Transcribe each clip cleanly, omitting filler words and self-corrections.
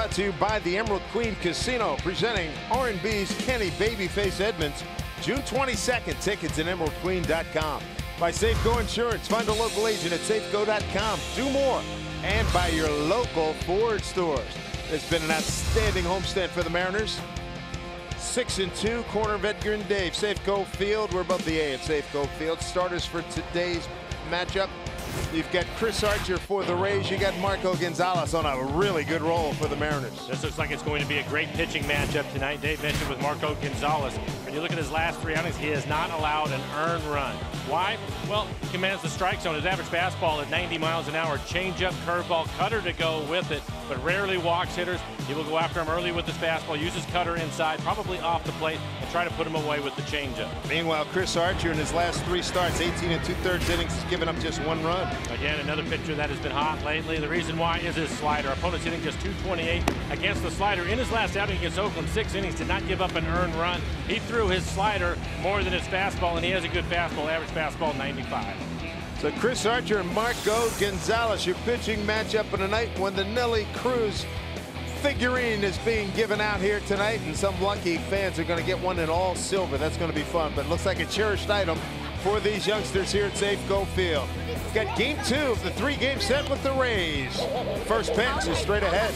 brought to you by the Emerald Queen Casino, presenting R&B's Kenny Babyface Edmonds, June 22nd. Tickets at emeraldqueen.com. By Safeco Insurance. Find a local agent at safeco.com. Do more. And by your local Ford stores. It's been an outstanding homestand for the Mariners. 6-2, corner of Edgar and Dave. Safeco Field. We're above the A at Safeco Field. Starters for today's matchup. You've got Chris Archer for the Rays. You got Marco Gonzalez on a really good roll for the Mariners. This looks like it's going to be a great pitching matchup tonight. Dave mentioned with Marco Gonzalez. When you look at his last 3 outings, he has not allowed an earned run. Why? Well, he commands the strike zone. His average fastball at 90 miles an hour. Changeup, curveball, cutter to go with it, but rarely walks hitters. He will go after him early with his fastball, use his cutter inside, probably off the plate, and try to put him away with the changeup. Meanwhile, Chris Archer in his last 3 starts, 18 2/3 innings, has given up just 1 run. Again, another pitcher that has been hot lately. The reason why is his slider. Opponents hitting just .228 against the slider. In his last outing against Oakland, 6 innings, did not give up an earned run. He threw his slider more than his fastball, and he has a good fastball, average fastball 95. So Chris Archer and Marco Gonzalez, your pitching matchup on a night when the Nelly Cruz figurine is being given out here tonight, and some lucky fans are going to get one in all silver. That's going to be fun, but it looks like a cherished item for these youngsters here at Safeco Field. We've got game 2 of the 3-game set with the Rays. First pitch is straight ahead.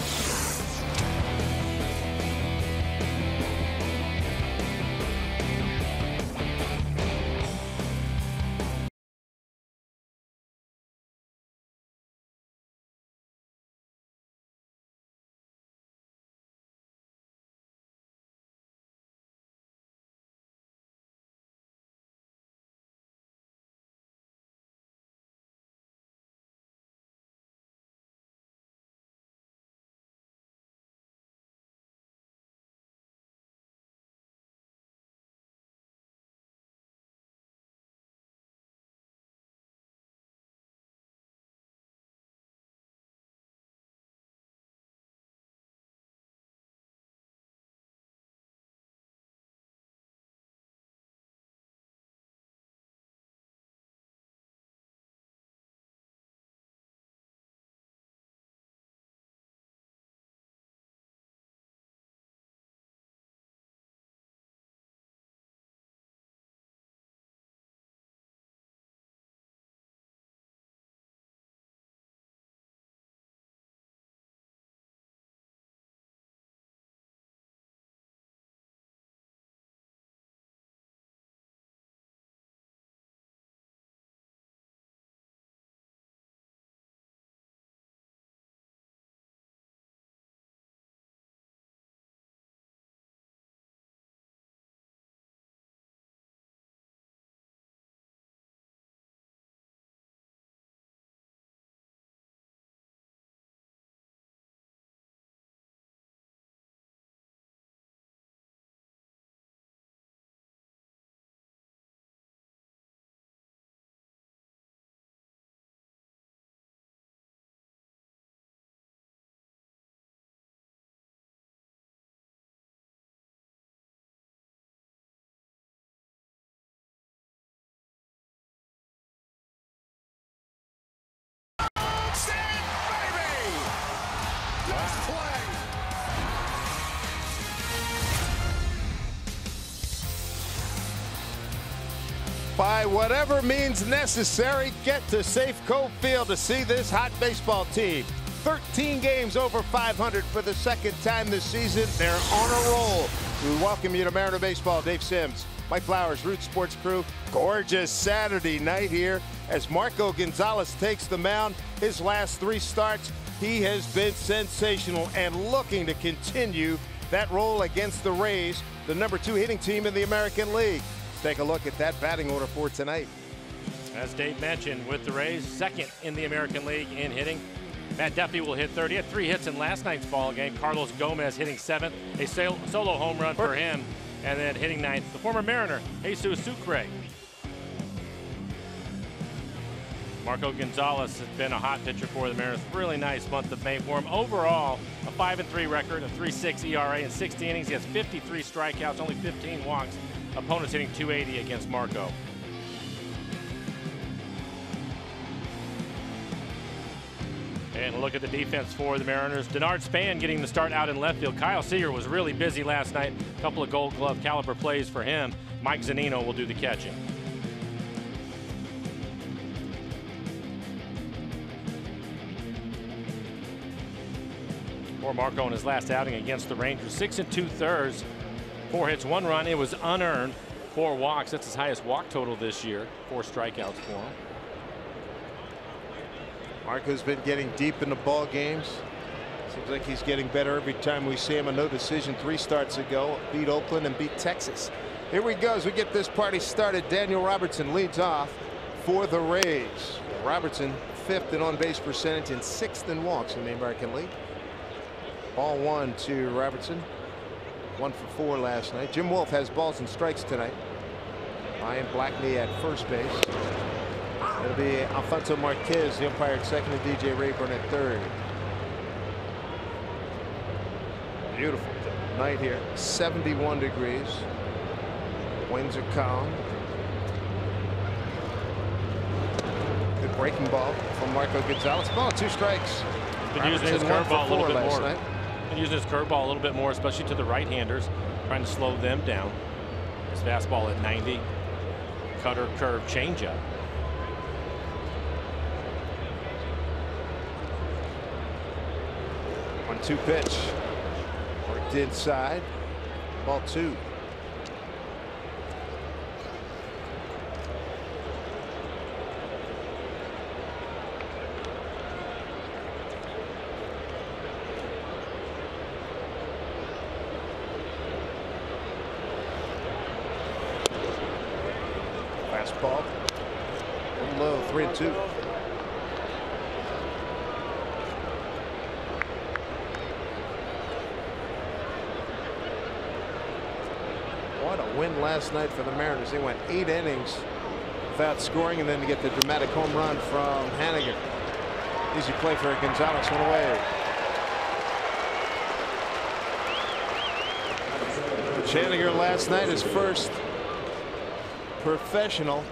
By whatever means necessary, get to Safeco Field to see this hot baseball team. 13 games over 500 for the 2nd time this season. They're on a roll. We welcome you to Mariner Baseball. Dave Sims, Mike Flowers, Root Sports Crew. Gorgeous Saturday night here as Marco Gonzalez takes the mound. His last 3 starts, he has been sensational and looking to continue that role against the Rays, the #2 hitting team in the American League. Take a look at that batting order for tonight. As Dave mentioned, with the Rays, 2nd in the American League in hitting. Matt Duffy will hit 30. He had 3 hits in last night's ball game. Carlos Gomez hitting 7th. A solo home run for him. And then hitting 9th, the former Mariner, Jesus Sucre. Marco Gonzalez has been a hot pitcher for the Mariners. Really nice month of May for him. Overall, a 5-3 record, a 3.6 ERA in 60 innings. He has 53 strikeouts, only 15 walks. Opponents hitting .280 against Marco. And look at the defense for the Mariners. Denard Span getting the start out in left field. Kyle Seager was really busy last night. A couple of Gold Glove caliber plays for him. Mike Zunino will do the catching. For Marco in his last outing against the Rangers, 6 2/3, 4 hits, 1 run. It was unearned, 4 walks. That's his highest walk total this year. 4 strikeouts for him. Marco's been getting deep in the ball games. Seems like he's getting better every time we see him. A no decision 3 starts ago. Beat Oakland and beat Texas. Here we go as we get this party started. Daniel Robertson leads off for the Rays. Robertson 5th in on-base percentage and 6th in walks in the American League. Ball 1 to Robertson. 1 for 4 last night. Jim Wolf has balls and strikes tonight. Ryan Blackney at first base. It'll be Alfonso Marquez, the umpire at second, and DJ Rayburn at third. Beautiful night here. 71 degrees. Winds are calm. Good breaking ball from Marco Gonzalez. Ball 2 strikes. Been using his curveball a little bit more. Been using his curveball a little bit more, especially to the right-handers, trying to slow them down. His fastball at 90. Cutter, curve, changeup. 1-2 pitch. Worked inside. Ball 2. Fastball. Low, 3-2. What a win last night for the Mariners. They went 8 innings without scoring, and then to get the dramatic home run from Hannigan. Easy play for Gonzalez, 1 away. Hannigan last night, his first professional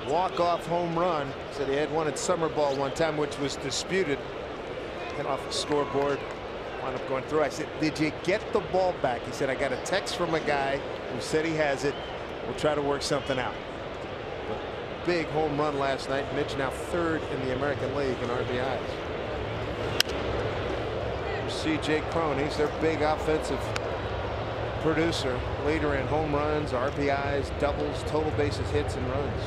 walk-off home run. Said he had one at summer ball one time, which was disputed. And off the scoreboard, wound up going through. I said, did you get the ball back? He said, I got a text from a guy who said he has it. We'll try to work something out. But big home run last night. Mitch now 3rd in the American League in RBIs. C.J. Cron, he's their big offensive producer, leader in home runs, RBIs, doubles, total bases hits, and runs.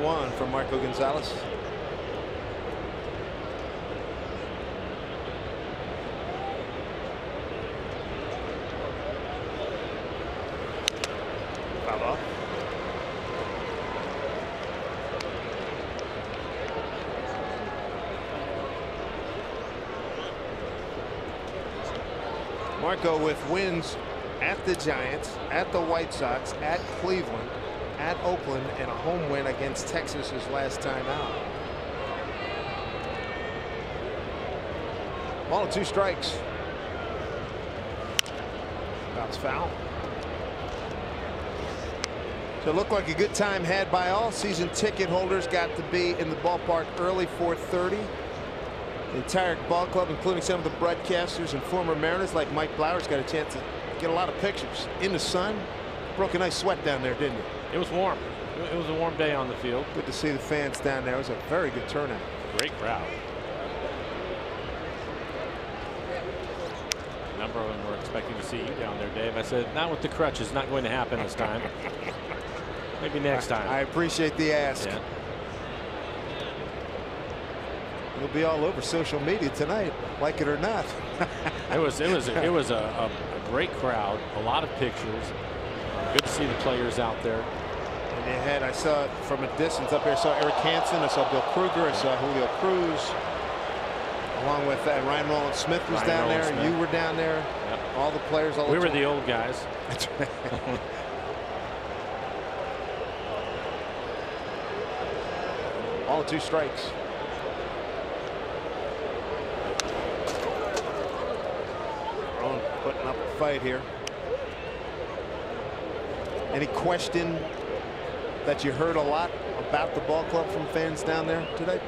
One from Marco Gonzalez. Bravo. Marco with wins at the Giants, at the White Sox, at Cleveland, at Oakland, and a home win against Texas his last time out. Ball 2 strikes. Bounce foul. So it looked like a good time had by all. Season ticket holders got to be in the ballpark early, 4:30. The entire ball club, including some of the broadcasters and former Mariners like Mike Blowers, got a chance to get a lot of pictures in the sun. Broke a nice sweat down there, didn't it? It was warm. It was a warm day on the field. Good to see the fans down there. It was a very good turnout. Great crowd. A number of them were expecting to see you down there, Dave. I said, not with the crutches. Not going to happen this time. Maybe next time. I appreciate the ask. Yeah. You'll be all over social media tonight, like it or not. It was a great crowd. A lot of pictures. Good to see the players out there. And you had, I saw it from a distance up here. I saw Eric Hansen. I saw Bill Kruger. I saw Julio Cruz. Along with Ryan Roland Smith was down there. Smith. You were down there. Yep. All the players. We were the old guys. That's right. All 2 strikes. putting up a fight here. Any question that you heard a lot about the ball club from fans down there today?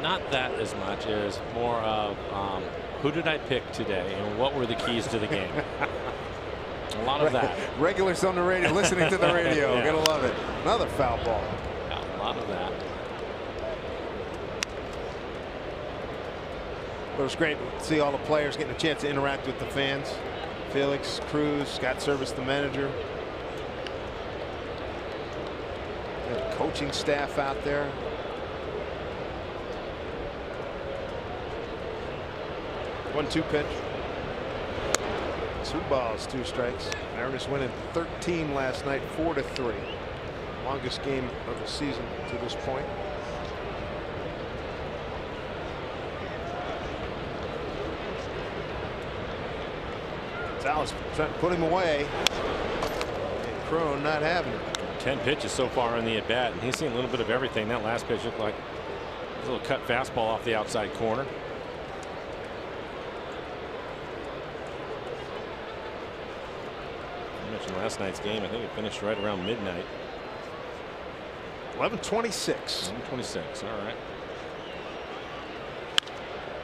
Not that as much as more of who did I pick today and what were the keys to the game. A lot of that. Regulars on the radio, listening to the radio. Yeah. Gonna love it. Another foul ball. Yeah, a lot of that. It was great to see all the players getting a chance to interact with the fans. Felix, Cruz, Scott Service, the manager. The coaching staff out there. One-two pitch. 2 balls, 2 strikes. Mariners winning 13 last night, 4-3. Longest game of the season to this point. Gonzalez trying to put him away. And Cruz not having it. 10 pitches so far in the at bat, and he's seen a little bit of everything. That last pitch looked like a little cut fastball off the outside corner. I mentioned last night's game. I think it finished right around midnight. 11:26. 11:26. All right.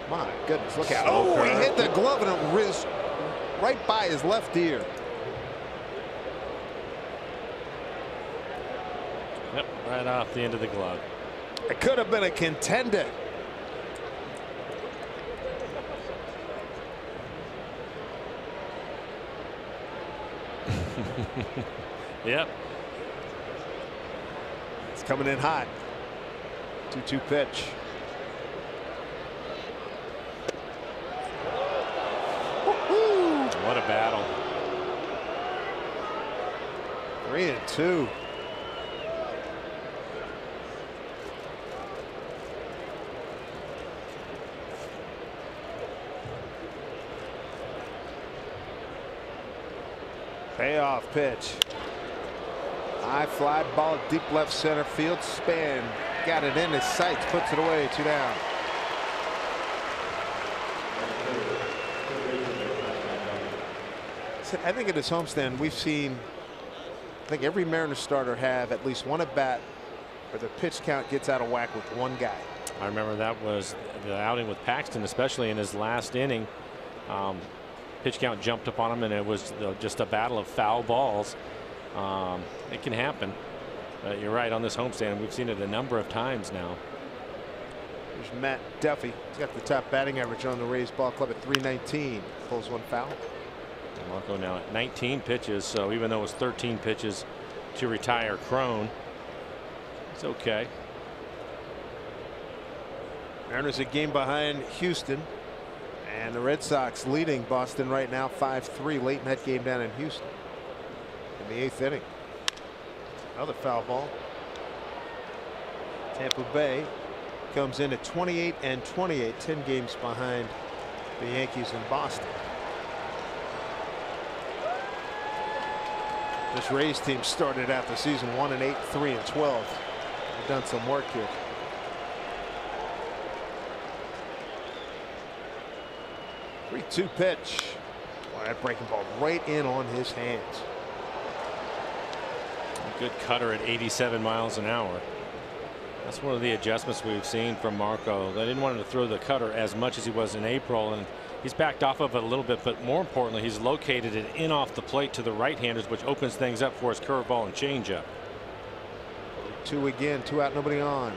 My goodness, look out. Slow Oh, he curve. hit the glove and it whizzed right by his left ear. Yep, right off the end of the glove. It could have been a contender. Yep. It's coming in hot. 2-2 pitch. What a battle. 3-2. Payoff pitch. High fly ball, deep left center field. Span got it in his sights, puts it away. 2 down. I think at his homestand we've seen, I think every Mariners starter have at least one at bat where the pitch count gets out of whack with one guy. I remember that was the outing with Paxton, especially in his last inning. Pitch count jumped up on him, and it was just a battle of foul balls. It can happen. You're right, on this homestand we've seen it a number of times now. There's Matt Duffy. He's got the top batting average on the Rays ball club at .319. Pulls one foul. Marco now at 19 pitches, so even though it was 13 pitches to retire Crone, it's okay. Mariners a game behind Houston, and the Red Sox leading Boston right now 5-3 late in that game down in Houston in the 8th inning. Another foul ball. Tampa Bay comes in at 28-28, 10 games behind the Yankees in Boston. This Rays team started out the season 1-8, 3-12. They've done some work here. Three-two pitch. Boy, that breaking ball right in on his hands. A good cutter at 87 miles an hour. That's one of the adjustments we've seen from Marco. They didn't want him to throw the cutter as much as he was in April, and he's backed off of it a little bit, but more importantly, he's located it in off the plate to the right-handers, which opens things up for his curveball and changeup. 2 again, 2 out, nobody on.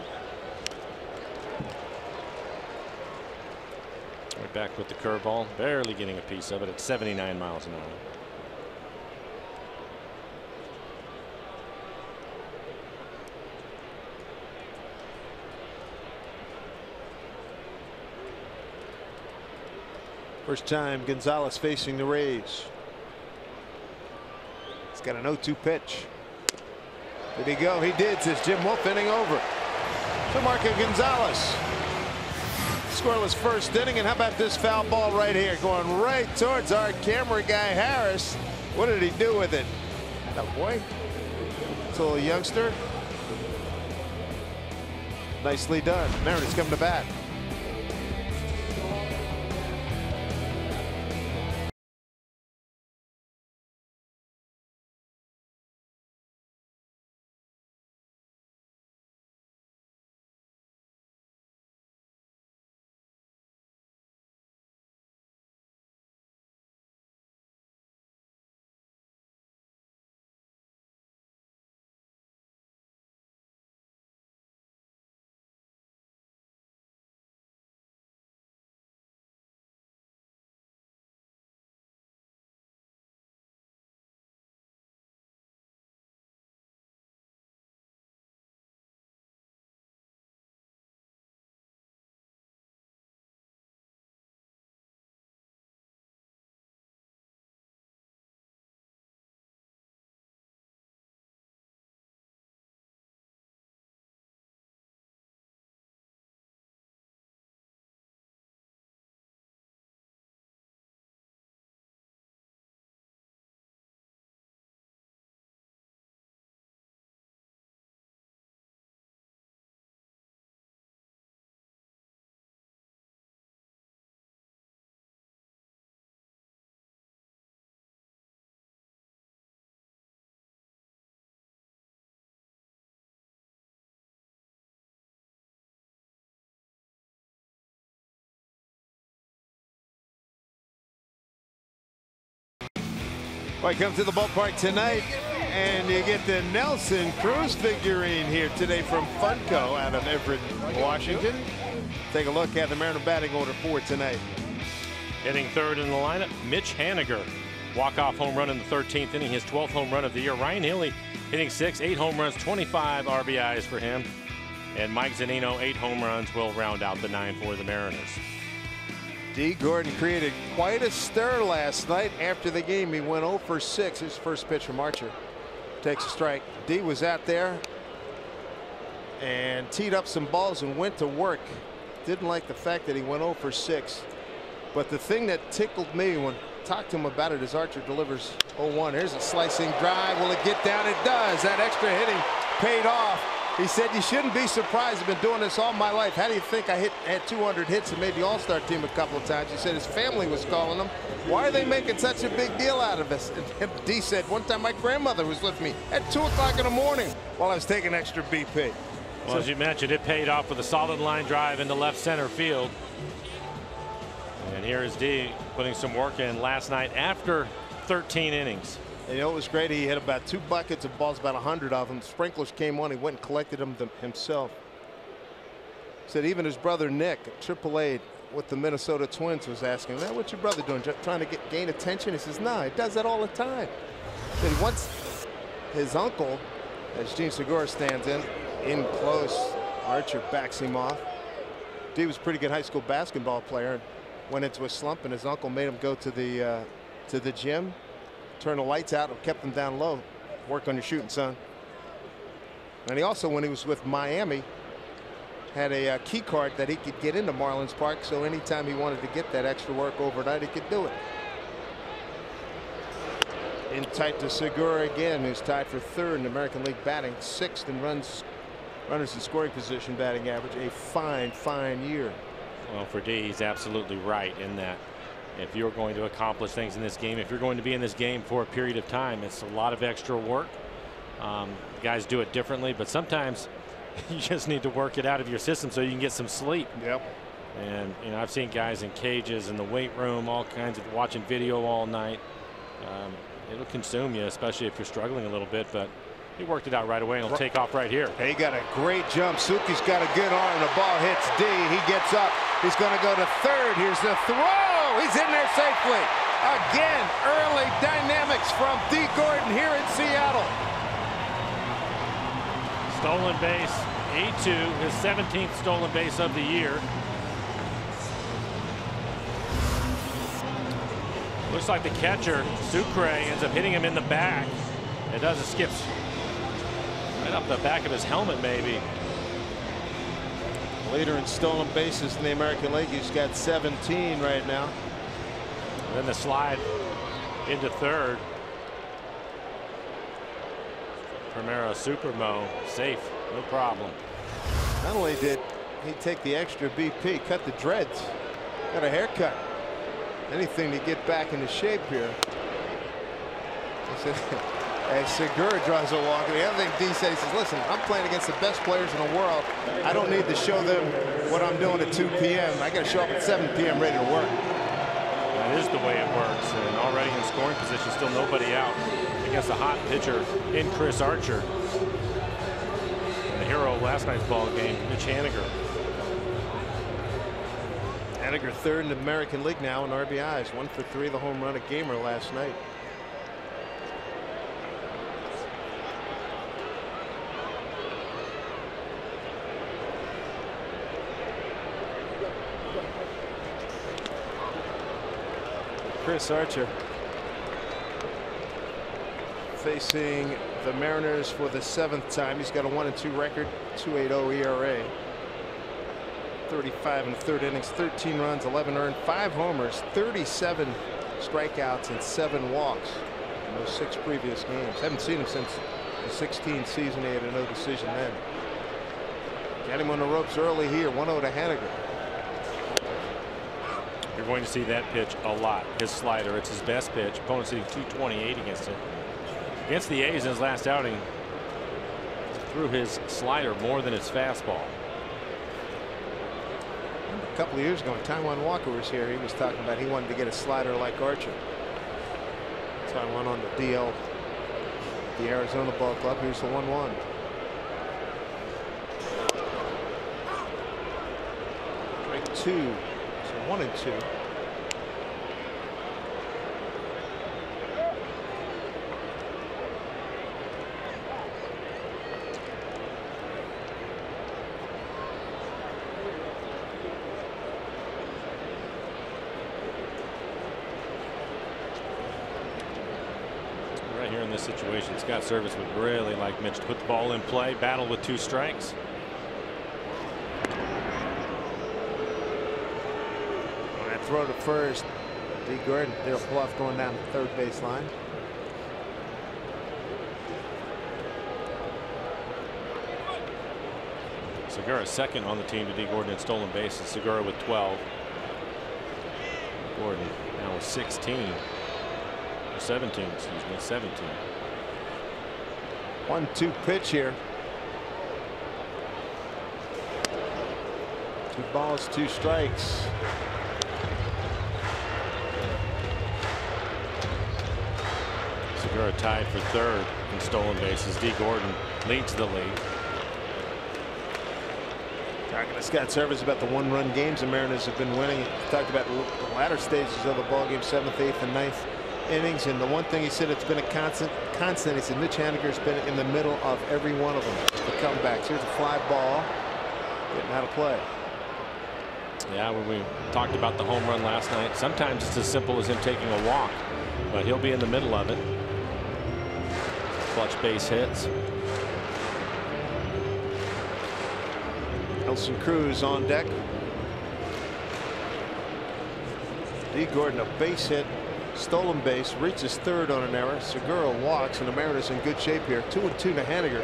Right back with the curveball, barely getting a piece of it at 79 miles an hour. First time Gonzalez facing the Rays. He's got an 0-2 pitch. Did he go? He did, says Jim Wolf. Inning over. So Marco Gonzalez. Scoreless first inning, and how about this foul ball right here going right towards our camera guy Harris. What did he do with it? Oh boy. It's a little youngster. Nicely done. Mariners come to bat. Well, I come to the ballpark tonight, and you get the Nelson Cruz figurine here today from Funko out of Everett, Washington. Take a look at the Mariner batting order for tonight. Hitting third in the lineup, Mitch Haniger. Walk-off home run in the 13th inning, his 12th home run of the year. Ryan Healy hitting 6, 8 home runs, 25 RBIs for him. And Mike Zunino, 8 home runs, will round out the 9 for the Mariners. D. Gordon created quite a stir last night after the game. He went 0 for 6. His first pitch from Archer. Takes a strike. D was out there and teed up some balls and went to work. Didn't like the fact that he went 0 for 6. But the thing that tickled me when I talked to him about it is Archer delivers 0-1. Here's a slicing drive. Will it get down? It does. That extra hitting paid off. He said, you shouldn't be surprised. I've been doing this all my life. How do you think I had 200 hits and made the All-Star team a couple of times? He said his family was calling him. Why are they making such a big deal out of this? And D said, one time my grandmother was with me at 2 o'clock in the morning while I was taking extra BP. Well, as you mentioned, it paid off with a solid line drive into left center field. And here is D putting some work in last night after 13 innings. And you know, it was great. He hit about 2 buckets of balls, about 100 of them. Sprinklers came on. He went and collected them himself. Said even his brother Nick, AAA with the Minnesota Twins, was asking, man, what's your brother doing? Trying to gain attention? He says, no, he does that all the time. Said he wants his uncle, as Gene Segura stands in close. Archer backs him off. D was a pretty good high school basketball player and went into a slump, and his uncle made him go to the gym. Turn the lights out and kept them down low. Work on your shooting, son. And he also, when he was with Miami, had a key card that he could get into Marlins Park, so anytime he wanted to get that extra work overnight, he could do it. In tight to Segura again, who's tied for 3rd in the American League batting, 6th in runners in scoring position batting average. A fine year. Well, for D, he's absolutely right in that. If you're going to accomplish things in this game, if you're going to be in this game for a period of time, it's a lot of extra work. Guys do it differently, but sometimes you just need to work it out of your system so you can get some sleep. Yep. And you know, I've seen guys in cages in the weight room, all kinds of watching video all night. It'll consume you, especially if you're struggling a little bit, but he worked it out right away and he'll take off right here. He got a great jump. Suki's got a good arm. The ball hits D. He gets up. He's going to go to 3rd. Here's the throw. He's in there safely. Again, early dynamics from D. Gordon here in Seattle. Stolen base, 8-2, his 17th stolen base of the year. Looks like the catcher, Sucre, ends up hitting him in the back. It does, it skips right up the back of his helmet, maybe. Leader in stolen bases in the American League. He's got 17 right now. And then the slide into 3rd. Primero Supermo safe, no problem. Not only did he take the extra BP, cut the dreads, got a haircut. Anything to get back into shape here. He said, as Segura draws a walk. The other thing D says, he says, listen, I'm playing against the best players in the world. I don't need to show them what I'm doing at 2 p.m. I got to show up at 7 p.m. ready to work. That is the way it works. And already in scoring position, still nobody out against a hot pitcher in Chris Archer. And the hero of last night's ball game, Mitch Haniger. Haniger 3rd in the American League now in RBIs. 1 for 3, the home run a gamer last night. Chris Archer facing the Mariners for the 7th time. He's got a 1-2 record, 2.80 ERA. 35 in the 3rd innings, 13 runs, 11 earned, 5 homers, 37 strikeouts, and 7 walks in those 6 previous games. Haven't seen him since the 16th season. He had a no decision then. Got him on the ropes early here, 1-0 to Haniger. You're going to see that pitch a lot. His slider, it's his best pitch. Opponent sitting 228 against it. Against the A's in his last outing, threw his slider more than his fastball. A couple of years ago when Taijuan Walker was here, he was talking about he wanted to get a slider like Archer. Taiwan on the DL. The Arizona Ball Club. Here's the 1-1. Strike 2. So 1-2. Right here in this situation, Scott Service would really like Mitch to put the ball in play, battle with 2 strikes. On that throw to first, D. Gordon, they'll bluff going down the third baseline. Segura second on the team to D. Gordon in stolen bases. Segura with 12. Gordon now with 16. 17, excuse me, 17. 1-2 pitch here. 2 balls, 2 strikes. Segura tied for third in stolen bases. D. Gordon leads the league. Talking to Scott Service about the 1-run games the Mariners have been winning. Talked about the latter stages of the ball game, 7th, 8th, and 9th innings, and the one thing he said, it's been a constant. He said Mitch Haniger's been in the middle of every one of them. The comebacks. Here's a fly ball getting out of play. Yeah, when we talked about the home run last night, sometimes it's as simple as him taking a walk, but he'll be in the middle of it. Clutch base hits. Nelson Cruz on deck. D. Gordon a base hit. Stolen base, reaches third on an error. Segura walks, and the Mariners in good shape here. 2-2 to Haniger,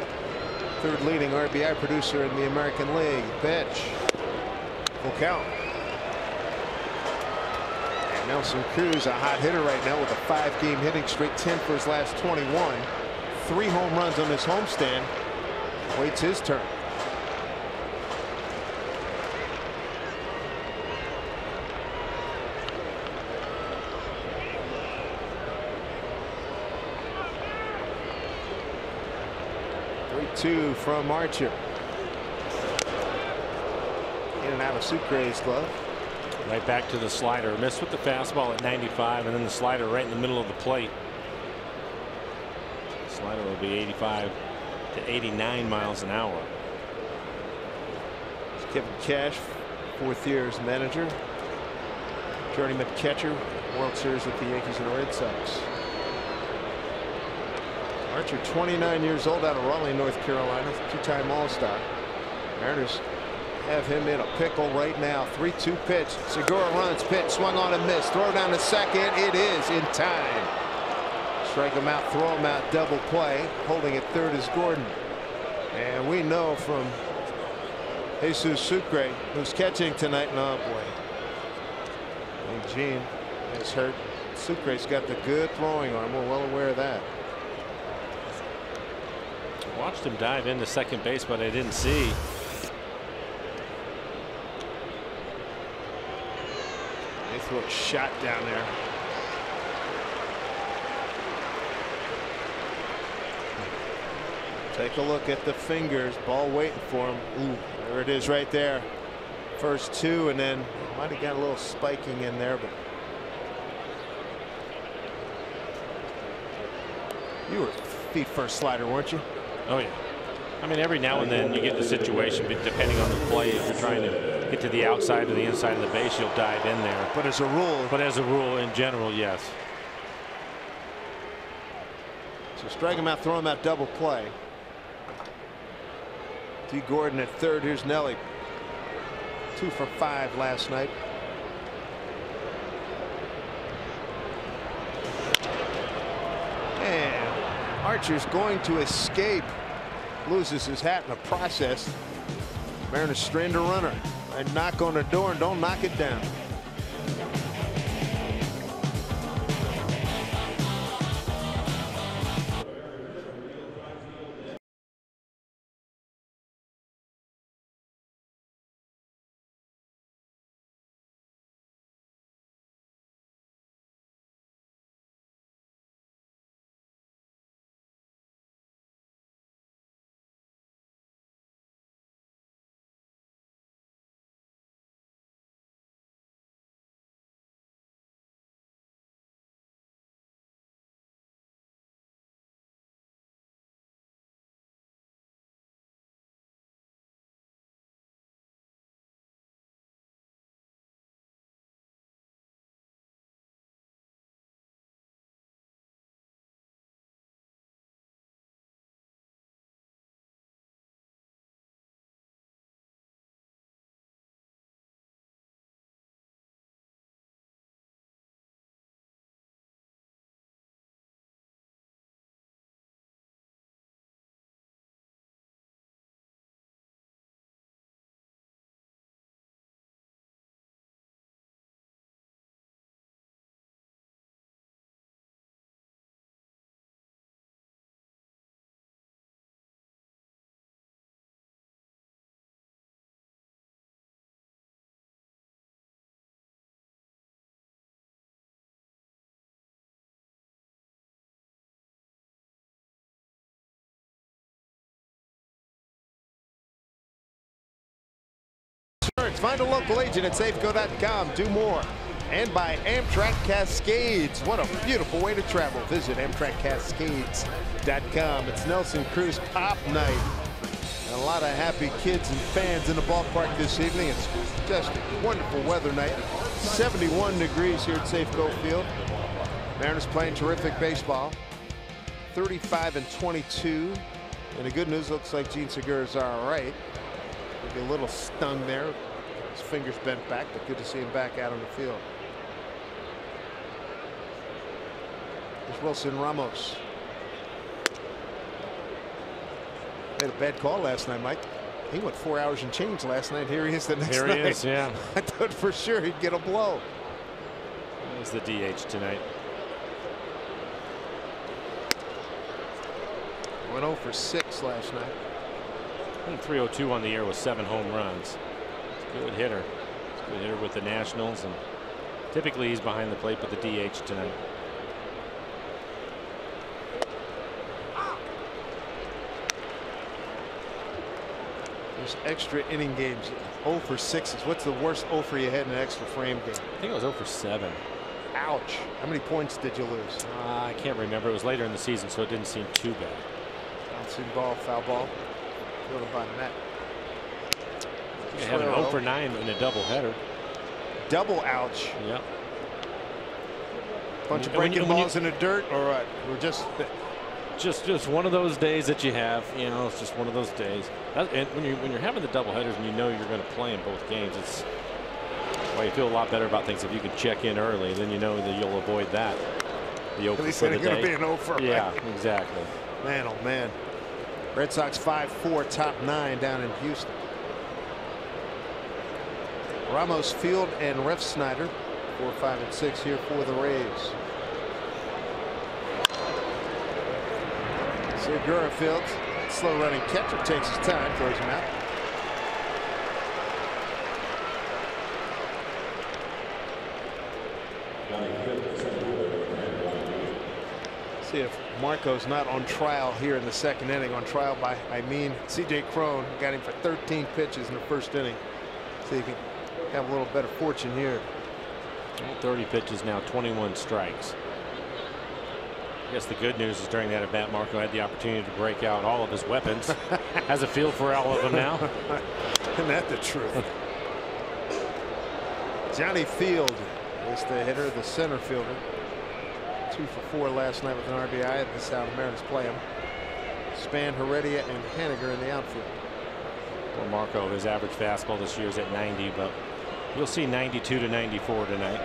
third leading RBI producer in the American League. Pitch, full count. And Nelson Cruz, a hot hitter right now with a 5-game hitting streak, 10 for his last 21. 3 home runs on this homestand. Waits his turn. Two from Archer. In and out of Sucre's glove. Right back to the slider. Missed with the fastball at 95, and then the slider right in the middle of the plate. Slider will be 85 to 89 miles an hour. It's Kevin Cash, 4th year as manager. Journeyman catcher, World Series with the Yankees and the Red Sox. Archer, 29 years old, out of Raleigh, North Carolina, 2-time All-Star. Mariners have him in a pickle right now. 3-2 pitch. Segura runs, pitch, swung on and missed. Throw down to second. It is in time. Strike him out, throw him out, double play. Holding at third is Gordon. And we know from Jesus Sucre, who's catching tonight. Oh boy. Eugene is hurt. Sucre's got the good throwing arm. We're well aware of that. Watched him dive into second base, but I didn't see. They throw a shot down there. Take a look at the fingers. Ball waiting for him. Ooh, there it is right there. First 2, and then might have got a little spiking in there, but you were feet first slider, weren't you? Oh yeah. I mean, every now and then you get in a situation, but depending on the play, if you're trying to get to the outside or the inside of the base, you'll dive in there. But as a rule, in general, yes. So strike him out, throw him out, double play. D. Gordon at third. Here's Nelly. 2 for 5 last night. And Archer's going to escape. Loses his hat in the process. Mariners strand a runner. And knock on the door and don't knock it down. starts. Find a local agent at safeco.com. Do more. And by Amtrak Cascades. What a beautiful way to travel. Visit AmtrakCascades.com. It's Nelson Cruz Pop Night. And a lot of happy kids and fans in the ballpark this evening. It's just a wonderful weather night. 71 degrees here at Safeco Field. Mariners playing terrific baseball. 35-22. And the good news, looks like Gene Segura's all right. Maybe a little stung there. His fingers bent back, but good to see him back out on the field. There's Wilson Ramos. Made a bad call last night, Mike. He went 4 hours and change last night. Here he is the next night. Here he is, yeah. I thought for sure he'd get a blow. He's the DH tonight. Went 0 for 6 last night. I think 302 on the year with 7 home runs. He's a good hitter. He's a good hitter with the Nationals, and typically he's behind the plate, but the DH tonight. There's extra inning games. 0 for 6s. What's the worst 0 for you had in an extra frame game? I think it was 0 for 7. Ouch. How many points did you lose? I can't remember. It was later in the season, so it didn't seem too bad. Bouncing ball, foul ball. Fielded by net. You had an 0 for 9 in a doubleheader. Double ouch. Yep. Bunch of breaking balls in the dirt, or what? We're just one of those days that you have. You know, it's just one of those days. And when you're having the doubleheaders and you know you're going to play in both games, it's well, you feel a lot better about things if you can check in early. Then you know that you'll avoid that. The 0 for the day. At least it's going to be an 0 for. Yeah, exactly. Man, oh man. Red Sox 5-4, top 9 down in Houston. Ramos, Field, and Refsnyder 4, 5, and 6 here for the Rays. Segura fields. Slow running catcher takes his time, throws him out. See if Marco's not on trial here in the second inning. On trial by, I mean, C.J. Cron got him for 13 pitches in the first inning. So you can have a little better fortune here. 30 pitches now, 21 strikes. I guess the good news is during that at bat, Marco had the opportunity to break out all of his weapons. Has a feel for all of them now. Isn't that the truth? Johnny Field is the hitter, the center fielder. 2 for 4 last night with an RBI. This is how the Mariners play him. Span, Heredia, and Haniger in the outfield. Well, Marco, his average fastball this year is at 90, but you'll see 92 to 94 tonight.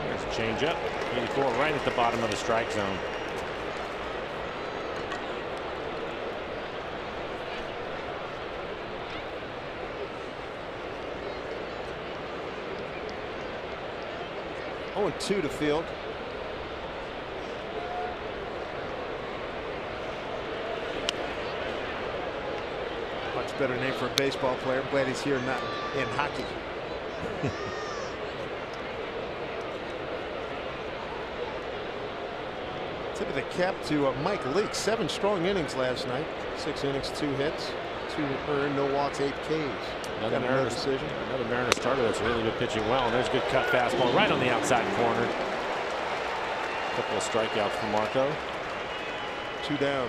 There's a changeup. 84 right at the bottom of the strike zone. Oh, and 2 to Field. Much better name for a baseball player. I'm glad he's here, not in hockey. Tip of the cap to Mike Leake. 7 strong innings last night. 6 innings, 2 hits, 2 earned, no walks, 8 Ks. Another Mariners starter that's really been pitching well. And there's a good cut fastball right on the outside corner. A couple of strikeouts for Marco. 2 down.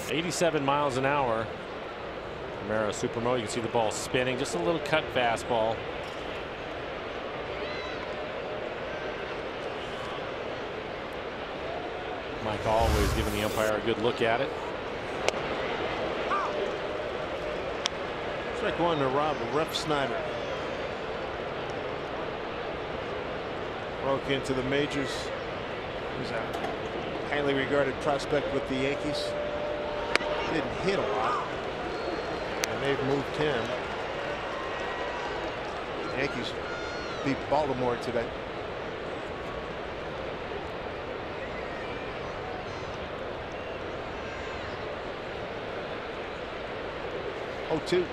.87 miles an hour. Camaro Supermo. You can see the ball spinning. Just a little cut fastball. Mike always giving the umpire a good look at it. Strike 1 to Refsnyder. Broke into the majors. He's a highly regarded prospect with the Yankees. Didn't hit a lot, and they've moved him. The Yankees beat Baltimore today. Oh, 2.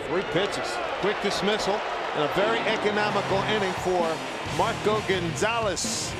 3 pitches. Quick dismissal and a very economical inning for Marco Gonzalez.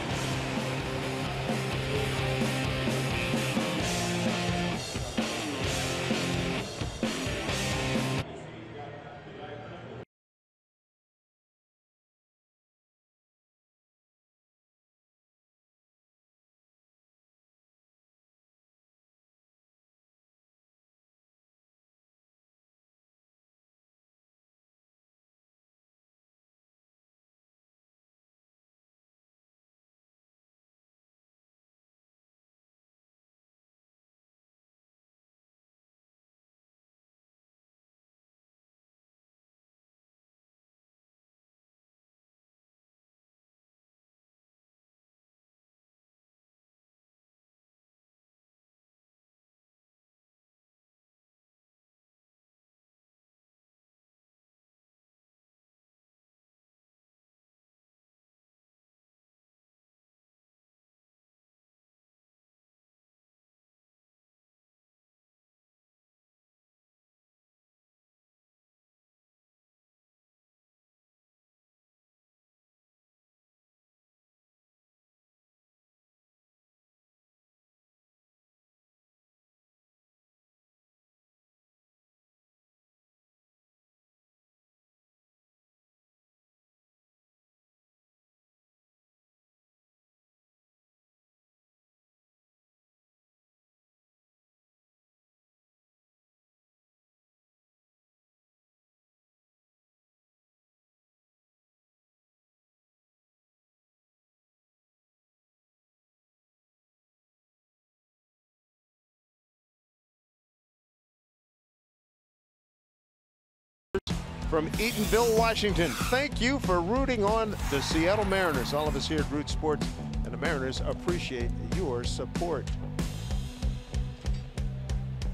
from Eatonville, Washington. Thank you for rooting on the Seattle Mariners. All of us here at Root Sports and the Mariners appreciate your support.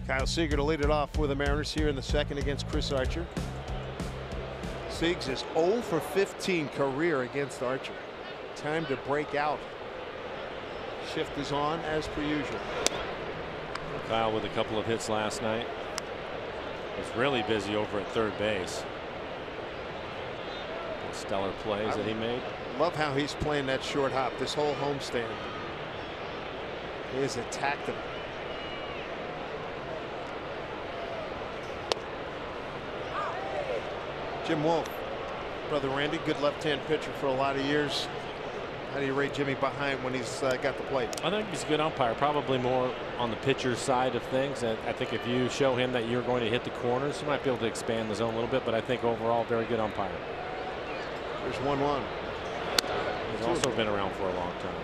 Kyle Seager to lead it off for the Mariners here in the second against Chris Archer. Siegs is 0 for 15 career against Archer. Time to break out. Shift is on as per usual. Kyle with a couple of hits last night. Was really busy over at third base. Stellar plays that he made. Love how he's playing that short hop this whole homestand. He has attacked him. Jim Wolf, brother Randy, good left-hand pitcher for a lot of years. How do you rate Jimmy behind when he's got the plate? I think he's a good umpire, probably more on the pitcher side of things. I think if you show him that you're going to hit the corners, you might be able to expand the zone a little bit, but I think overall very good umpire. There's 1-1. He's also been around for a long time.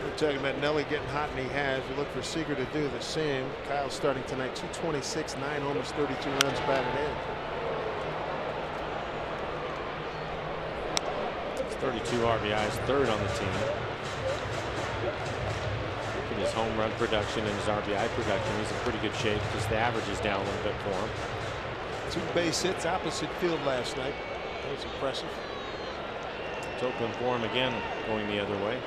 We're talking about Nelly getting hot, and he has. We look for Seager to do the same. Kyle starting tonight, 226, 9 homers, 32 runs batted in. It's 32 RBIs, third on the team. In his home run production and his RBI production, he's in pretty good shape. Just the average is down a little bit for him. 2 base hits opposite field last night. That was impressive. It's open for him again, going the other way.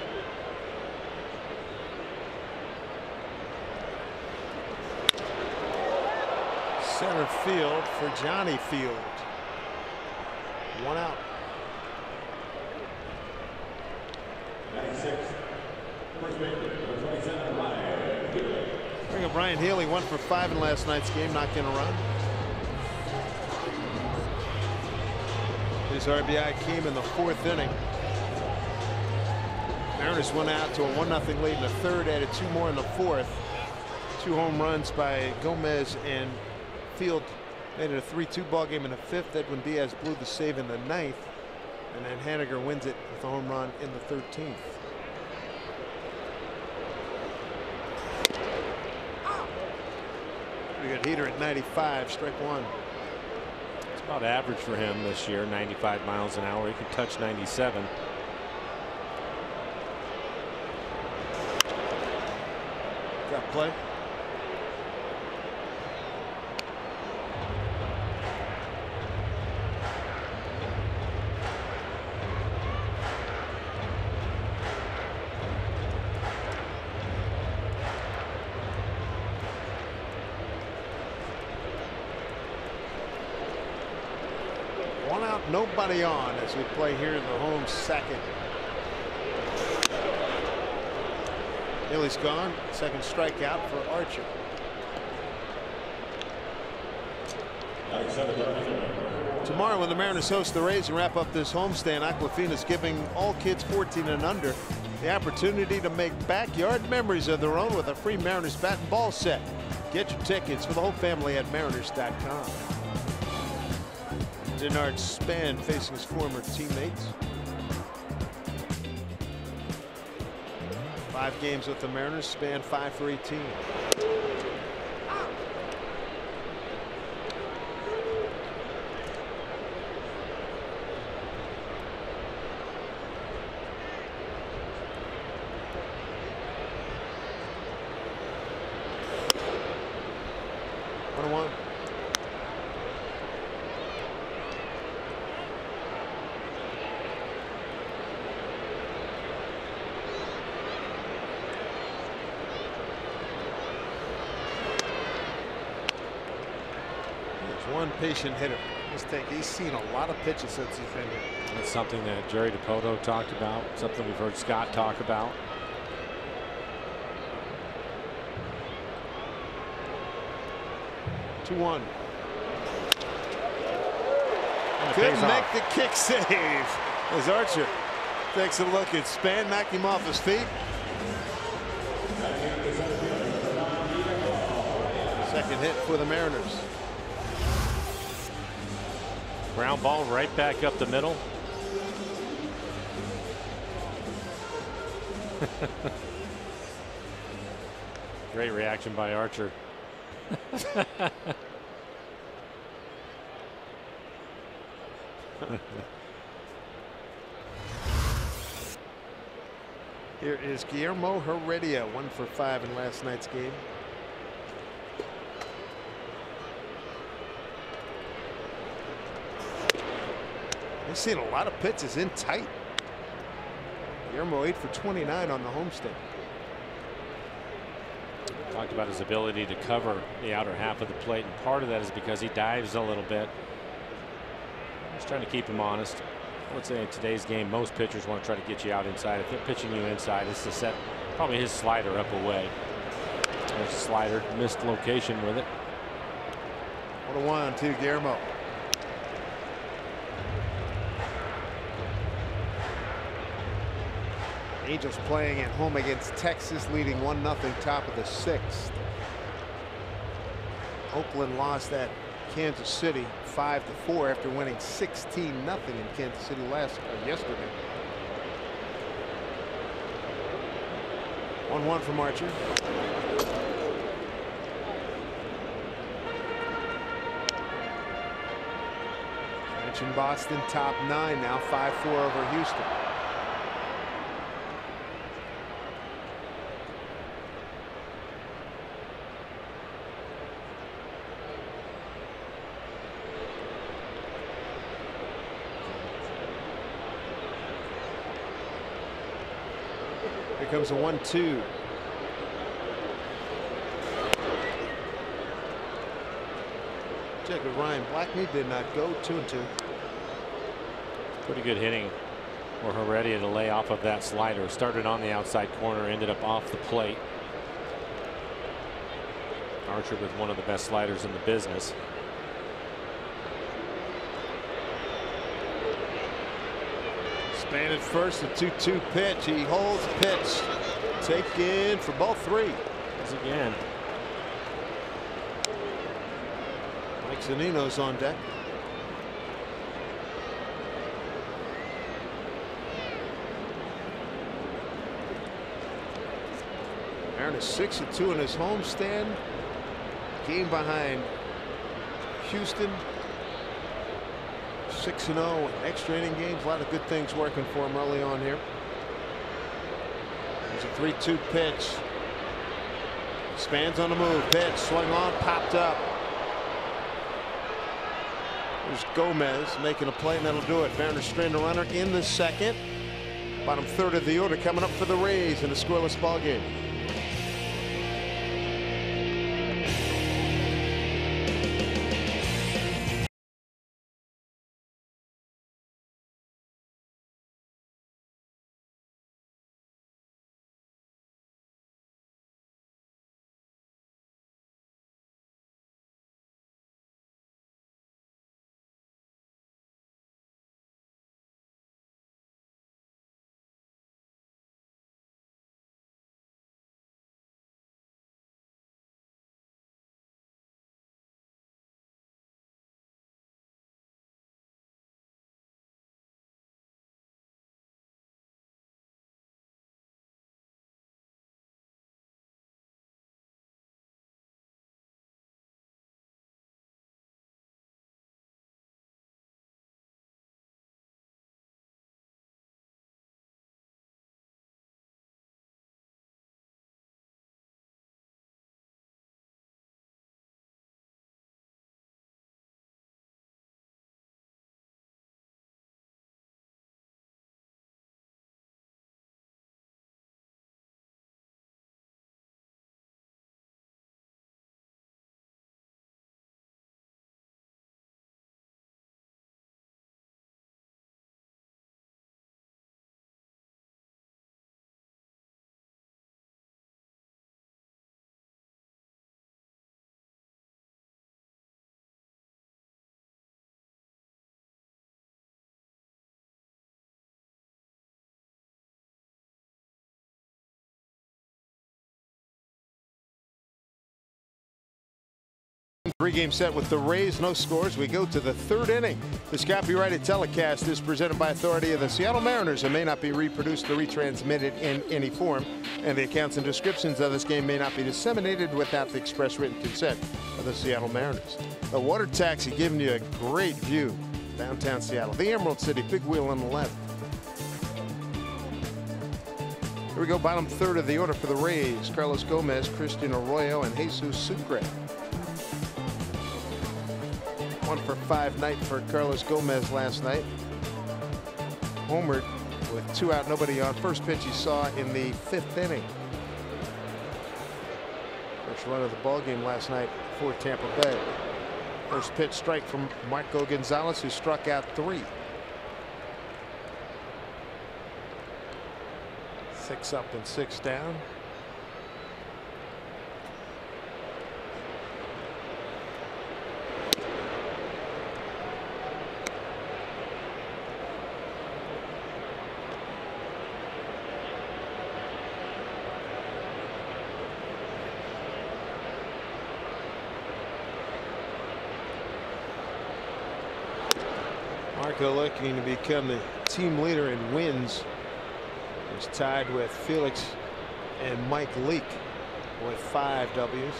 Center field for Johnny Field. 1 out. Bring up Brian Healy, 1 for 5 in last night's game, not going to run. His RBI came in the 4th inning. Mariners went out to a 1-0 lead in the 3rd, added 2 more in the 4th. 2 home runs by Gomez and Field made it a 3-2 ball game in the 5th. Edwin Diaz blew the save in the 9th, and then Haniger wins it with a home run in the 13th. Pretty good heater at 95, strike 1. It's about average for him this year, 95 miles an hour. He can touch 97. Got play. Nobody on as we play here in the home second. Healy's gone. Second strikeout for Archer. Tomorrow when the Mariners host the Rays and wrap up this homestand, Aquafina's giving all kids 14 and under the opportunity to make backyard memories of their own with a free Mariners bat and ball set. Get your tickets for the whole family at mariners.com. Denard Span facing his former teammates. 5 games with the Mariners. Span 5 for 18. One patient hitter. He's seen a lot of pitches since he's been here. That's something that Jerry DiPoto talked about, something we've heard Scott talk about. Two-1. Couldn't make the kick save as Archer takes a look at Span, knocked him off his feet. Second hit for the Mariners. Ground ball right back up the middle. Great reaction by Archer. Here is Guillermo Heredia, 1 for 5 in last night's game. They've seen a lot of pitches in tight. Guillermo 8 for 29 on the homestand. Talked about his ability to cover the outer half of the plate, and part of that is because he dives a little bit. Just trying to keep him honest. I would say in today's game, most pitchers want to try to get you out inside. If they're pitching you inside, it's to set probably his slider up away. There's a slider, missed location with it. 1-1 to Guillermo. Angels playing at home against Texas, leading 1-0, top of the 6th. Oakland lost at Kansas City 5-4 after winning 16-0 in Kansas City yesterday. 1-1 from Archer. Mentioned Boston top 9 now, 5-4 over Houston. Here comes a 1-2. Check with Ryan Blackney, did not go. 2-2. Pretty good hitting for Heredia to lay off of that slider. Started on the outside corner, ended up off the plate. Archer with one of the best sliders in the business. Span at first, a 2-2 pitch. He holds pitch. Taken for ball 3. As again. Mike Zunino's on deck. Aaron is 6-2 in his homestand. Game behind Houston. 6-0 extra inning games. A lot of good things working for him early on here. There's a 3-2 pitch. Spans on the move. Pitch swung on, popped up. There's Gomez making a play, and that'll do it. Mariners strand a runner in the 2nd. Bottom 3rd of the order coming up for the Rays in a scoreless ball game. Three-game set with the Rays, no scores. We go to the third inning. This copyrighted telecast is presented by authority of the Seattle Mariners and may not be reproduced or retransmitted in any form. And the accounts and descriptions of this game may not be disseminated without the express written consent of the Seattle Mariners. The water taxi giving you a great view downtown Seattle. The Emerald City, big wheel on the left. Here we go, bottom third of the order for the Rays. Carlos Gomez, Christian Arroyo, and Jesus Sucre. 1-for-5 night for Carlos Gomez last night. Homered with 2 out, nobody on. First pitch he saw in the 5th inning. First run of the ball game last night for Tampa Bay. First pitch strike from Marco Gonzalez, who struck out 3. 6 up and 6 down. Marco looking to become the team leader in wins. He's tied with Felix and Mike Leake with 5 W's.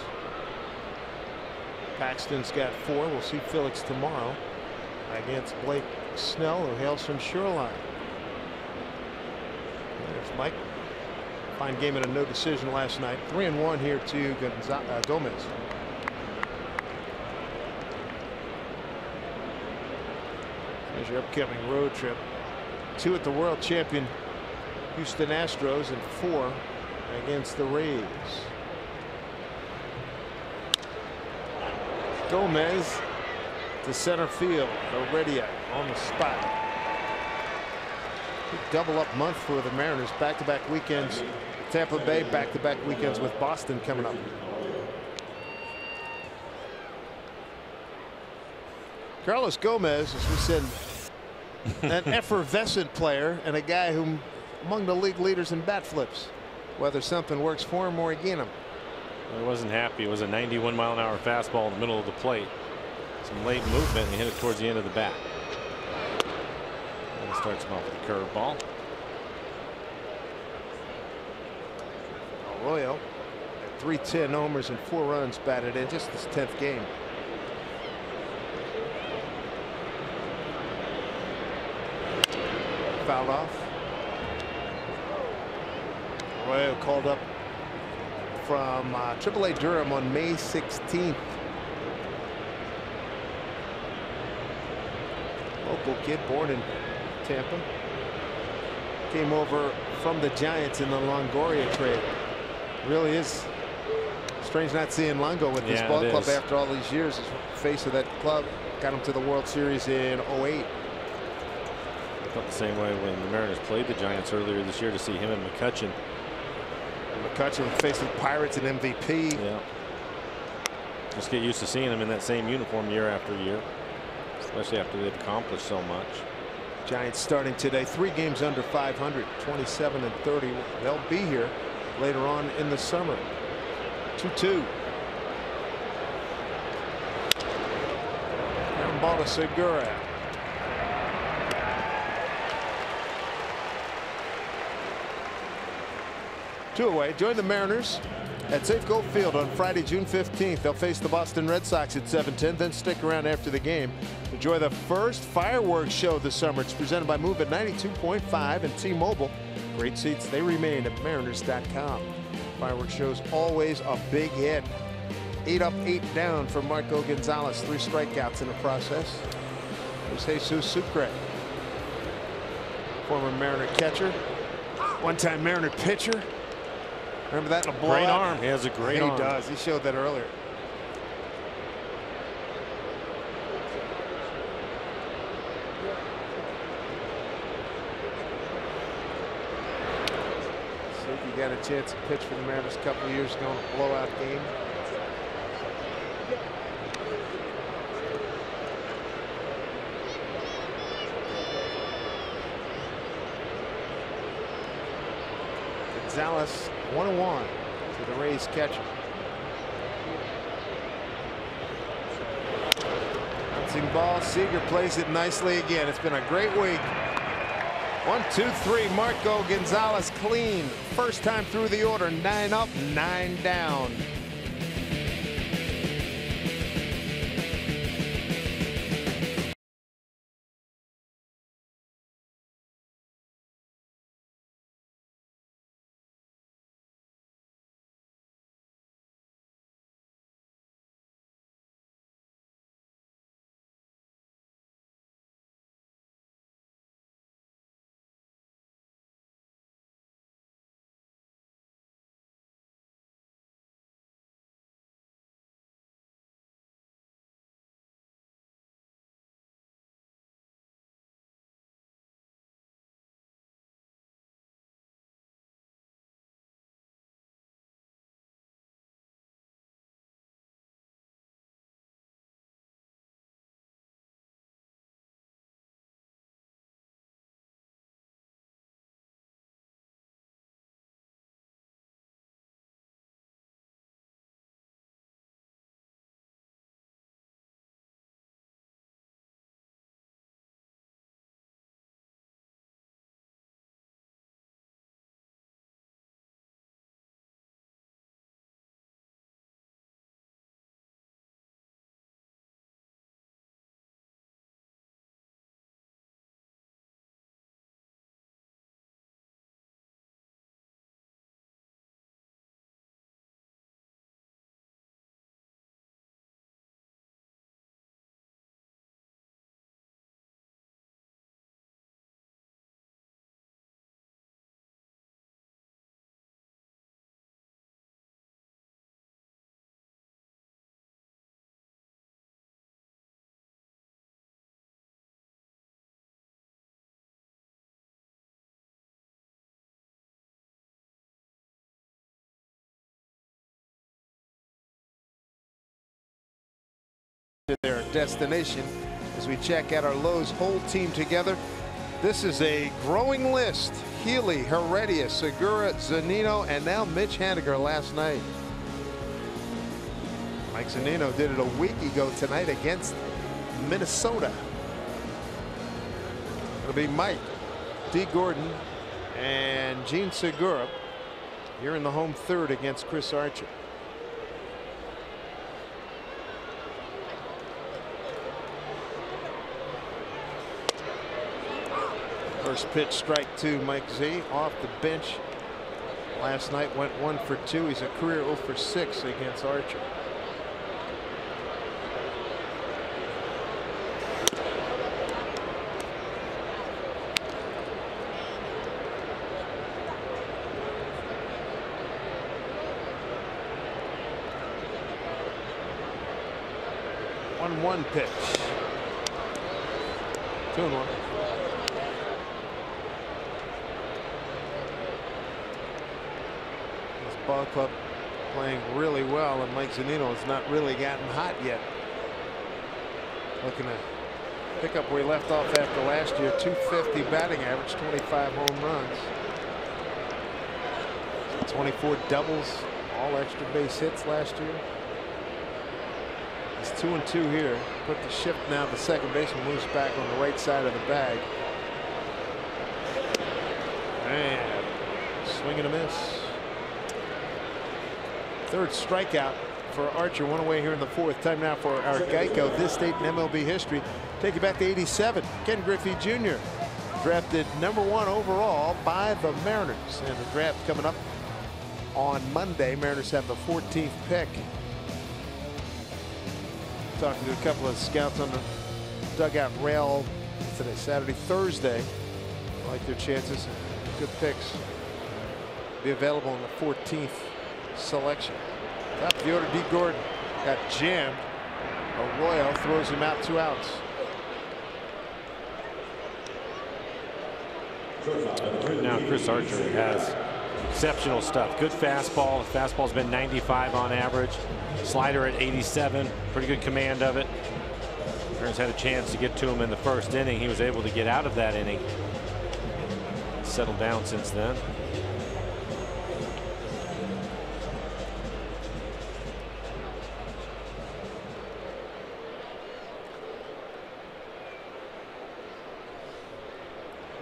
Paxton's got 4. We'll see Felix tomorrow against Blake Snell, who hails from Shoreline. There's Mike. Fine game and a no decision last night. 3-1 here to Gomez. There's your upcoming road trip. 2 at the world champion Houston Astros and 4 against the Rays. Gomez to center field. Heredia on the spot. Big double up month for the Mariners. Back-to-back weekends. Tampa Bay, back-to-back weekends with Boston coming up. Carlos Gomez, as we said, an effervescent player and a guy who among the league leaders in bat flips. Whether something works for him or against him. He wasn't happy. It was a 91-mile-an-hour fastball in the middle of the plate. Some late movement, and he hit it towards the end of the bat. And he starts him off with a curveball. Arroyo, 310 homers and 4 runs batted in just his 10th game. Fouled off. Arroyo called up from TBA Durham on May 16th. Local kid born in Tampa. Came over from the Giants in the Longoria trade. Really is strange not seeing Longo with this ball club after all these years. He's face of that club. Got him to the World Series in '08. I felt the same way when the Mariners played the Giants earlier this year to see him and McCutchen. McCutchen facing Pirates and MVP. Yeah. Just get used to seeing him in that same uniform year after year, especially after they've accomplished so much. Giants starting today, 3 games under 500, 27 and 30. They'll be here later on in the summer. 2-2. Ground ball to Segura. Two away. Join the Mariners at Safeco Field on Friday, June 15th. They'll face the Boston Red Sox at 7:10. Then stick around after the game. Enjoy the first fireworks show this summer. It's presented by Move at 92.5 and T-Mobile. Great seats. They remain at Mariners.com. Fireworks shows always a big hit. 8 up, 8 down for Marco Gonzalez. 3 strikeouts in the process. There's Jesus Sucre, former Mariner catcher, one-time Mariner pitcher. Remember that in a blowout? Great arm. He has a great arm. He does. He showed that earlier. See if you got a chance to pitch for the Mariners a couple of years ago in a blowout game. Gonzalez 1-1 to the Rays catcher. Bouncing ball. Seager plays it nicely again. It's been a great week. 1, 2, 3. Marco Gonzalez clean. First time through the order. 9 up, 9 down. Their destination as we check out our Lowe's whole team together. This is a growing list. Healy, Heredia, Segura, Zunino, and now Mitch Haniger last night. Mike Zunino did it a week ago tonight against Minnesota. It'll be Mike, D. Gordon, and Gene Segura here in the home third against Chris Archer. First pitch, strike 2. Mike Z off the bench last night, went 1 for 2. He's a career 0 for 6 against Archer. One pitch. 2-1. Ball club playing really well, and Mike Zunino has not really gotten hot yet. Looking to pick up where he left off after last year. 250 batting average, 25 home runs, 24 doubles, all extra base hits last year. He's 2-2 here. Put the shift now. The second baseman moves back on the right side of the bag. And swing and a miss. Third strikeout for Archer. One away here in the fourth. Time now for our Geico This Date in MLB history. Take you back to '87. Ken Griffey Jr. drafted #1 overall by the Mariners. And the draft coming up on Monday. Mariners have the 14th pick. Talking to a couple of scouts on the dugout rail today, Saturday, Thursday. I like their chances. Good picks. Be available in the 14th selection. Top of the order, D. Gordon got jammed. Arroyo throws him out, 2 outs. Right now, Chris Archer has exceptional stuff. Good fastball. The fastball's been 95 on average. Slider at 87. Pretty good command of it. Mariners had a chance to get to him in the first inning. He was able to get out of that inning. Settled down since then.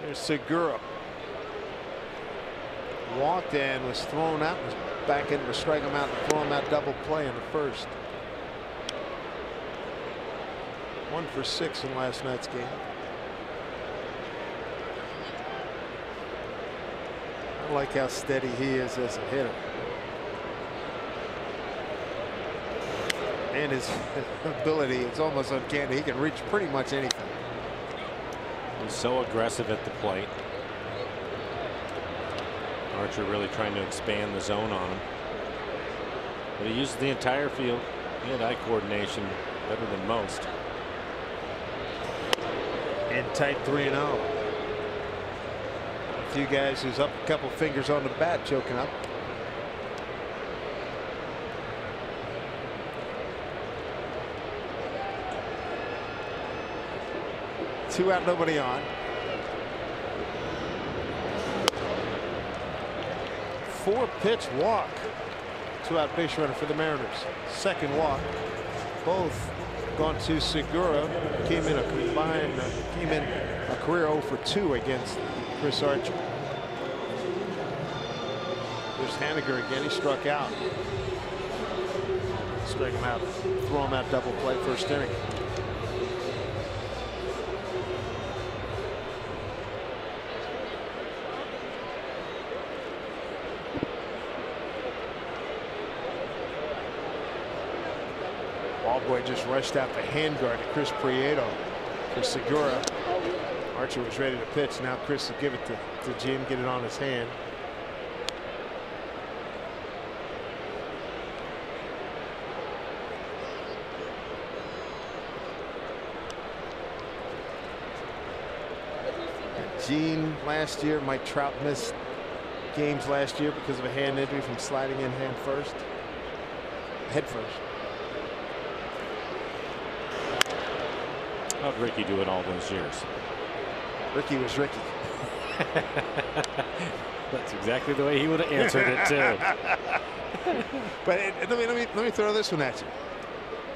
There's Segura. Walked and was thrown out. Was back in to strike him out and throw him out double play in the first. 1 for 6 in last night's game. I like how steady he is as a hitter. And his ability, it's almost uncanny. He can reach pretty much anything. He's so aggressive at the plate. Archer really trying to expand the zone on him. But he uses the entire field. He had eye coordination better than most. And tight 3-0. A few guys who's up a couple fingers on the bat choking up. Two out, nobody on. 4-pitch walk. 2-out base runner for the Mariners. Second walk. Both gone to Segura. Came in a combined, a career 0 for 2 against Chris Archer. There's Haniger again. He struck out. Strike him out. Throw him out double play first inning. Ballboy just rushed out the hand guard to Chris Prieto for Segura. Archer was ready to pitch. Now Chris will give it to Jim, get it on his hand. Gene last year, Mike Trout missed games last year because of a hand injury from sliding in head first. How'd Ricky do it all those years? Ricky was Ricky. That's exactly the way he would have answered it too. But let me throw this one at you.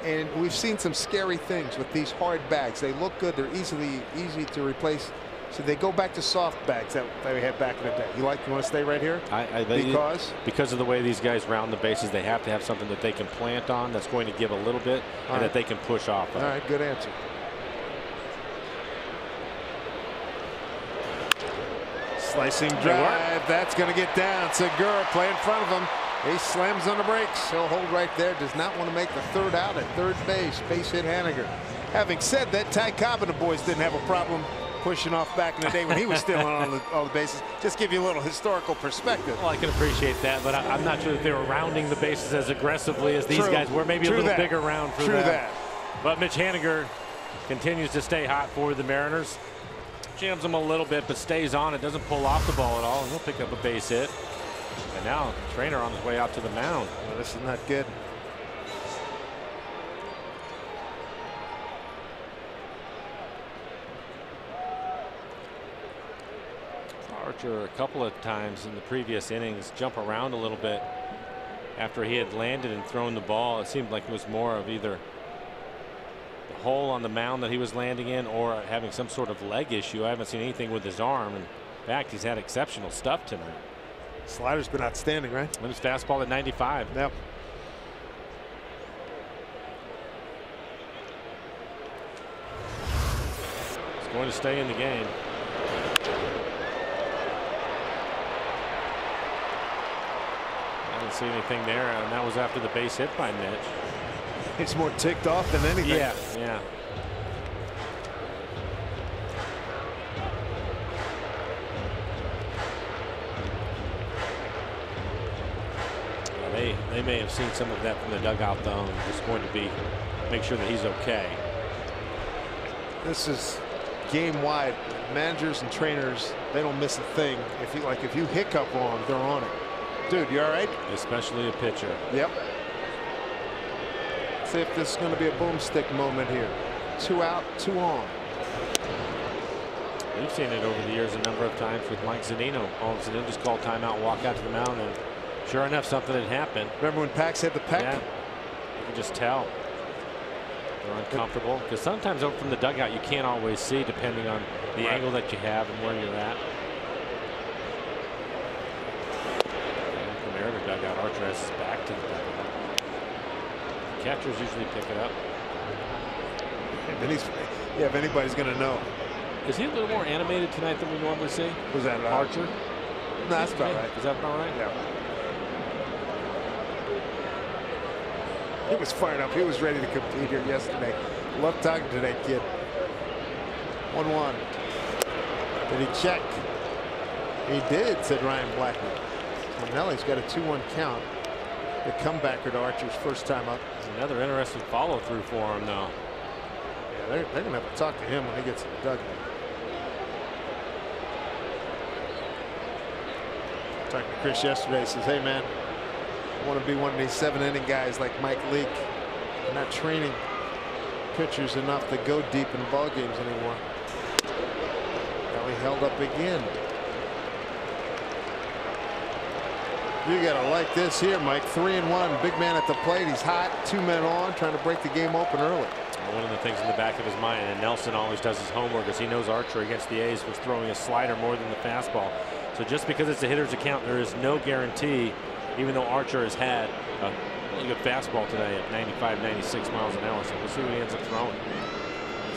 And we've seen some scary things with these hard bags. They look good. They're easy to replace. So they go back to soft bags that we had back in the day. You want to stay right here? Because of the way these guys round the bases, they have to have something that they can plant on that's going to give a little bit and that they can push off of. All right, good answer. Slicing drive. That's going to get down. Segura play in front of him. He slams on the brakes. He'll hold right there. Does not want to make the third out at third base. Base hit Haniger. Having said that, Ty Cobb and the boys didn't have a problem pushing off back in the day when he was still on all the bases. Just give you a little historical perspective. Well, I can appreciate that, but I'm not sure that they were rounding the bases as aggressively as these guys were. Maybe a little bigger round for that. But Mitch Haniger continues to stay hot for the Mariners. Jams him a little bit, but stays on it. Doesn't pull off the ball at all. And he'll pick up a base hit. And now Trainer on his way out to the mound. Well, this is not good. Archer a couple of times in the previous innings jump around a little bit after he had landed and thrown the ball. It seemed like it was more of either the hole on the mound that he was landing in or having some sort of leg issue. I haven't seen anything with his arm. In fact, he's had exceptional stuff tonight. Slider's been outstanding, right? And his fastball at 95. Yep. He's going to stay in the game. See anything there, and that was after the base hit by Mitch. He's more ticked off than anything. Yeah. They may have seen some of that from the dugout though. Just going to make sure that he's okay. This is game wide. Managers and trainers, they don't miss a thing. If you hiccup wrong, they're on it. Dude, you all right? Especially a pitcher. Yep. See if this is going to be a boomstick moment here. 2 out, 2 on. We've seen it over the years a number of times with Mike Zunino. All of a sudden, just call timeout, walk out to the mound, and sure enough, something had happened. Remember when Pax had the peck? Yeah. You can just tell. They're uncomfortable because sometimes over from the dugout you can't always see depending on the angle that you have and where you're at. And from there to dugout, Archer has his back to the dugout. Catchers usually pick it up. And he's, yeah, if anybody's going to know. Is he a little more animated tonight than we normally see? Was that Archer? No, that's about right. Is that about right? Yeah. He was fired up. He was ready to compete here yesterday. Love talking to that kid. 1-1. Did he check? He did, said Ryan Blackman. So Nelly's got a 2-1 count. The comebacker to Archer's first time up. Another interesting follow through for him, though. Yeah, they're going to have to talk to him when he gets to the dugout. Talking to Chris yesterday, he says, hey man, I want to be one of these 7-inning guys like Mike Leake. I'm not training pitchers enough to go deep in ball games anymore. Now he held up again. You gotta like this here, Mike. 3-1, big man at the plate. He's hot, 2 men on, trying to break the game open early. One of the things in the back of his mind, and Nelson always does his homework, is he knows Archer against the A's was throwing a slider more than the fastball. So just because it's a hitter's account, there is no guarantee, even though Archer has had a really good fastball today at 95, 96 miles an hour. So we'll see what he ends up throwing.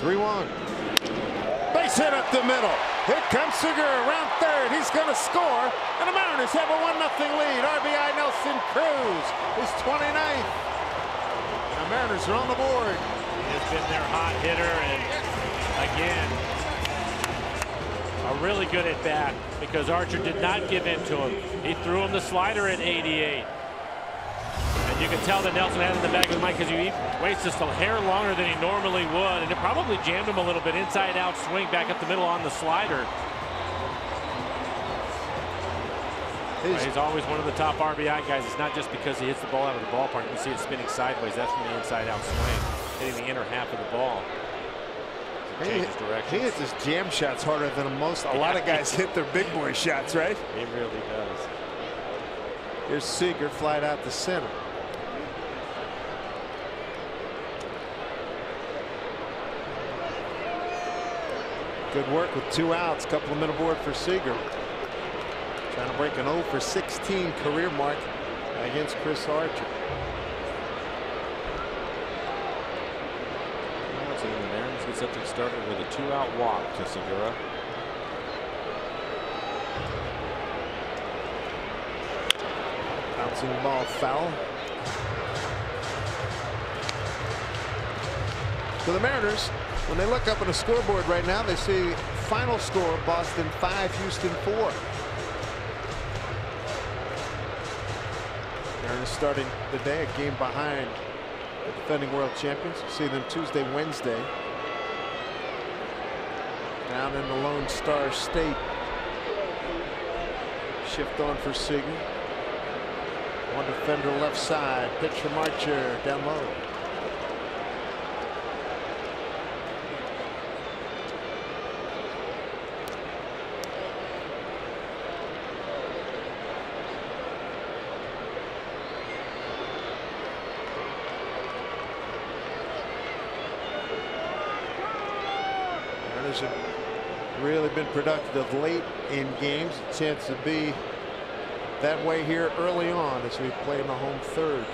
3-1. Base hit up the middle. Here comes Segura around third. He's going to score. And the Mariners have a 1-0 lead. RBI Nelson Cruz is 29th. The Mariners are on the board. He has been their hot hitter, and again, a really good at bat because Archer did not give in to him. He threw him the slider at 88. And you can tell that Nelson had it in the back of his mind because he waits just a hair longer than he normally would, and it probably jammed him a little bit. Inside out swing back up the middle on the slider. He's always one of the top RBI guys. It's not just because he hits the ball out of the ballpark. You can see it spinning sideways. That's from the inside out swing, hitting the inner half of the ball. He hits his jam shots harder than most. A lot of guys hit their big boy shots, right? He really does. Here's Seager, flied out to center. Good work with 2 outs. Couple of men aboard for Seager. Trying to break an 0 for 16 career mark against Chris Archer. So the Mariners get something started with a 2-out walk to Segura. Bouncing ball foul. So the Mariners, when they look up on the scoreboard right now, they see final score Boston 5, Houston 4. Mariners starting the day a game behind the defending world champions. We'll see them Tuesday, Wednesday down in the Lone Star State. Shift on for Seager. One defender left side. Pitch from Archer down low. Mariners have really been productive late in games. A chance to be that way here early on as we play in the home third.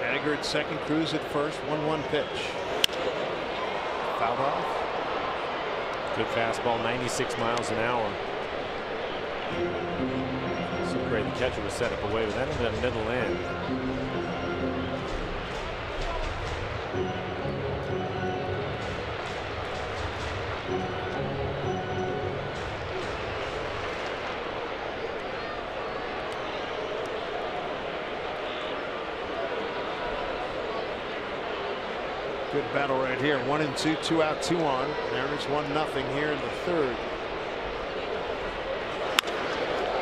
Haggard second, Cruz at first. 1-1 pitch. Fouled off. Good fastball, 96 miles an hour. So great. The catcher was set up away, but that ended up middle end. Good battle right here. 1-2, 2 out, 2 on. Mariners 1-0 here in the third.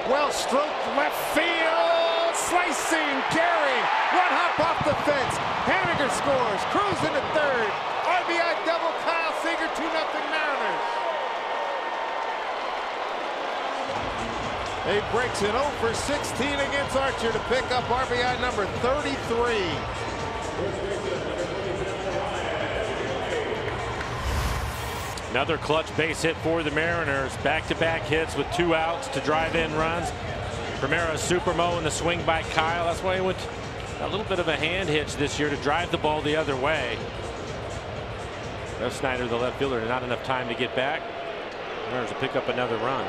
Well stroked left field. Slicing, carrying. One hop off the fence. Haniger scores. Cruz in the third. RBI double. Kyle Seager, 2-0 Mariners. He breaks it 0 for 16 against Archer to pick up RBI number 33. Another clutch base hit for the Mariners. Back-to-back hits with 2 outs to drive in runs. Primera Supermo in the swing by Kyle. That's why he went a little bit of a hand hitch this year to drive the ball the other way. Snyder, the left fielder, not enough time to get back. Mariners to pick up another run.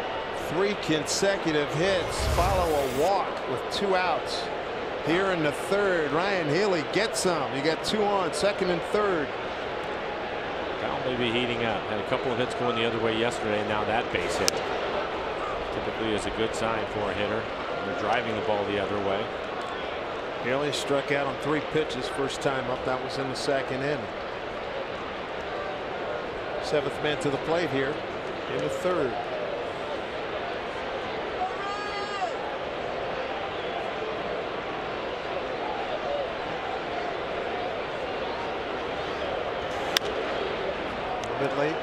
3 consecutive hits follow a walk with 2 outs. Here in the 3rd, Ryan Healy gets some. You got 2 on, 2nd and 3rd. Kyle may be heating up. Had a couple of hits going the other way yesterday, and now that base hit. Typically is a good sign for a hitter. They're driving the ball the other way. Healy struck out on 3 pitches first time up. That was in the 2nd inning. 7th man to the plate here in the 3rd. A bit late.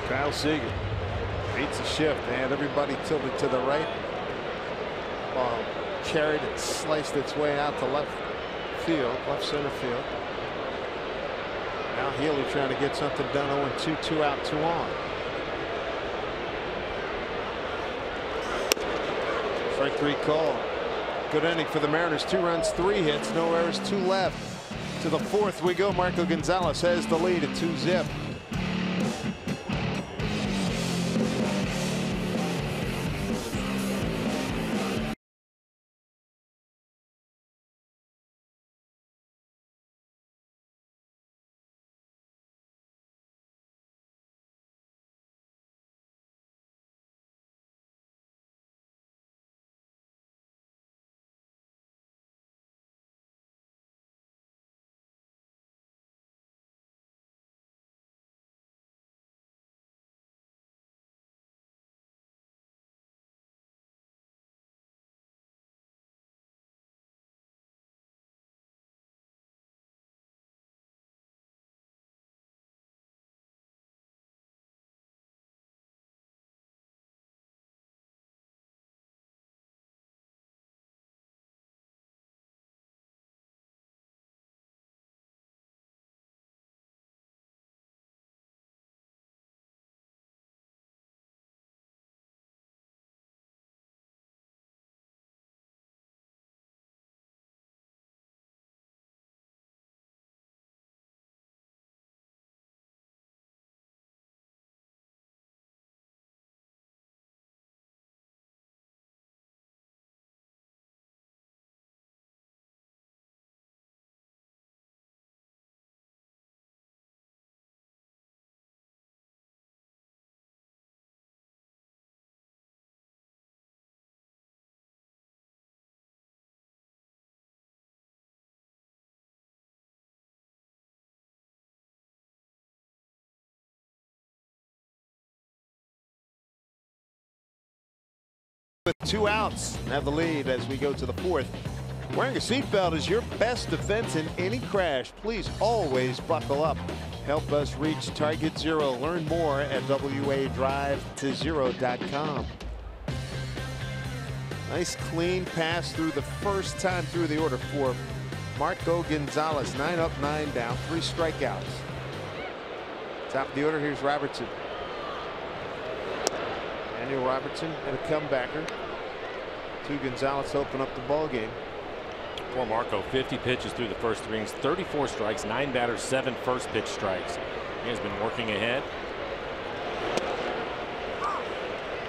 Kyle Seager beats the shift. They had everybody tilted to the right. Ball carried and sliced its way out to left field, left center field. Now Healy trying to get something done. 0-2, 2 out, 2 on. Strike 3 call. Good inning for the Mariners. 2 runs, 3 hits, no errors, 2 left. To the 4th we go. Marco Gonzalez has the lead at 2-zip. With 2 outs and have the lead as we go to the 4th. Wearing a seatbelt is your best defense in any crash. Please always buckle up. Help us reach target 0. Learn more at wadrivetozero.com. Nice clean pass through the first time through the order for Marco Gonzalez. 9 up, 9 down, 3 strikeouts. Top of the order, here's Robertson. Daniel Robertson and a comebacker. To Gonzalez to open up the ball game. For Marco, 50 pitches through the first 3 innings, 34 strikes, 9 batters, 7 first pitch strikes. He has been working ahead.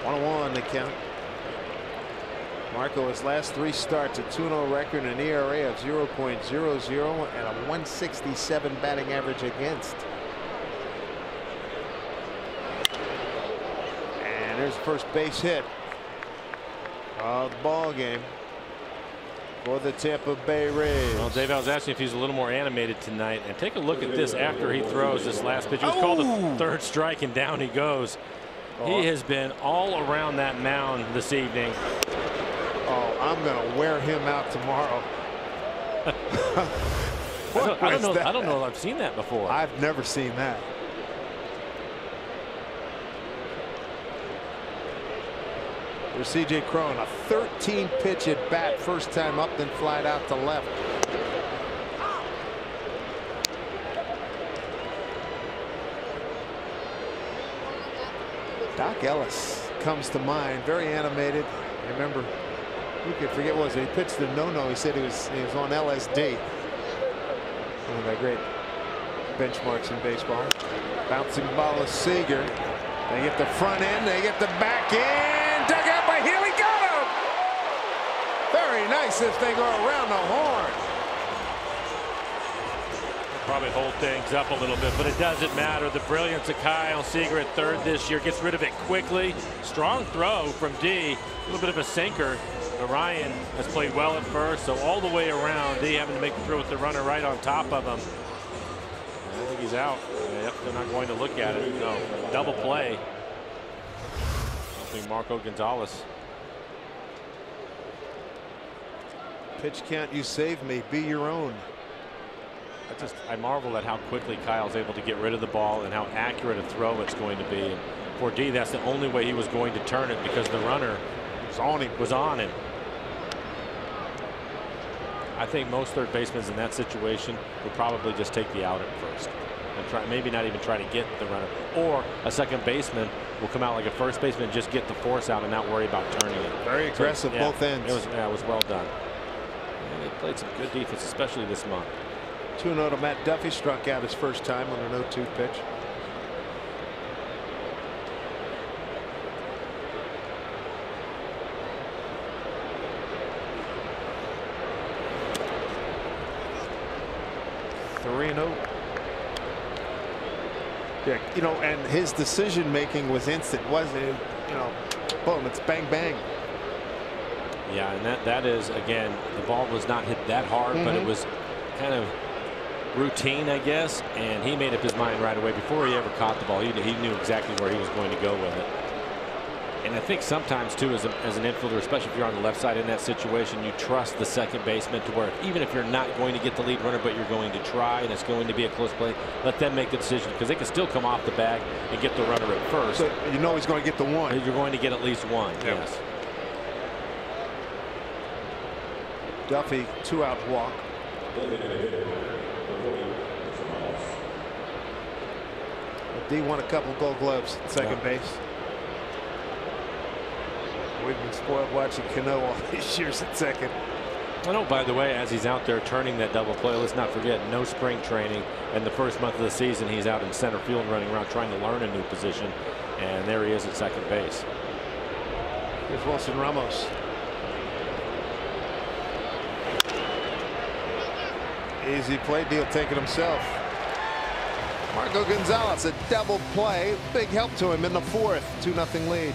1-1 the count. Marco, his last 3 starts, a 2-0 record, an ERA of 0.00 and a 167 batting average against. And there's the first base hit of the ball game for the Tampa Bay Rays. Well, Dave, I was asking if he's a little more animated tonight, and take a look at this after he throws this last pitch. It was called a 3rd strike, and down he goes. He has been all around that mound this evening. Oh, I'm going to wear him out tomorrow. I don't know if I've seen that before. I've never seen that. There's C.J. Cron, a 13-pitch at bat, first time up, then flied out to left. Doc Ellis comes to mind, very animated. I remember, who could forget what was it? He pitched the no-no. He said he was on LSD. One of the great benchmarks in baseball. Bouncing ball of Seager. They get the front end, they get the back end. Dug out by Healy, got him! Very nice if they go around the horn. Probably hold things up a little bit, but it doesn't matter. The brilliance of Kyle Seager at third this year gets rid of it quickly. Strong throw from D. A little bit of a sinker. But Ryan has played well at first, so all the way around, D having to make the throw with the runner right on top of him. I think he's out. Yep, they're not going to look at it. No, double play. Helping Marco Gonzalez. Pitch count, you save me. Be your own. I marvel at how quickly Kyle's able to get rid of the ball and how accurate a throw it's going to be. And for D, that's the only way he was going to turn it, because the runner was on him. I think most third basemen in that situation would probably just take the out at first and maybe not even try to get the runner. Or a second baseman will come out like a first baseman and just get the force out and not worry about turning it. Very aggressive, both ends. It was well done. And they played some good defense, especially this month. 2-0 to Matt Duffy, struck out his first time on an 0-2 pitch. Yeah, you know, and his decision making was instant, wasn't it? You know, boom, it's bang bang. Yeah, and that is, again, the ball was not hit that hard, but it was kind of routine, I guess, and he made up his mind right away before he ever caught the ball. He knew exactly where he was going to go with it. And I think sometimes too, as an infielder, especially if you're on the left side in that situation, you trust the second baseman to where even if you're not going to get the lead runner, but you're going to try and it's going to be a close play, let them make the decision, because they can still come off the bag and get the runner at first. So you know he's going to get the one. You're going to get at least one. Yep. Yes. Duffy, 2-out walk. D won a couple Gold Gloves at second base. We've been spoiled watching Cano all these years at second. I know, by the way, as he's out there turning that double play, let's not forget, no spring training, and the first month of the season he's out in center field running around trying to learn a new position, and there he is at second base. Here's Wilson Ramos. Easy play, deal taken himself. Marco Gonzalez, a double play, big help to him in the fourth. 2-0 lead.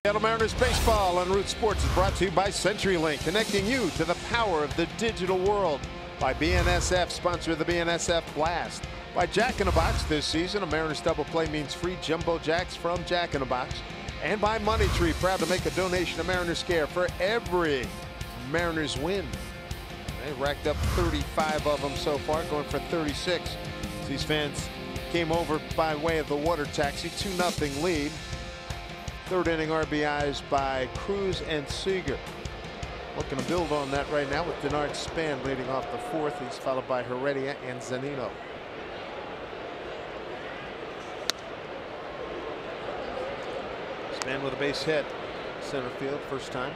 Seattle Mariners baseball on Root Sports is brought to you by CenturyLink, connecting you to the power of the digital world. By BNSF, sponsor of the BNSF Blast. By Jack in the Box, this season a Mariners double play means free jumbo jacks from Jack in the Box. And by Money Tree, proud to make a donation to Mariners Care for every Mariners win. They racked up 35 of them so far, going for 36. These fans came over by way of the water taxi, 2-0 lead. Third inning RBIs by Cruz and Seager. Looking to build on that right now with Denard Span leading off the fourth. He's followed by Heredia and Zanino. Span with a base hit. Center field, first time.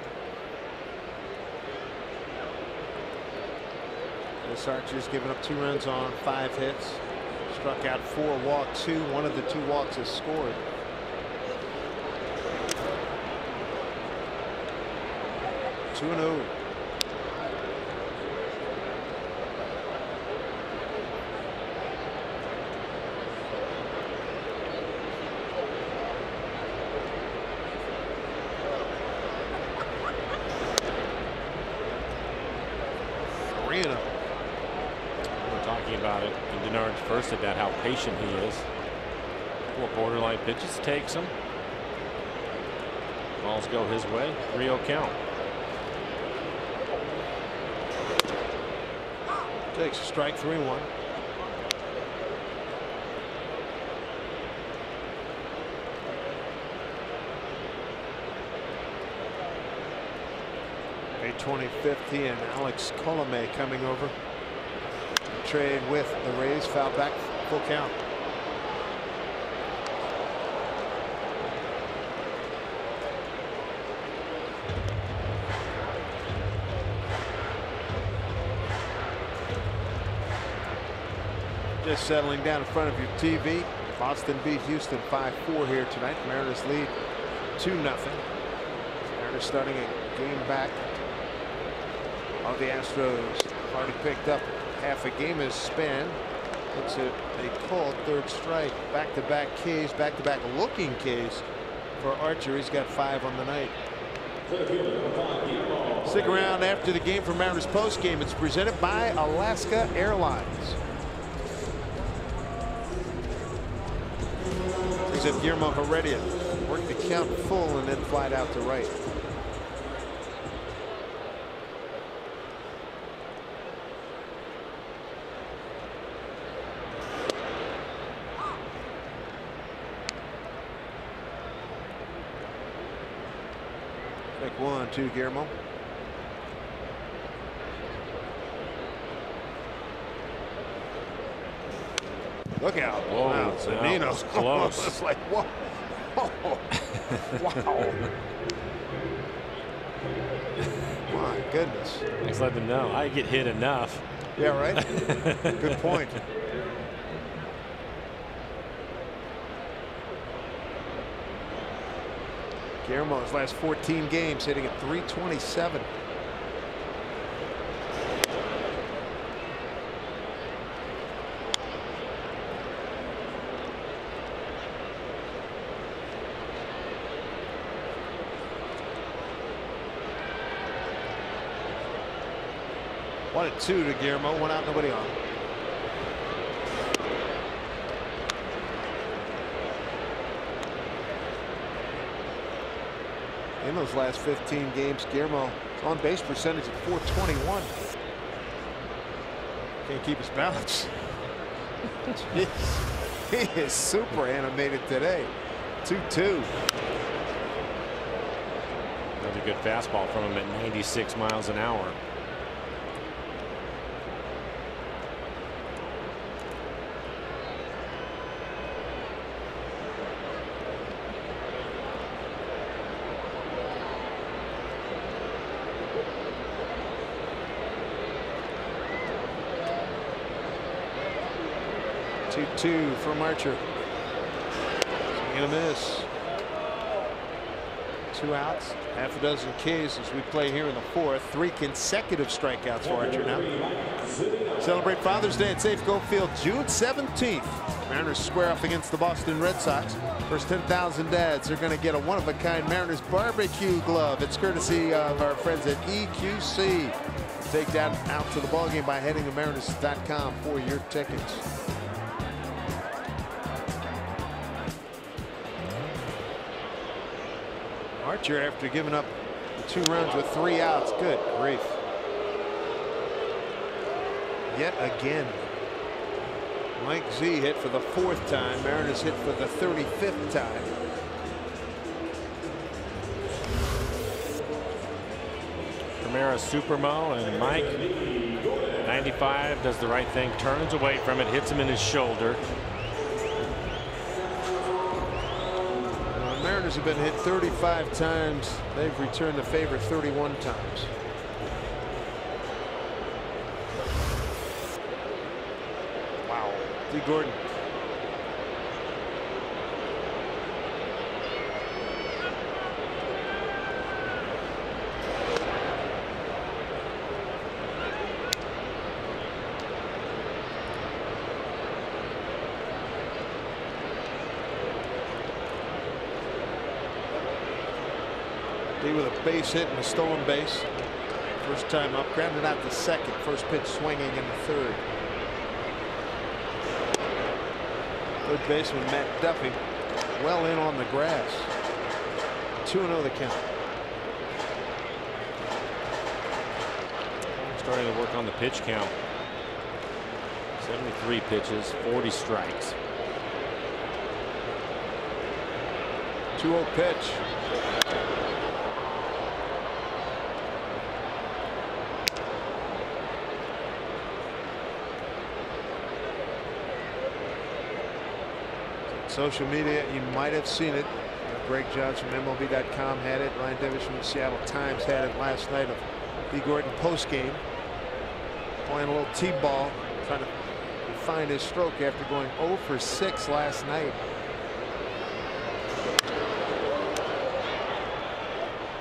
This Archer's given up 2 runs on 5 hits. Struck out 4, walked 2. One of the 2 walks is scored. Two and 0. We're talking about it in Denard's first at bat, how patient he is. Couple of borderline pitches, takes them. Balls go his way. 3-0 count. Takes a strike, 3-1. May 25th, he and Alex Colomé coming over. Trade with the Rays, foul back, full count. Just settling down in front of your TV. Boston beat Houston 5-4 here tonight. Mariners lead 2-0. Mariners starting a game back of the Astros. Already picked up half a game as Span looks at a called third strike. Back-to-back Ks, back-to-back looking Ks for Archer. He's got 5 on the night. Stick around after the game for Mariners post game. It's presented by Alaska Airlines. Brings up Guillermo Heredia. Worked the count full and then flied out to right. Make 1-2, Guillermo. Look out. Whoa, wow, Zanino's close. It's like, whoa. Oh, wow. My goodness. Just let them know. I get hit enough. Yeah, right? Good point. Guillermo, his last 14 games, hitting at .327. One and 2 to Guillermo. 1 out, nobody on. In those last 15 games, Guillermo on base percentage at .421. Can't keep his balance. He is super animated today. 2-2. Another good fastball from him at 96 miles an hour. Two from Archer. Swing and a miss. 2 outs, half a dozen Ks as we play here in the fourth. 3 consecutive strikeouts for Archer now. Celebrate Father's Day at Safeco Field June 17th. Mariners square off against the Boston Red Sox. First 10,000 dads are going to get a one-of-a-kind Mariners barbecue glove. It's courtesy of our friends at EQC. Take that out to the ballgame by heading to Mariners.com for your tickets. Archer, after giving up the 2 runs with 3 outs, good grief. Yet again. Mike Z hit for the 4th time. Mariners hit for the 35th time. Primera Supermo, and Mike, 95, does the right thing, turns away from it, hits him in his shoulder. The Mariners have been hit 35 times. They've returned the favor 31 times. Wow. D. Gordon. With a base hit and a stolen base. First time up, grounded out to second. First pitch swinging in the 3rd. Third baseman Matt Duffy well in on the grass. 2-0 the count. Starting to work on the pitch count. 73 pitches, 40 strikes. 2-0 pitch. Social media, you might have seen it. Greg Johns from MLB.com had it. Ryan Davis from the Seattle Times had it last night of B. Gordon post-game. Playing a little T-ball, trying to find his stroke after going 0 for 6 last night.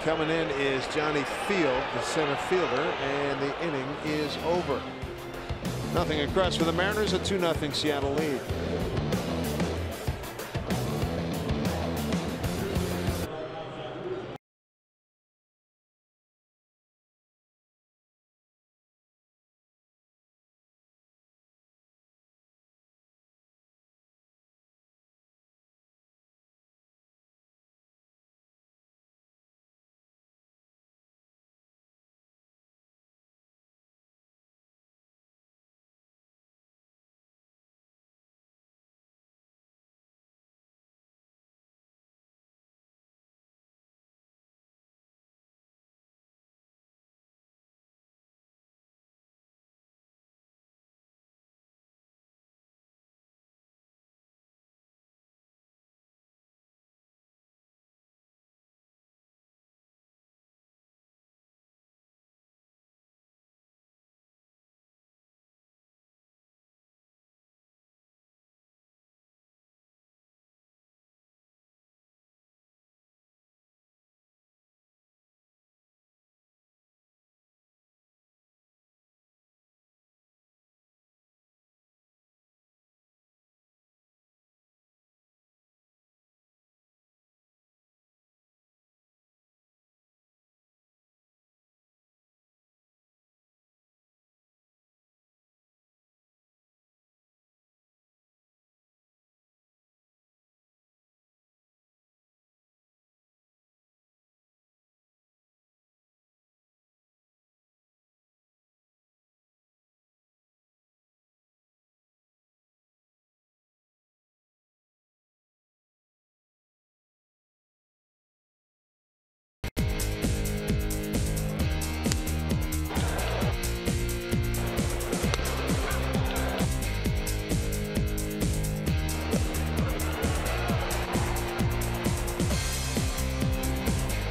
Coming in is Johnny Field, the center fielder, and the inning is over. Nothing across for the Mariners, a 2-0 Seattle lead.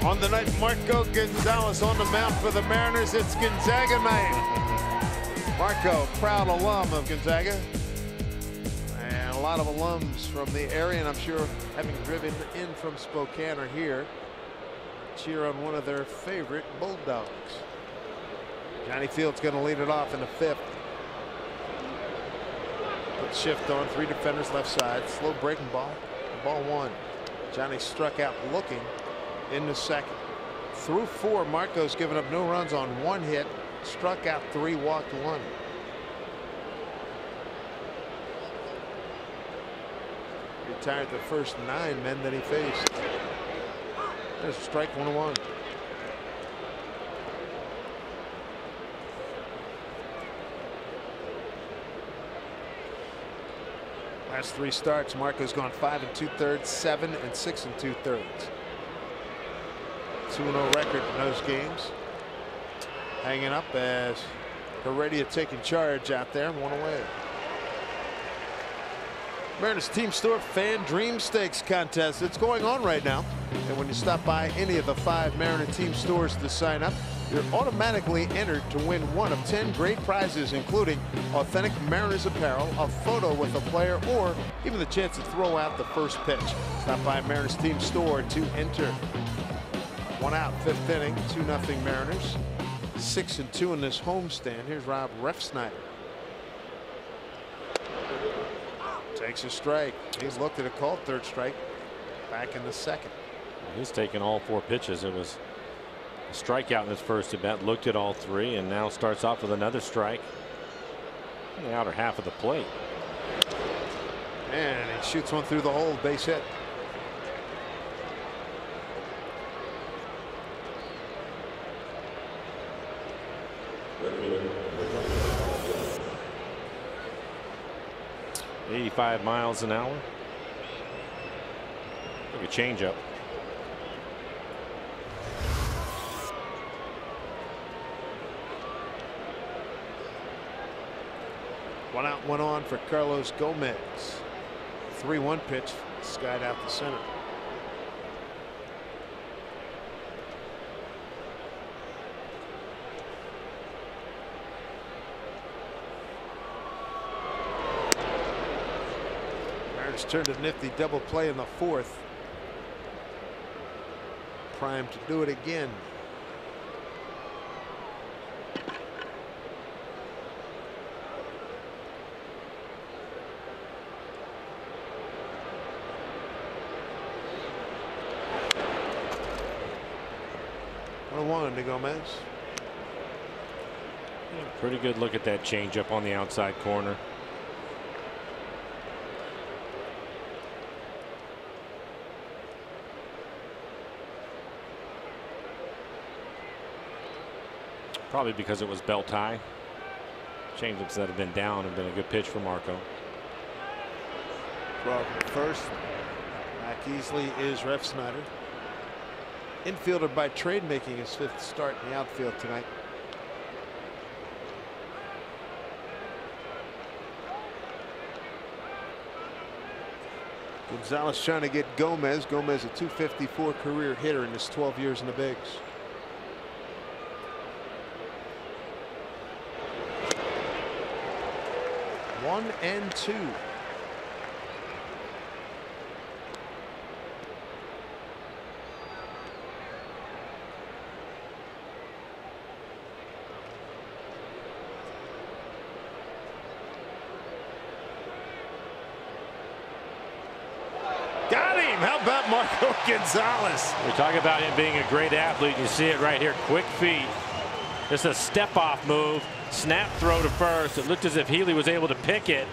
On the night, Marco Gonzalez on the mound for the Mariners. It's Gonzaga night. Marco, proud alum of Gonzaga. And a lot of alums from the area, and I'm sure having driven in from Spokane are here. Cheer on one of their favorite Bulldogs. Johnny Field's going to lead it off in the 5th. Put shift on, 3 defenders left side, slow breaking ball, ball 1. Johnny struck out looking in the second. Through 4, Marco's given up no runs on 1 hit, struck out 3, walked 1. Retired the first 9 men that he faced. There's a strike, 1-1. Last 3 starts, Marco's gone 5 2/3, 7 and 6 2/3. 2-0 record in those games. Hanging up as Heredia taking charge out there, 1 away. Mariners Team Store Fan Dream Stakes contest. It's going on right now. And when you stop by any of the 5 Mariner Team stores to sign up, you're automatically entered to win one of 10 great prizes, including authentic Mariners apparel, a photo with a player, or even the chance to throw out the first pitch. Stop by Mariners Team Store to enter. 1 out, 5th inning, 2-0 Mariners. 6-2 in this homestand. Here's Rob Refsnyder. Takes a strike. He's looked at a called 3rd strike back in the 2nd. He's taken all 4 pitches. It was a strikeout in his first at bat, looked at all 3, and now starts off with another strike in the outer half of the plate. And he shoots one through the hole, base hit. .85 miles an hour. Like a changeup. One out, 1 on for Carlos Gomez. 3-1 pitch, skied out the center. Mariners turned a nifty double play in the 4th. Primed to do it again. To Gomez. Yeah, pretty good look at that changeup on the outside corner. Probably because it was belt high. Changeups that have been down have been a good pitch for Marco. Well, first, back easily is Refsnyder. Infielder by trade, making his 5th start in the outfield tonight. Gonzalez trying to get Gomez. Gomez a .254 career hitter in his 12 years in the bigs. One and 2. How about Marco Gonzalez? We talk about him being a great athlete. You see it right here. Quick feet. Just a step off move. Snap throw to first. It looked as if Healy was able to pick it.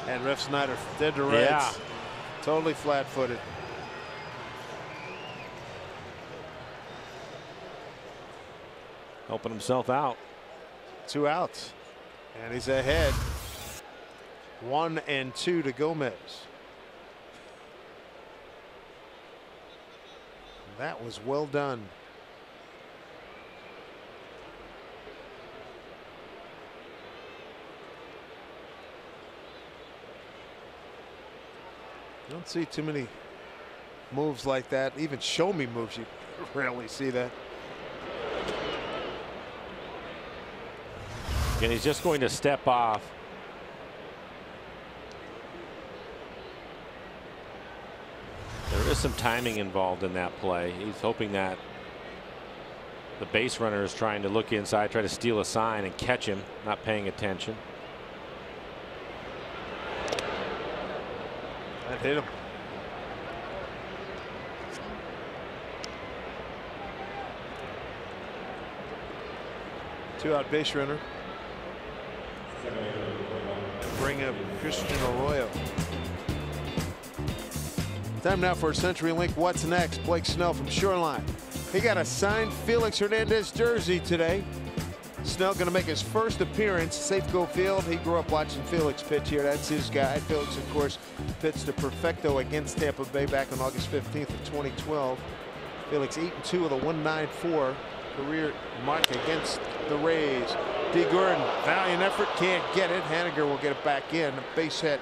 And Refsnyder dead to rights. Yeah. Totally flat footed. Helping himself out. 2 outs. And he's ahead. 1 and 2 to Gomez. That was well done. You don't see too many moves like that. Even show me moves, you rarely see that. And he's just going to step off. There is some timing involved in that play. He's hoping that the base runner is trying to look inside, try to steal a sign and catch him, not paying attention. That hit him. Two-out base runner. Bring up Christian Arroyo. Time now for a CenturyLink What's Next. Blake Snell from Shoreline. He got a signed Felix Hernandez jersey today. Snell going to make his first appearance at Safeco Field. He grew up watching Felix pitch here. That's his guy. Felix, of course, pitched the perfecto against Tampa Bay back on August 15th of 2012. Felix 8-2 with a 1.94 career mark against the Rays. D. Gordon, valiant effort, can't get it. Haniger will get it back in. A base hit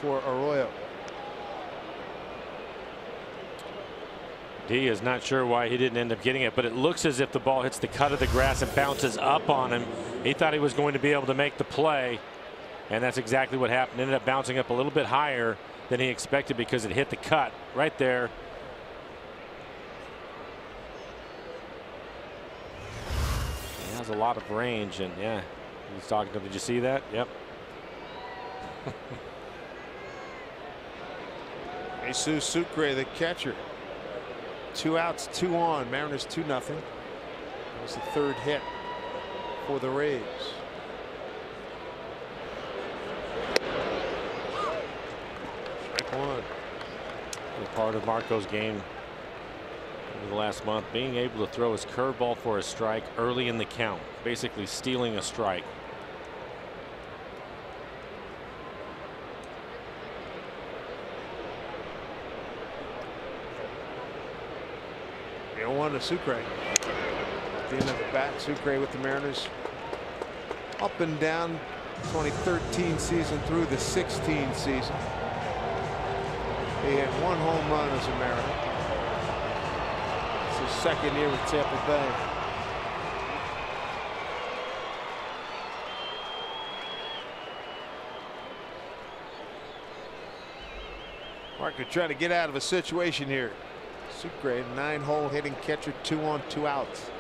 for Arroyo. D is not sure why he didn't end up getting it, but it looks as if the ball hits the cut of the grass and bounces up on him. He thought he was going to be able to make the play, and that's exactly what happened. Ended up bouncing up a little bit higher than he expected because it hit the cut right there. He has a lot of range, and yeah, he's talking to him. Did you see that? Yep. Jesus Sucre, the catcher. 2 outs, 2 on. Mariners 2-0. That was the third hit for the Rays. Strike one. A part of Marco's game over the last month, being able to throw his curveball for a strike early in the count, basically stealing a strike. 0-1 to Sucre. At the end of the bat, Sucre with the Mariners up and down 2013 season through the 16 season. He had 1 home run as a Mariner. It's his second year with Tampa Bay. Marco trying to get out of a situation here. Sucre, 9-hole hitting catcher, 2 on, 2 outs.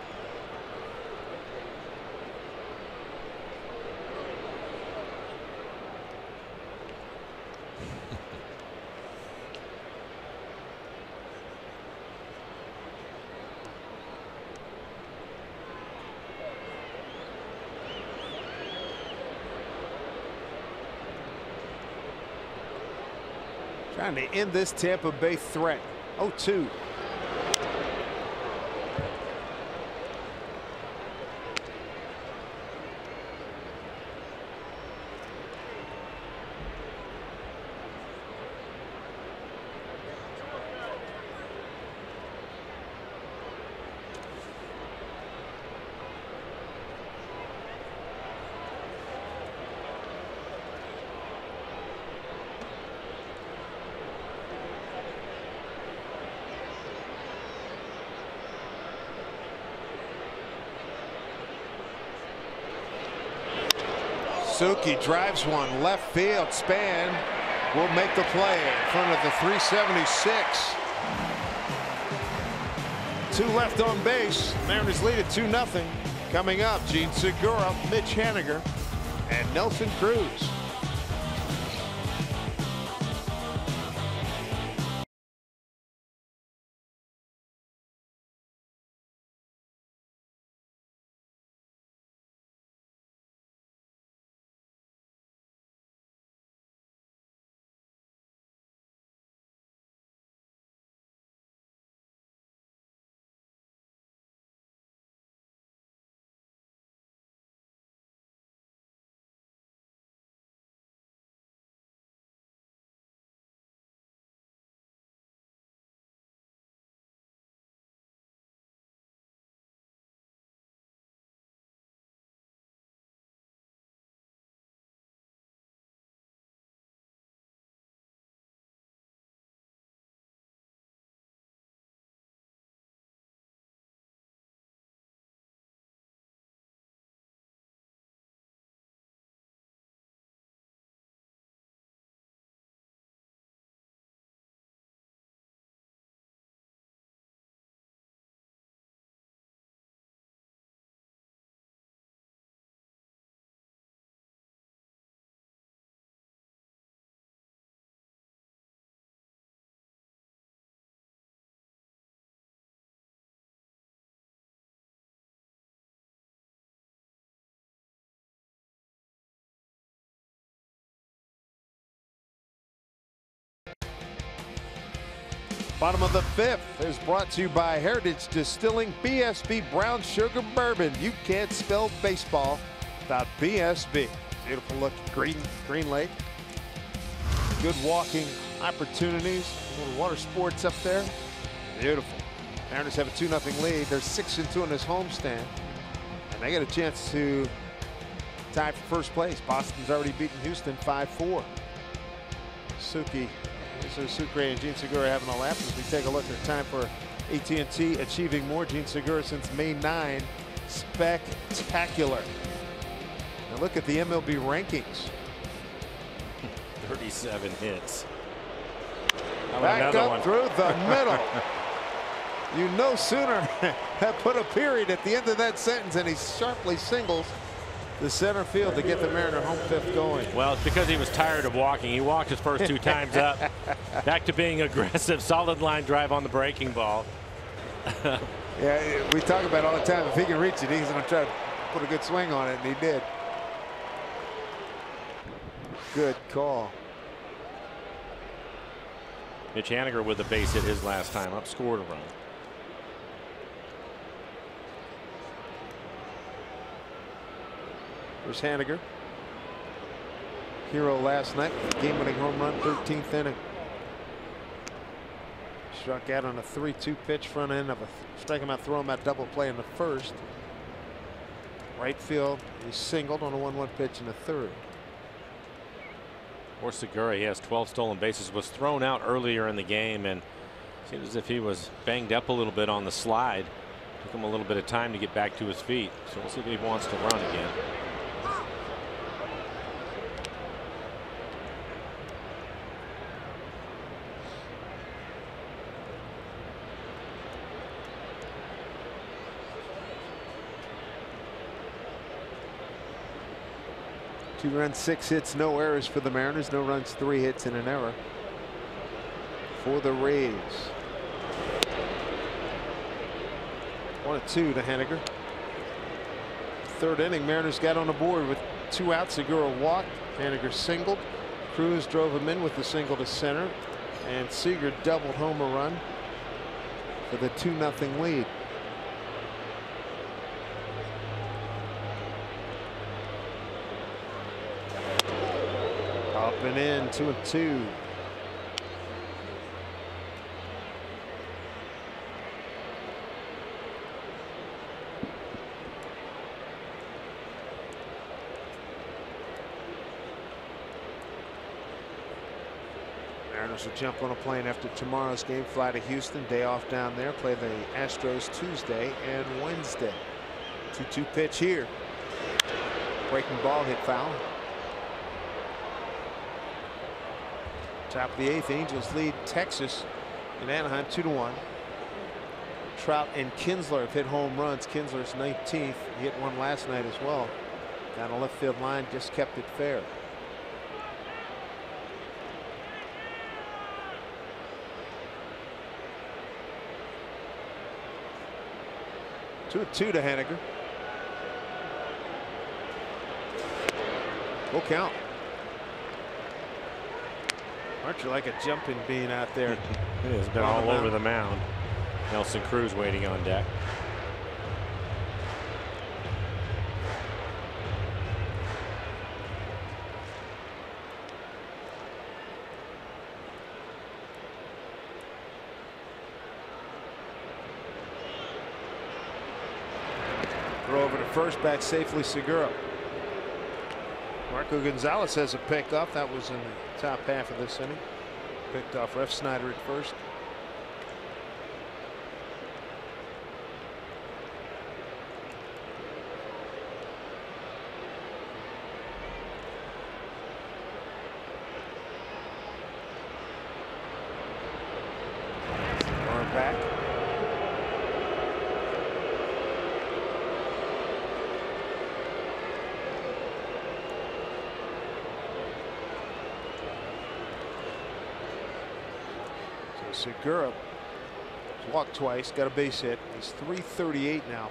Trying to end this Tampa Bay threat. 0-2. Suki drives one left field. Span will make the play in front of the 376. 2 left on base. Mariners lead at 2-0. Coming up, Gene Segura, Mitch Haniger, and Nelson Cruz. Bottom of the fifth is brought to you by Heritage Distilling BSB Brown Sugar Bourbon. You can't spell baseball without BSB. Beautiful look, green lake. Good walking opportunities. A little water sports up there. Beautiful. Mariners have a 2-0 lead. They're 6-2 in this homestand. And they get a chance to tie for first place. Boston's already beaten Houston 5-4. Sucre and Gene Segura having a lap as we take a look at time for AT&T achieving more. Gene Segura since May 9. Spectacular. Now look at the MLB rankings. 37 hits. Back up through the middle. You no sooner have put a period at the end of that sentence and he sharply singles the center field to get the Mariner home fifth going. Well, it's because he was tired of walking. He walked his first 2 times up. Back to being aggressive. Solid line drive on the breaking ball. Yeah, we talk about it all the time. If he can reach it, he's going to try to put a good swing on it, and he did. Good call. Mitch Haniger with a base hit his last time up, scored a run. There's Haniger. Hero last night. Game-winning home run, 13th inning. Struck out on a 3-2 pitch, front end of a strike him out, throw him out, double play in the first. Right field, he singled on a 1-1 pitch in the third. For Segura, he has 12 stolen bases. Was thrown out earlier in the game and seemed as if he was banged up a little bit on the slide. Took him a little bit of time to get back to his feet. So we'll see if he wants to run again. Two runs, 6 hits, no errors for the Mariners. No runs, 3 hits, and an error for the Rays. 1-2 to Haniger. Third inning, Mariners got on the board with 2 outs. Segura walked. Haniger singled. Cruz drove him in with the single to center, and Seager doubled home a run for the 2-0 lead. Up and in, 2-2. Mariners will jump on a plane after tomorrow's game, fly to Houston, day off down there, play the Astros Tuesday and Wednesday. 2-2 pitch here. Breaking ball hit foul. Top of the 8th, Angels lead Texas in Anaheim 2-1. Trout and Kinsler have hit home runs. Kinsler's 19th. He hit one last night as well. Down the left field line, just kept it fair. Two to Haniger. Full count. Aren't you like a jumping bean out there? It has been all over the mound. Nelson Cruz waiting on deck. Throw over to first, back safely Segura. Marco Gonzalez has a pick off. That was in the top half of this inning. Picked off Ref Snyder at first. Arm back. Segura walked twice, got a base hit. He's 338 now.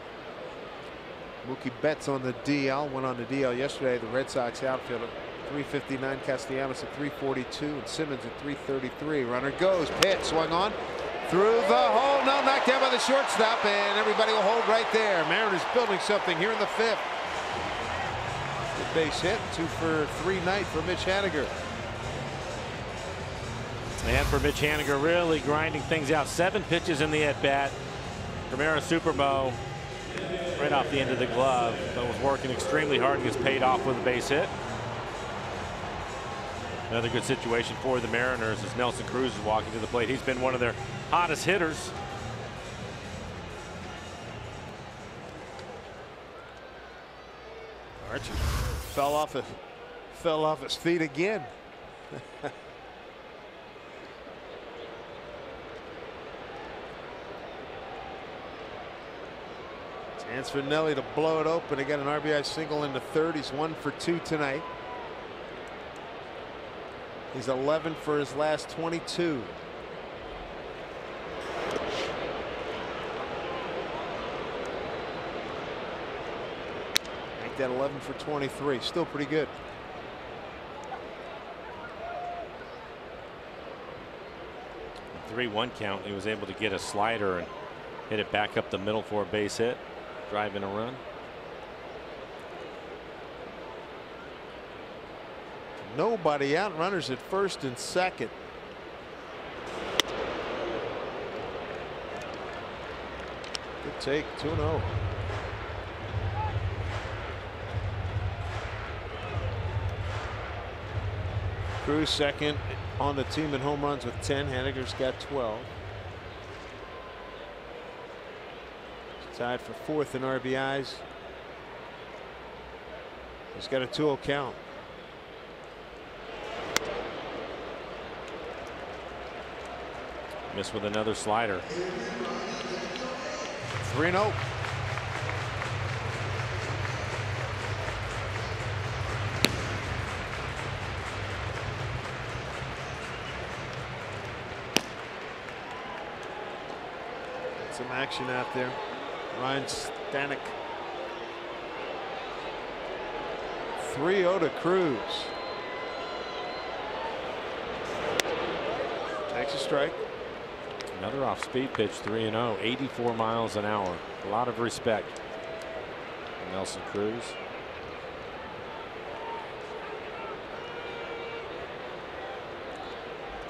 Mookie Betts on the DL, went on the DL yesterday. The Red Sox outfielder, 359. Castellanos at 342, and Simmons at 333. Runner goes, pitch, swung on, Through the hole. No, knocked down by the shortstop, and everybody will hold right there. Mariners building something here in the 5th. Good base hit. 2 for 3 night for Mitch Haniger. And for Mitch Haniger, really grinding things out. 7 pitches in the at-bat. Primera Supermo right off the end of the glove, but was working extremely hard and gets paid off with a base hit. Another good situation for the Mariners as Nelson Cruz is walking to the plate. He's been one of their hottest hitters. Archie fell off his feet again. Chance for Nelly to blow it open. He got an RBI single in the 3rd. He's 1 for 2 tonight. He's 11 for his last 22. Make that 11 for 23. Still pretty good. A 3-1 count. He was able to get a slider and hit it back up the middle for a base hit, driving a run. Nobody out. Runners at 1st and 2nd. Good take. 2-0. Cruz second on the team in home runs with 10. Haniger's got 12. He's tied for 4th in RBIs. He's got a 2-0 count. Missed with another slider. 3-0. Some action out there. Ryan Stanek. 3-0 to Cruz. Takes a strike. Another off-speed pitch, 3-0, 84 miles an hour. A lot of respect for Nelson Cruz.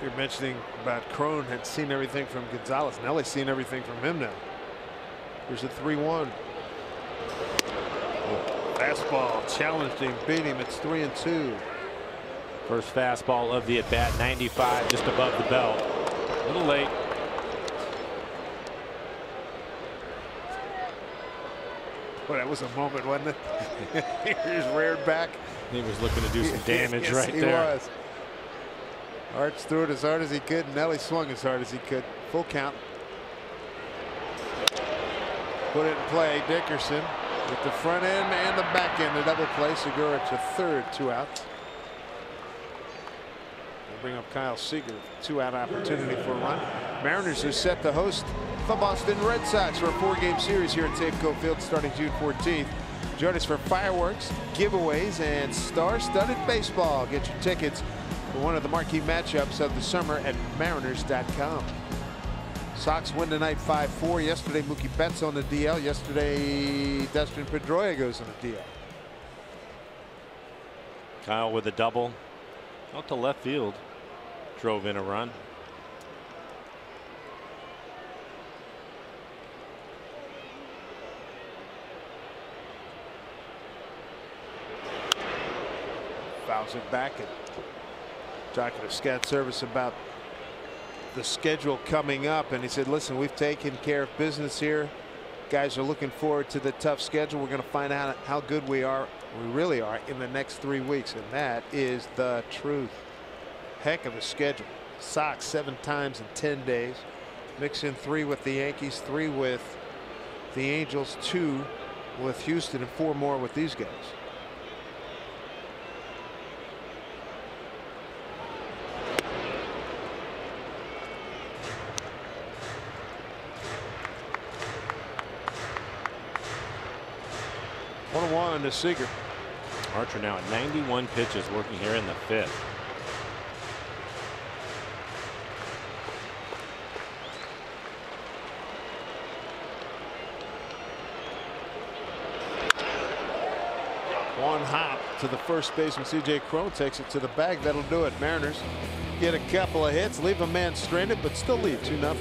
You're mentioning about Crone had seen everything from Gonzalez. Nelly's seen everything from him now. Here's a 3-1. Fastball challenged him, beat him. It's 3-2. First fastball of the at-bat, 95, just above the belt. A little late. Boy, that was a moment, wasn't it? He just reared back. He was looking to do some damage yes, right he there. Was. Arch threw it as hard as he could, and Nelly swung as hard as he could. Full count. Put it in play. Dickerson with the front end and the back end. The double play. Segura to 3rd, 2 outs. We'll bring up Kyle Seager. 2-out opportunity for a run. Mariners are set to host the Boston Red Sox for a 4-game series here at Safeco Field starting June 14th. Join us for fireworks, giveaways, and star-studded baseball. Get your tickets for one of the marquee matchups of the summer at mariners.com. Sox win tonight 5-4. Yesterday, Mookie Betts on the DL. Yesterday, Dustin Pedroia goes on the DL. Kyle with a double out to left field. Drove in a run. Fouls it back and talking to Scat Service about the schedule coming up, and he said, listen, we've taken care of business here. Guys are looking forward to the tough schedule. We're going to find out how good we really are in the next 3 weeks, and that is the truth. Heck of a schedule. Sox 7 times in 10 days. Mix in 3 with the Yankees, 3 with the Angels, 2 with Houston, and 4 more with these guys. To Seager. Archer now at 91 pitches working here in the 5th. One hop to the first baseman. C.J. Crone takes it to the bag. That'll do it. Mariners get a couple of hits, leave a man stranded, but still lead 2-0.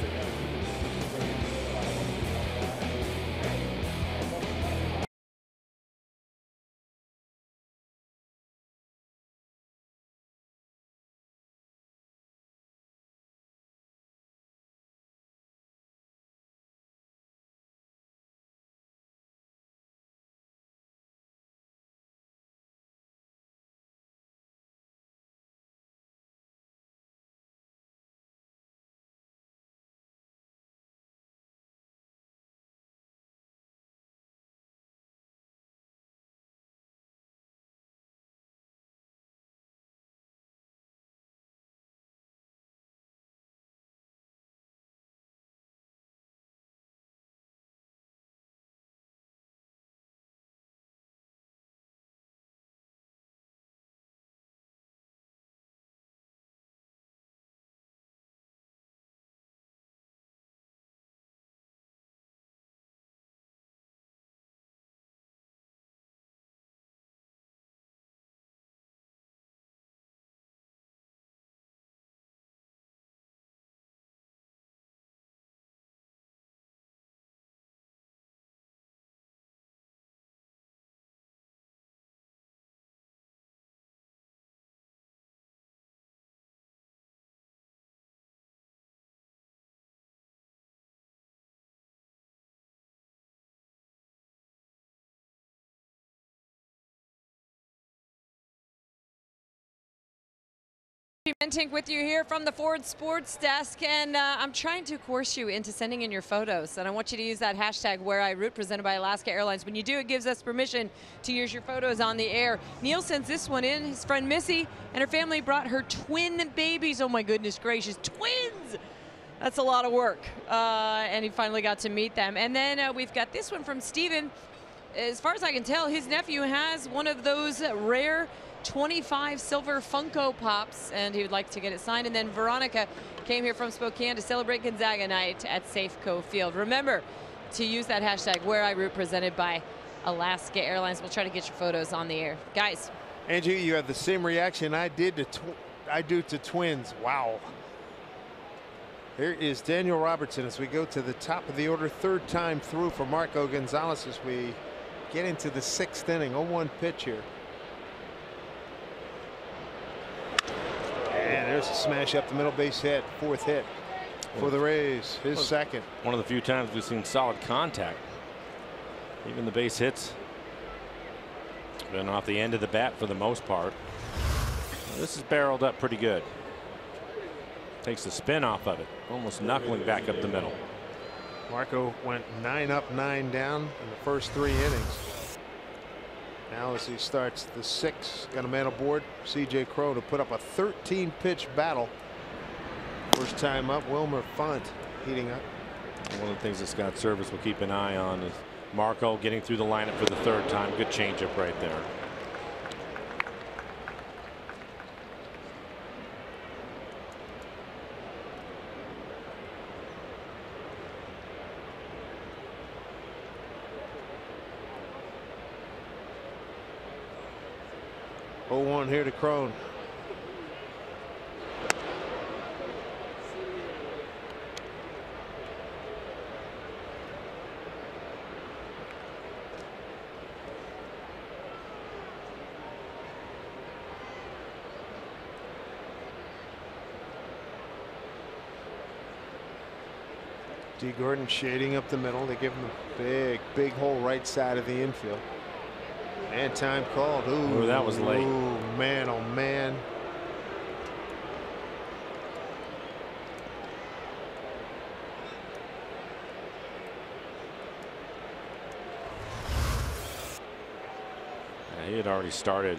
Tink with you here from the Ford Sports Desk, and I'm trying to coerce you into sending in your photos, and I want you to use that hashtag Where I Root presented by Alaska Airlines. When you do, it gives us permission to use your photos on the air. Neil sends this one in. His friend Missy and her family brought her twin babies. Oh my goodness gracious, twins! That's a lot of work, and he finally got to meet them. And then we've got this one from Steven. As far as I can tell, his nephew has one of those rare 25 silver Funko Pops, and he would like to get it signed. And then Veronica came here from Spokane to celebrate Gonzaga night at Safeco Field. Remember to use that hashtag Where I Root presented by Alaska Airlines. We'll try to get your photos on the air. Guys. Angie, you have the same reaction I do to twins. Wow. Here is Daniel Robertson as we go to the top of the order. Third time through for Marco Gonzalez as we get into the 6th inning. 0-1 pitch here. And there's a smash up the middle, base hit. 4th hit for the Rays. His second. One of the few times we've seen solid contact. Even the base hits been off the end of the bat for the most part. This is barreled up pretty good. Takes the spin off of it, almost knuckling back up the middle. Marco went 9 up, 9 down in the first 3 innings. Now as he starts the 6th, got a man aboard, C.J. Crone, to put up a 13-pitch battle. First time up, Wilmer Font heating up. One of the things that Scott Service will keep an eye on is Marco getting through the lineup for the 3rd time. Good changeup right there. Oh, 0-1 here to Crone. D. Gordon shading up the middle. They give him a big hole right side of the infield. And time called. Ooh, that was late. Ooh, man, oh man. He had already started.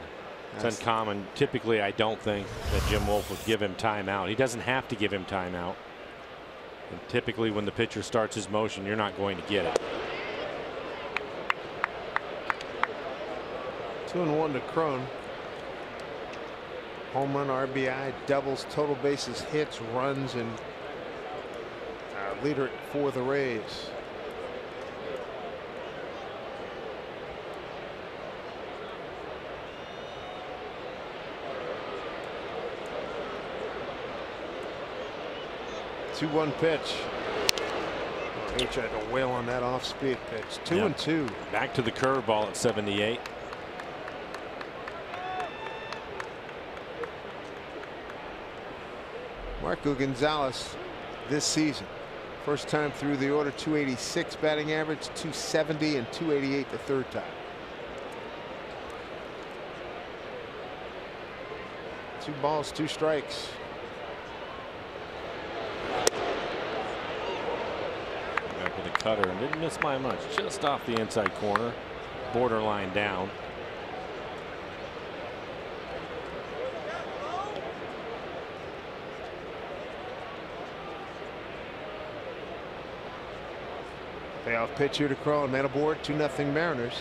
It's uncommon. Typically, I don't think that Jim Wolf would give him timeout. He doesn't have to give him timeout. And typically, when the pitcher starts his motion, you're not going to get it. 2-1 to Crone. Home run, RBI, doubles, total bases, hits, runs, and leader for the Rays. 2-1 pitch. He tried to wail on that off-speed pitch. 2-2. Back to the curveball at 78. Marco Gonzalez this season, first time through the order, 286 batting average, 270 and 288 the third time. 2 balls, 2 strikes. Back with a cutter and didn't miss by much, just off the inside corner, borderline down. Payoff pitch here to Crow and man aboard. 2-0 Mariners.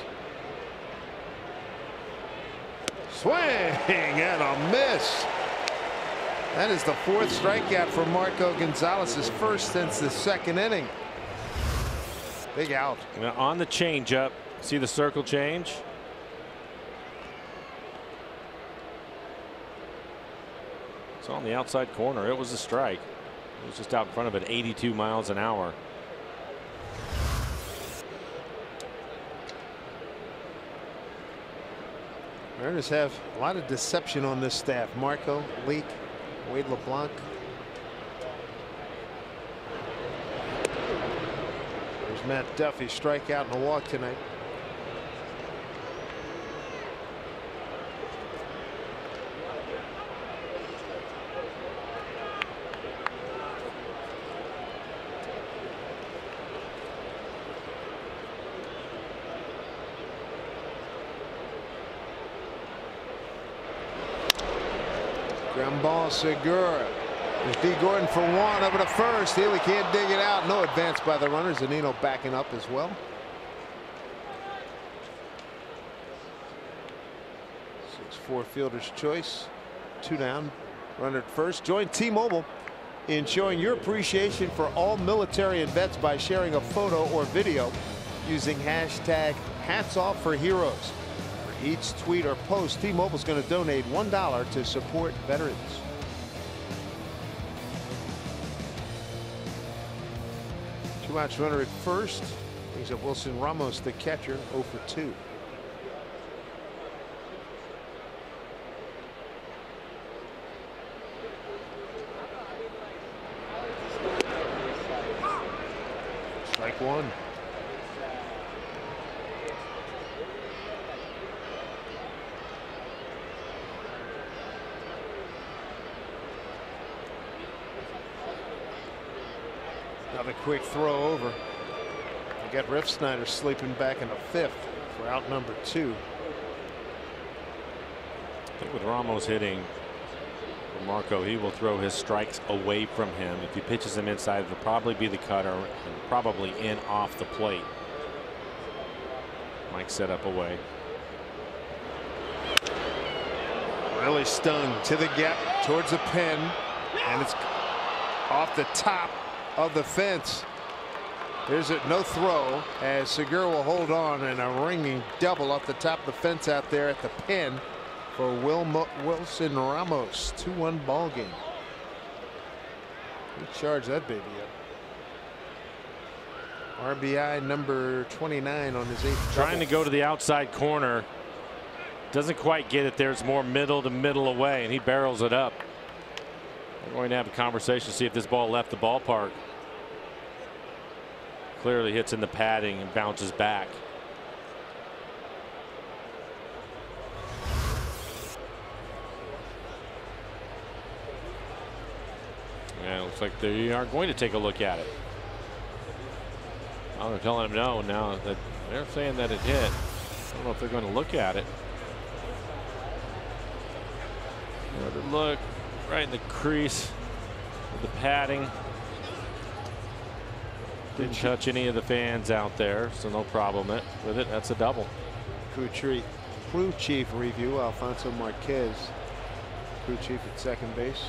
Swing and a miss. That is the 4th strikeout for Marco Gonzalez, his first since the 2nd inning. Big out. Now on the changeup, see the circle change. It's on the outside corner. It was a strike. It was just out in front of it, 82 miles an hour. Mariners have a lot of deception on this staff. Marco, Leake, Wade LeBlanc. There's Matt Duffy, strikeout and a walk tonight. Ground ball, Segura. There's D. Gordon for 1 over to first. Healy can't dig it out. No advance by the runners. Zanino backing up as well. 6-4 fielder's choice. 2 down. Runner at first. Join T-Mobile in showing your appreciation for all military and vets by sharing a photo or video using hashtag #HatsOffForHeroes. Each tweet or post, T-Mobile is going to donate $1 to support veterans. Two-out runner at first. Brings up Wilson Ramos, the catcher, 0 for 2. Strike 1. Another quick throw over. You got Riff Snyder sleeping back in the 5th for out number 2. I think with Ramos hitting for Marco, he will throw his strikes away from him. If he pitches them inside, it'll probably be the cutter and probably in off the plate. Mike set up away. Really stung to the gap towards the pen, and it's off the top of the fence. There's it, no throw, as Segura will hold on, and a ringing double off the top of the fence out there at the pen for Wilson Ramos. 2-1 ball game. He charged that baby up. RBI number 29 on his 8th. Trying to go to the outside corner. Doesn't quite get it there. It's more middle to middle away, and he barrels it up. We're going to have a conversation to see if this ball left the ballpark. Clearly hits in the padding and bounces back. Yeah, it looks like they are going to take a look at it. Oh, they're telling him no now that they're saying that it hit. I don't know if they're going to look at it. Another look right in the crease with the padding. Didn't touch any of the fans out there, so no problem with it. That's a double. Crew chief review, Alfonso Marquez, crew chief at second base.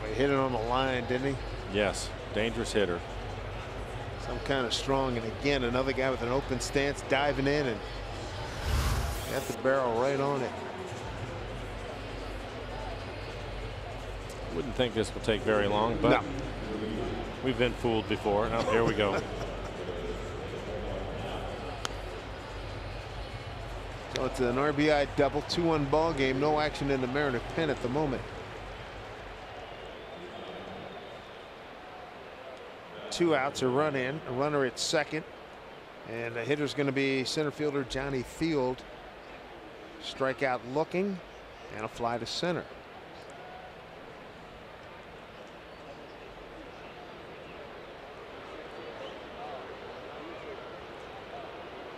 He hit it on the line, didn't he? Yes, dangerous hitter. Some kind of strong, and again another guy with an open stance diving in and got the barrel right on it. Wouldn't think this will take very long, but no. We've been fooled before. Oh, here we go. So it's an RBI double, 2-1 ball game. No action in the Mariner pen at the moment. 2 outs, a run in, a runner at second, and the hitter's going to be center fielder Johnny Field. Strikeout looking, and a fly to center.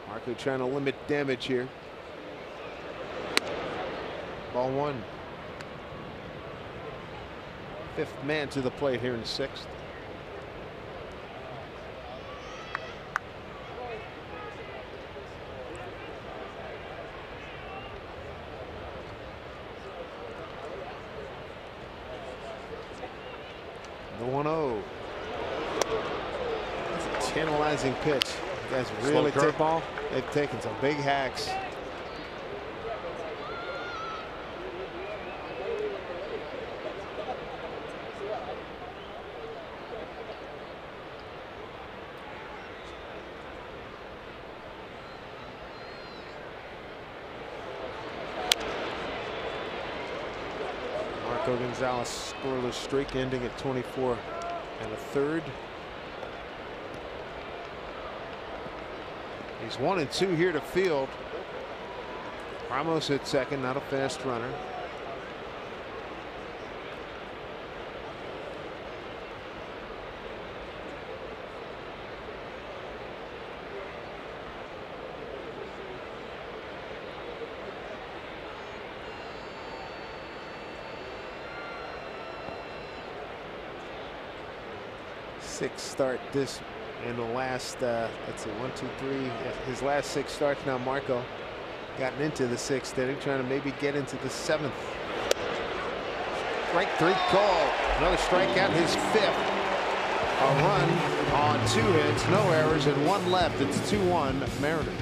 Marco trying to limit damage here. Ball 1. 5th man to the plate here in the 6th. The 1-0. That's a tantalizing pitch. You guys really curveball. They've taken some big hacks. Gonzalez scoreless streak ending at 24 1/3. He's 1-2 here to Field. Ramos at second, not a fast runner. Sixth start this in the last let's see, 1, 2, 3, his last 6 starts now. Marco gotten into the 6th inning, trying to maybe get into the 7th. Strike 3 call. Another strikeout, his 5th. A run on 2 hits, no errors, and 1 left. It's 2-1 Mariners.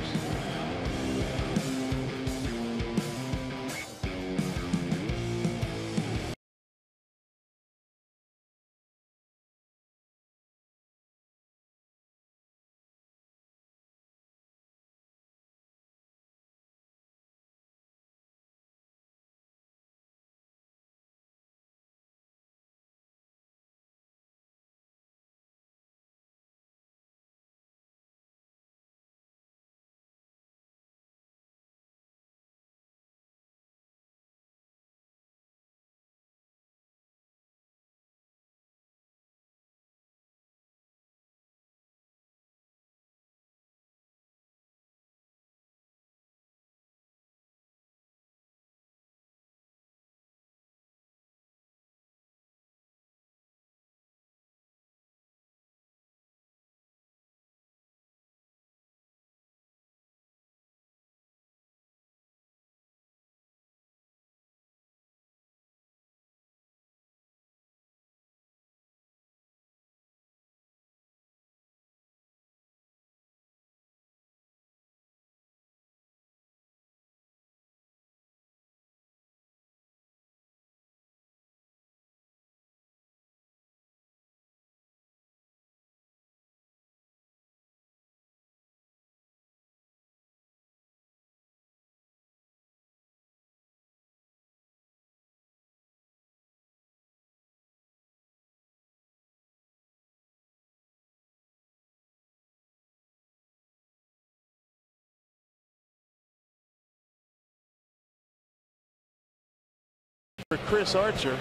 For Chris Archer.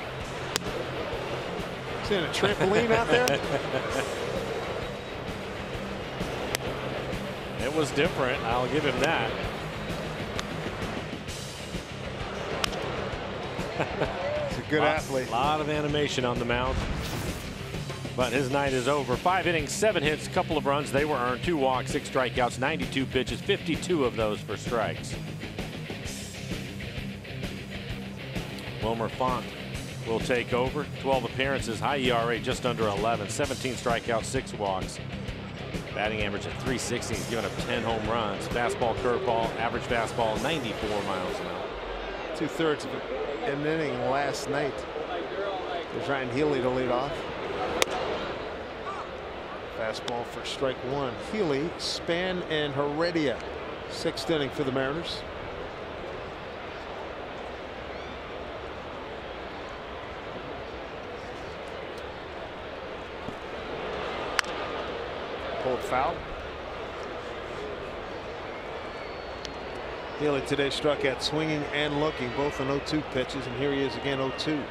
Is it a trampoline out there? It was different. I'll give him that. He's a good athlete. A lot of animation on the mound. But his night is over. 5 innings, 7 hits, couple of runs. They were earned. 2 walks, 6 strikeouts, 92 pitches, 52 of those for strikes. Wilmer Font will take over. 12 appearances, high ERA just under 11, 17 strikeouts, 6 walks. Batting average at .360. He's given up 10 home runs. Fastball, curveball, average fastball, 94 miles an hour. 2/3 of an inning last night. There's Ryan Healy to lead off. Fastball for strike one. Healy, Span, and Heredia. 6th inning for the Mariners. Pulled foul. Healy today struck out swinging and looking, both on 0-2 pitches, and here he is again 0-2.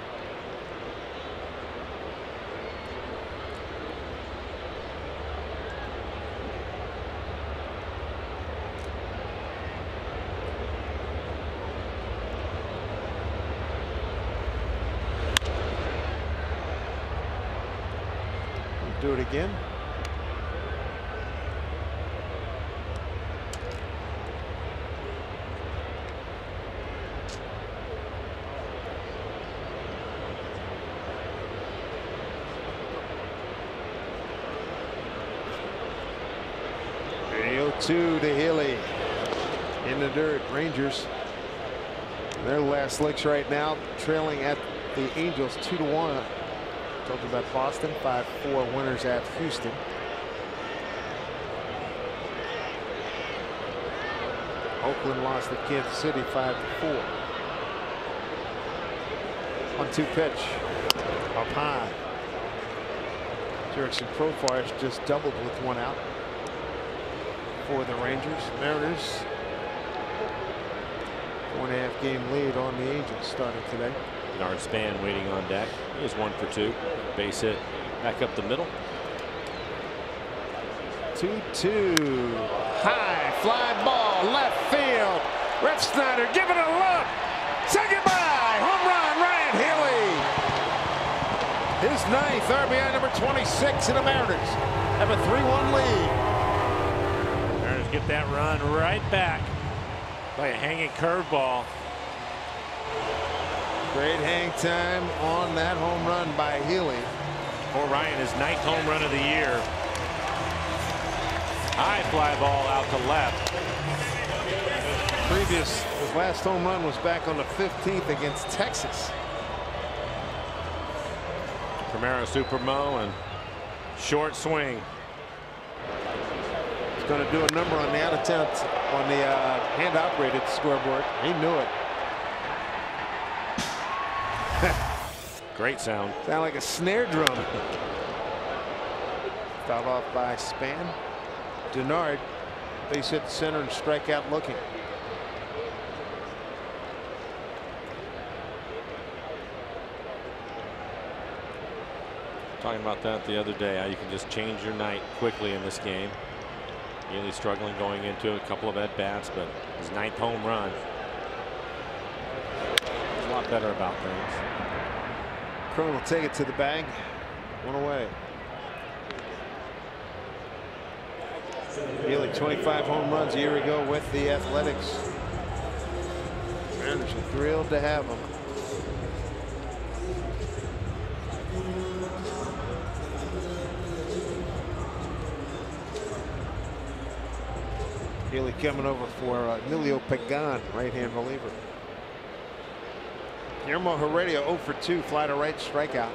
Do it again. Two to Healy in the dirt. Rangers, their last licks right now, trailing at the Angels 2-1. Talking about Boston, 5-4 winners at Houston. Oakland lost to Kansas City 5-4. 1-2 pitch up high. Jurickson Profar has just doubled with 1 out for the Rangers. Mariners 4.5 game lead on the Angels starting today. Bernard Span waiting on deck. He is 1 for 2. Base hit back up the middle. 2-2. High fly ball left field. Refsnyder giving a look. Say goodbye. Home run, Ryan Healy. His 9th RBI, number 26, and the Mariners have a 3-1 lead. Mariners get that run right back by a hanging curveball. Great hang time on that home run by Healy. For Ryan, his 9th home run of the year. High fly ball out to left. His last home run was back on the 15th against Texas. Primero Supermo and short swing. He's going to do a number on the out of town on the hand operated scoreboard. He knew it. Great sound. Sound like a snare drum. Fouled off by Span. Denard, base hit center and strikeout looking. Talking about that the other day, how you can just change your night quickly in this game. Really struggling going into a couple of at bats, but his 9th home run. He's a lot better about things. Cruz will take it to the bag. 1 away. Healy 25 home runs a year ago with the Athletics. Mariners are thrilled to have him. Healy coming over for Emilio Pagan, right-hand reliever. Guillermo Heredia 0 for 2, fly to right, strikeout.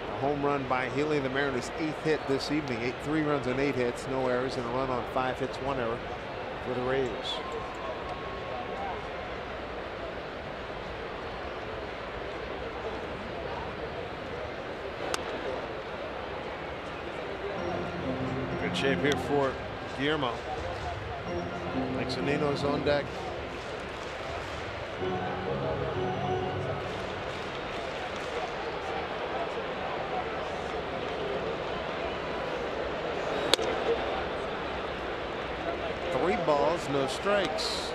A home run by Healy, the Mariners' 8th hit this evening. 3 runs on 8 hits, no errors, and a run on 5 hits, 1 error for the Rays. Good shape here for Guillermo. Zanino's on deck. Three balls, no strikes.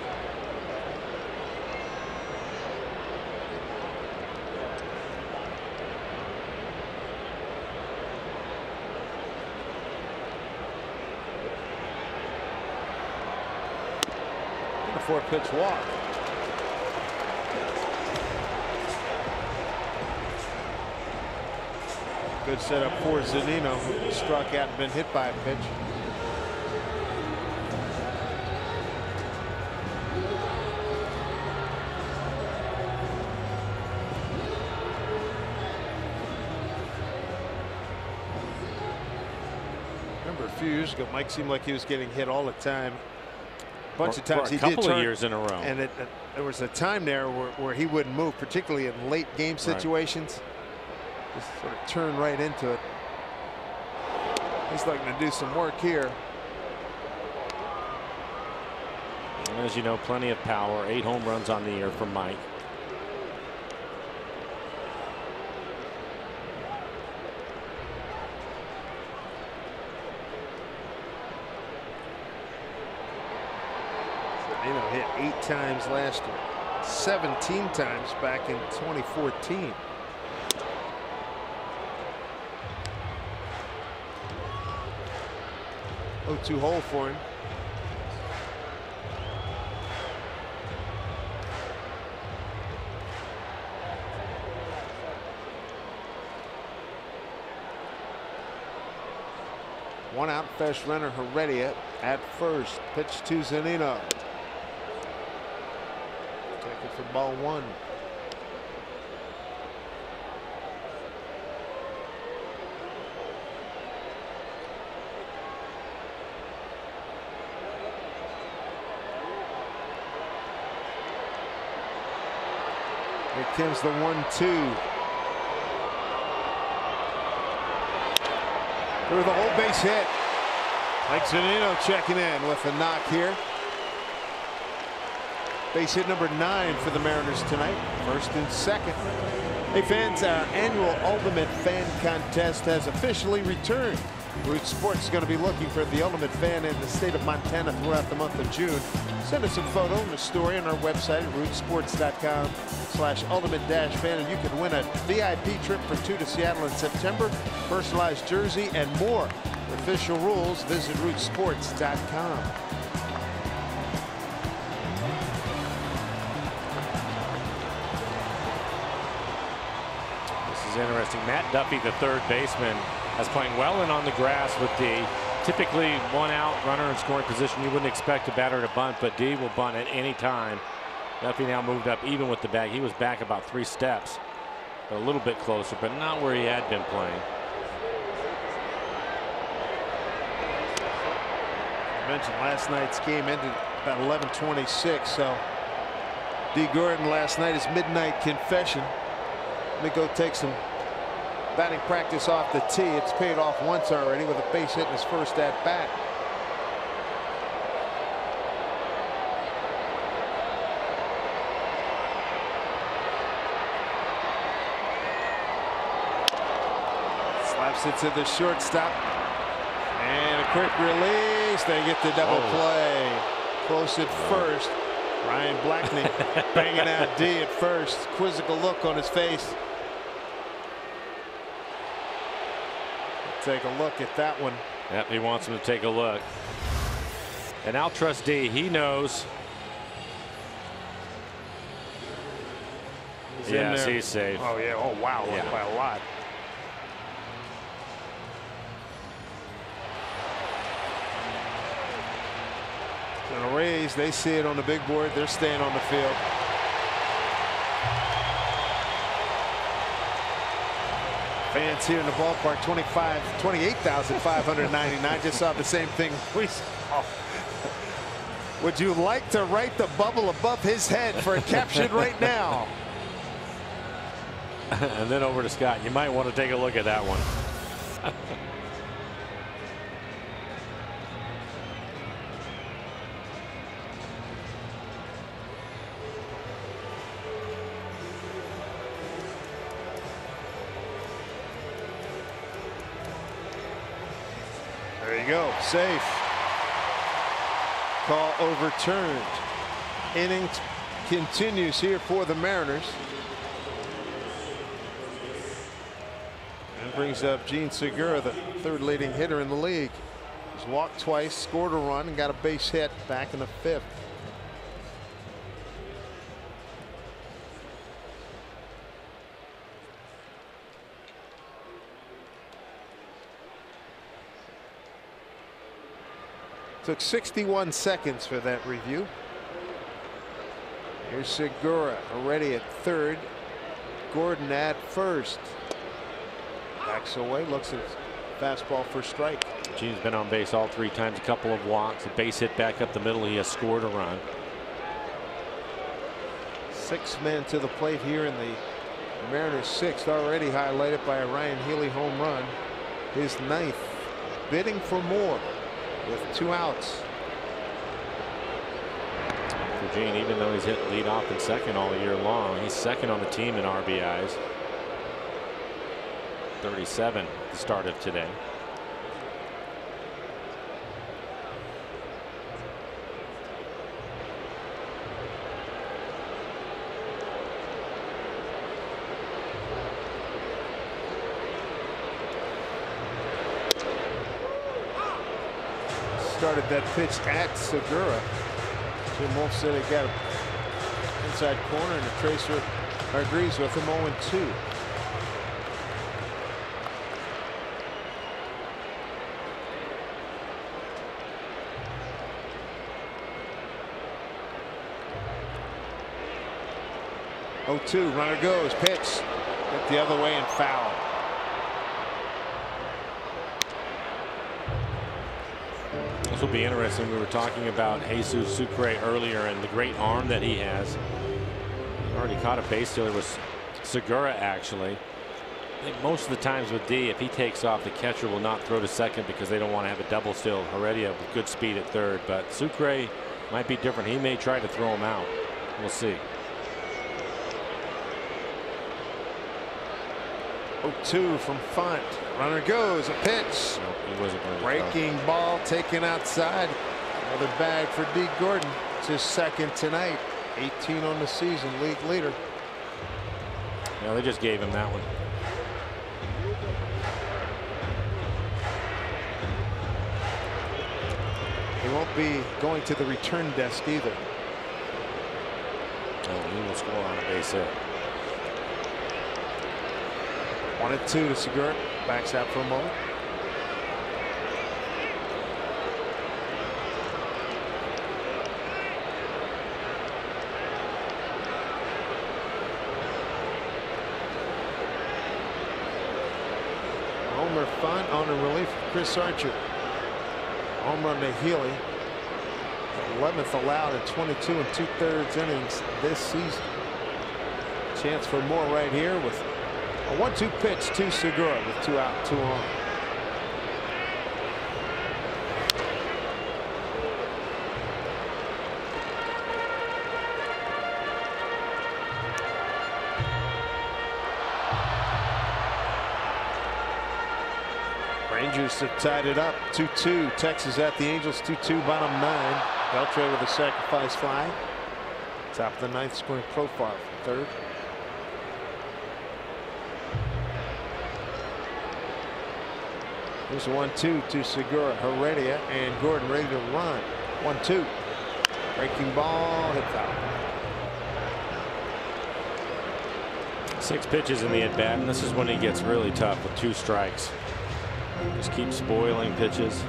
A 4-pitch walk. Good setup for Zunino, who struck out and been hit by a pitch. remember a few years ago, Mike seemed like he was getting hit all the time. A bunch of times for a he did couple turn, of years in a row. and there was a time there where he wouldn't move, particularly in late game situations. Just sort of turn right into it. He's looking to do some work here. As you know, plenty of power. 8 home runs on the year for Mike. Hit 8 times last year, 17 times back in 2014. Oh, 2 hole for him. One out, fresh runner Heredia at first. Pitch to Zunino. Taken for ball 1. Here comes the 1-2. Through the whole base hit. Mike Zunino checking in with a knock here. Base hit number 9 for the Mariners tonight. First and second. Hey fans, our annual Ultimate Fan Contest has officially returned. Roots Sports is going to be looking for the Ultimate Fan in the state of Montana throughout the month of June. Send us a photo and a story on our website at rootsports.com/ultimate-fan, and you can win a VIP trip for 2 to Seattle in September, personalized jersey, and more. For official rules, visit rootsports.com. This is interesting. Matt Duffy, the third baseman, is playing well and on the grass with D. Typically 1 out, runner in scoring position. You wouldn't expect a batter to bunt, but D will bunt at any time. Duffy now moved up even with the bag. He was back about 3 steps, a little bit closer, but not where he had been playing. I mentioned last night's game ended about 11:26, so D. Gordon last night, his midnight confession. Let me go take some batting practice off the tee. It's paid off once already with a base hit in his first at bat. Slaps it to the shortstop. And a quick release. They get the double play. Close at first. Ryan Blackney banging out D at first. Quizzical look on his face. Take a look at that one. Yep, he wants him to take a look. And I'll trust D. He knows. Yes, he's safe. Oh, yeah. Oh, wow. Yeah. By a lot. And the Rays, they see it on the big board. They're staying on the field. Fans here in the ballpark, 28,599. Just saw the same thing we saw. Would you like to write the bubble above his head for a caption right now? And then over to Scott. You might want to take a look at that one. There you go. Safe. Call overturned. Inning continues here for the Mariners. And brings up Gene Segura, the 3rd leading hitter in the league. He's walked twice, scored a run, and got a base hit back in the 5th. Took 61 seconds for that review. Here's Segura already at 3rd. Gordon at 1st. Backs away, looks at fastball for strike. Gene's been on base all 3 times, a couple of walks, a base hit back up the middle. He has scored a run. 6 men to the plate here in the Mariners' 6th, already highlighted by a Ryan Healy home run. His 9th, bidding for more with 2 outs. For Gene, even though he's hit leadoff and second all year long, he's second on the team in RBIs. 37 at the start of today. Started that pitch at Segura. Jim Wolf said he got an inside corner, and the tracer agrees with him. 0-2. Runner goes, pitch hit the other way and foul. This will be interesting. We were talking about Jesus Sucre earlier and the great arm that he has. He already caught a base stealer with Segura, actually. I think most of the times with D, if he takes off, the catcher will not throw to second because they don't want to have a double steal. Heredia with good speed at third, but Sucre might be different. He may try to throw him out. We'll see. 0-2 from Font. Runner goes, a pitch. No, he wasn't going to Breaking ball taken outside. Another bag for D. Gordon. It's his 2nd tonight. 18 on the season, league leader. Yeah, they just gave him that one. He won't be going to the return desk either. Oh, he will score on a base hit. 1-2 to Segura. Backs out for a moment. Homer Font on a relief of Chris Archer. Home run to Healy. 11th allowed in 22 2/3 innings this season. Chance for more right here with a 1-2 pitch to Segura with 2 out, 2 on. Rangers have tied it up 2-2. Texas at the Angels 2-2 bottom 9. Beltre with a sacrifice fly. Top of the 9th, scoring profile from 3rd. Here's a 1-2 to Segura. Heredia and Gordon ready to run. 1-2. Breaking ball, hit foul. 6 pitches in the at bat, and this is when he gets really tough with 2 strikes. Just keep spoiling pitches.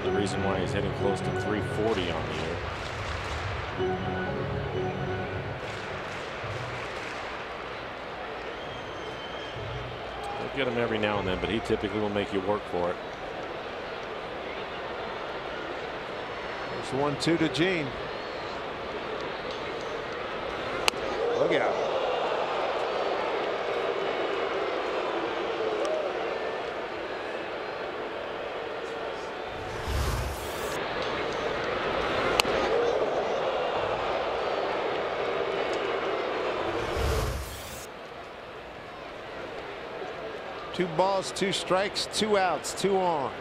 The reason why he's hitting close to 340 on the year. They'll get him every now and then, but he typically will make you work for it. There's 1-2 to Gene. Look out. Two balls, 2 strikes, 2 outs, 2 on.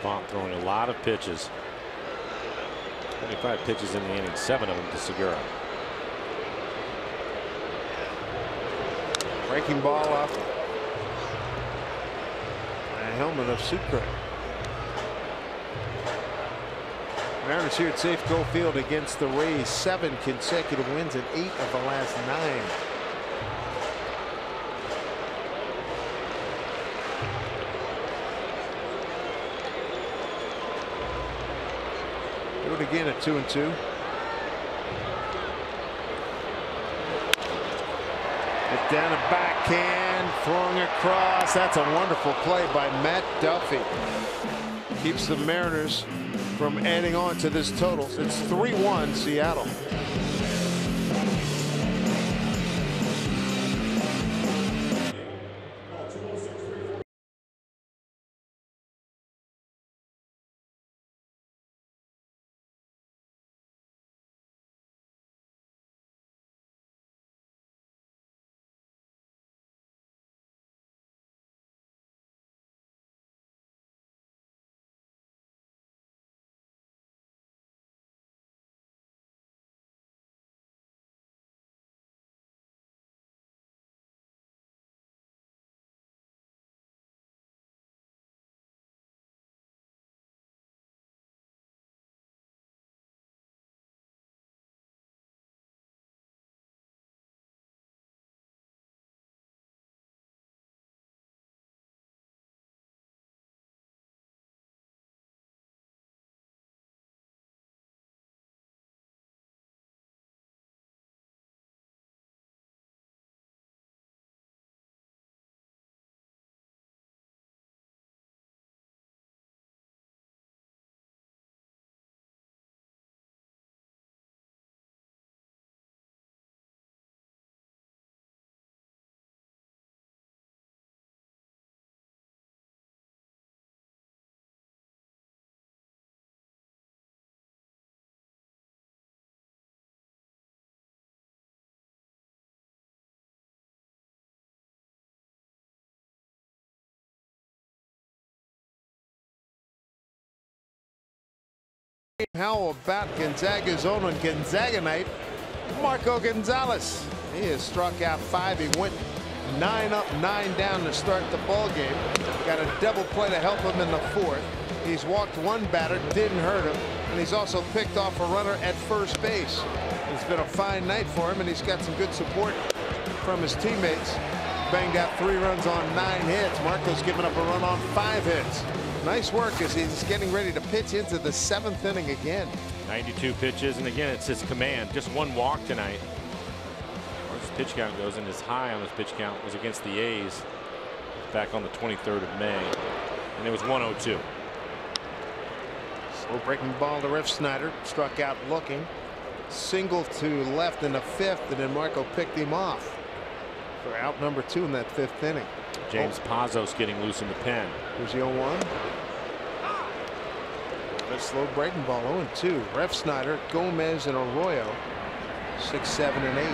Font throwing a lot of pitches. 25 pitches in the inning, 7 of them to Segura. Breaking ball off a helmet of Sucre. Mariners here at Safeco Field against the Rays. 7 consecutive wins and 8 of the last 9. Do it again at 2-2. Down the backhand, throwing across. That's a wonderful play by Matt Duffy. Keeps the Mariners from adding on to this total. It's 3-1 Seattle. How about Gonzaga's own on Gonzaga night, Marco Gonzalez? He has struck out 5. He went 9 up, 9 down to start the ball game. Got a double play to help him in the 4th. He's walked 1 batter, didn't hurt him, and he's also picked off a runner at first base. It's been a fine night for him, and he's got some good support from his teammates. Banged out 3 runs on 9 hits. Marco's given up a run on 5 hits. Nice work as he's getting ready to pitch into the 7th inning again. 92 pitches, and again, it's his command. Just 1 walk tonight. Where his pitch count goes, and his high on his pitch count was against the A's back on the 23rd of May, and it was 102. Slow breaking ball to Refsnyder. Struck out looking. Single to left in the 5th, and then Marco picked him off for out number 2 in that 5th inning. James Pazos getting loose in the pen. Here's the 0-1. A slow breaking ball. 0-2. Refsnyder, Gomez, and Arroyo. 6, 7, and 8.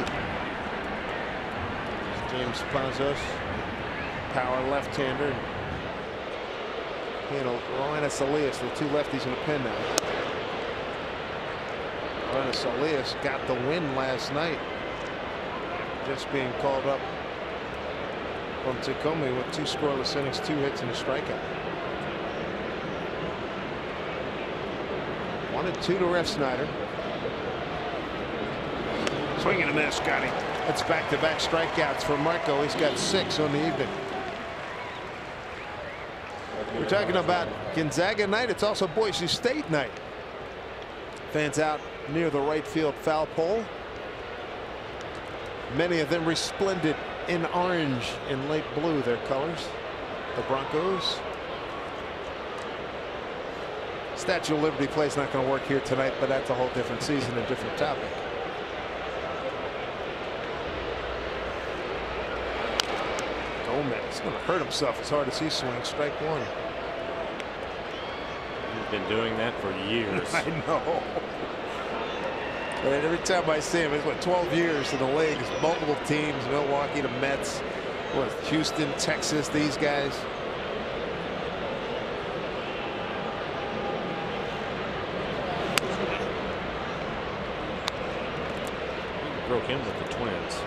James Pazos, power left-hander. Roenis Elias, the 2 lefties in the pen now. Roenis Elias got the win last night. Just being called up from Tacoma with 2 scoreless innings, 2 hits, and a strikeout. 1-2 to Refsnyder. Swing and a miss, Scotty. That's back-to-back strikeouts for Marco. He's got 6 on the evening. We're talking about Gonzaga night. It's also Boise State night. Fans out near the right field foul pole. Many of them resplendent in orange and light blue, their colors. The Broncos. Statue of Liberty play's not going to work here tonight, but that's a whole different season and different topic. Gomez going to hurt himself as hard as he swings. Strike 1. He's been doing that for years. I know. But every time I see him, it's what, 12 years in the league. It's multiple teams, Milwaukee, the Mets, what, Houston, Texas, these guys. He broke in with the Twins.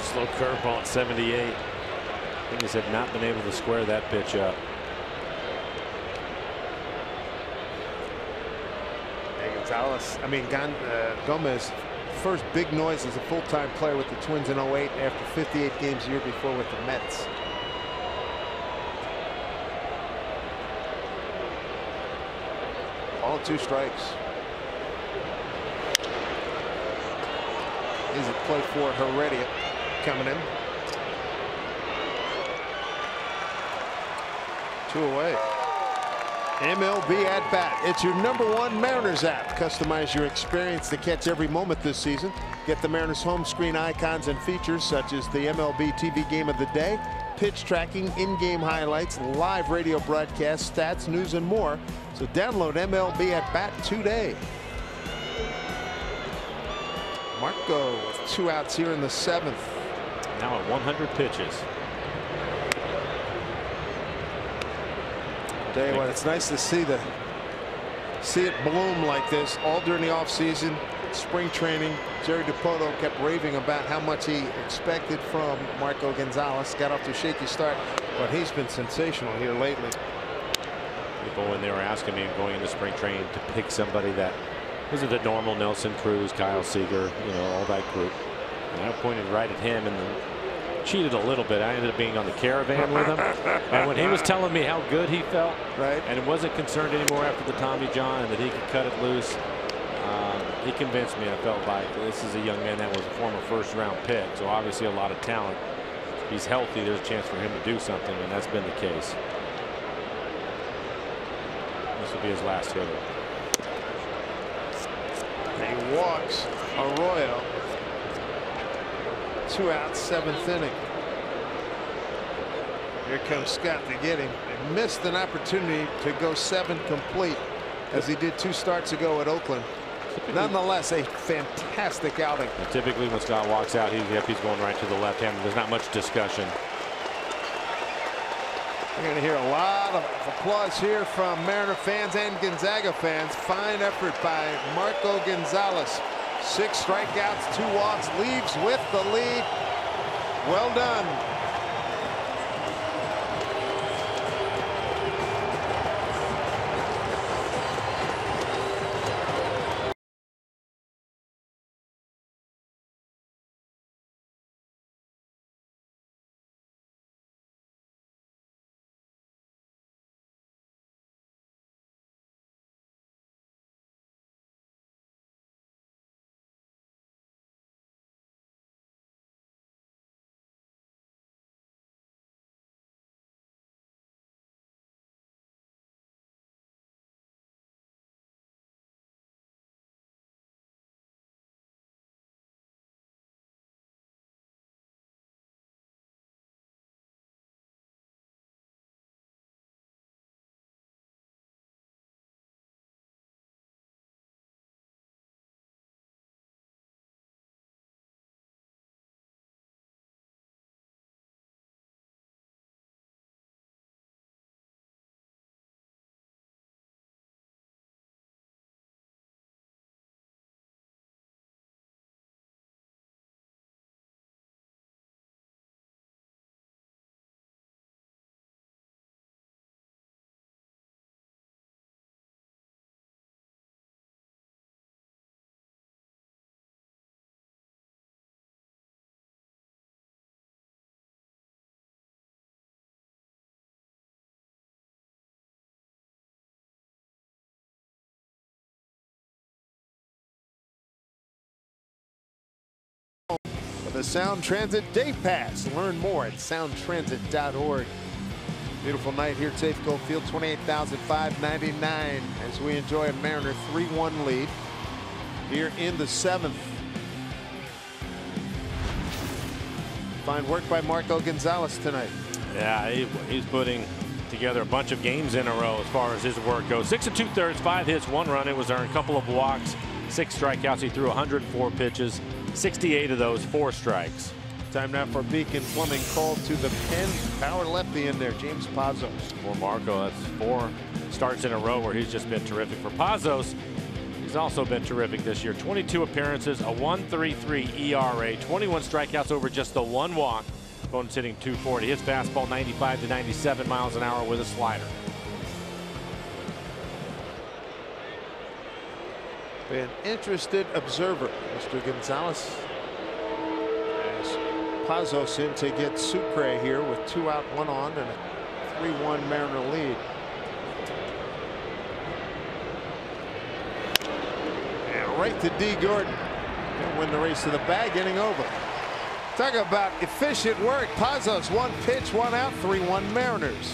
Slow curveball at 78. Things have not been able to square that pitch up. Gonzalez, Gomez, first big noise as a full-time player with the Twins in 08 after 58 games a year before with the Mets. 2 strikes. Easy play for Heredia coming in. 2 away. MLB at bat. It's your #1 Mariners app. Customize your experience to catch every moment this season. Get the Mariners home screen icons and features such as the MLB TV Game of the Day, pitch tracking, in-game highlights, live radio broadcasts, stats, news, and more. So download MLB at bat today. Marco with 2 outs here in the 7th. Now at 100 pitches. Tell you what, it's nice to see it bloom like this all during the offseason, spring training. Jerry DiPoto kept raving about how much he expected from Marco Gonzalez. Got off to a shaky start, but he's been sensational here lately. People, when they were asking me going into spring training to pick somebody that wasn't the normal Nelson Cruz, Kyle Seager, you know, all that group, and I pointed right at him and then cheated a little bit. I ended up being on the caravan with him, and when he was telling me how good he felt, right, and wasn't concerned anymore after the Tommy John and that he could cut it loose, he convinced me. I felt like this is a young man that was a former first-round pick, so obviously a lot of talent. If he's healthy, there's a chance for him to do something, and that's been the case. This will be his last hitter. He walks Arroyo. 2 outs, 7th inning. Here comes Scott to get him. He missed an opportunity to go 7 complete as he did 2 starts ago at Oakland. Nonetheless, a fantastic outing. And typically when Scott walks out, he's going right to the left hand. There's not much discussion. We're going to hear a lot of applause here from Mariner fans and Gonzaga fans. Fine effort by Marco Gonzalez. 6 strikeouts, 2 walks, leaves with the lead. Well done. The Sound Transit Day Pass. Learn more at soundtransit.org. Beautiful night here at Safeco Field, 28,599 as we enjoy a Mariner 3-1 lead here in the 7th. Fine work by Marco Gonzalez tonight. Yeah, he's putting together a bunch of games in a row as far as his work goes. 6 2/3, 5 hits, 1 run. It was earned, a couple of walks, 6 strikeouts. He threw 104 pitches. 68 of those 4 strikes. Time now for Beacon Plumbing. Called to the pen. Power lefty in there, James Pazos. For Marco, that's 4 starts in a row where he's just been terrific. For Pazos, he's also been terrific this year. 22 appearances, a 1.33 ERA, 21 strikeouts over just the 1 walk. Opponent's hitting .240. His fastball 95 to 97 miles an hour with a slider. An interested observer, Mr. Gonzalez. As Pazos in to get Sucre here with 2 out, 1 on, and a 3-1 Mariner lead. right to D. Gordon. He'll win the race to the bag, getting over. Talk about efficient work. Pazos, 1 pitch, 1 out, 3-1 Mariners.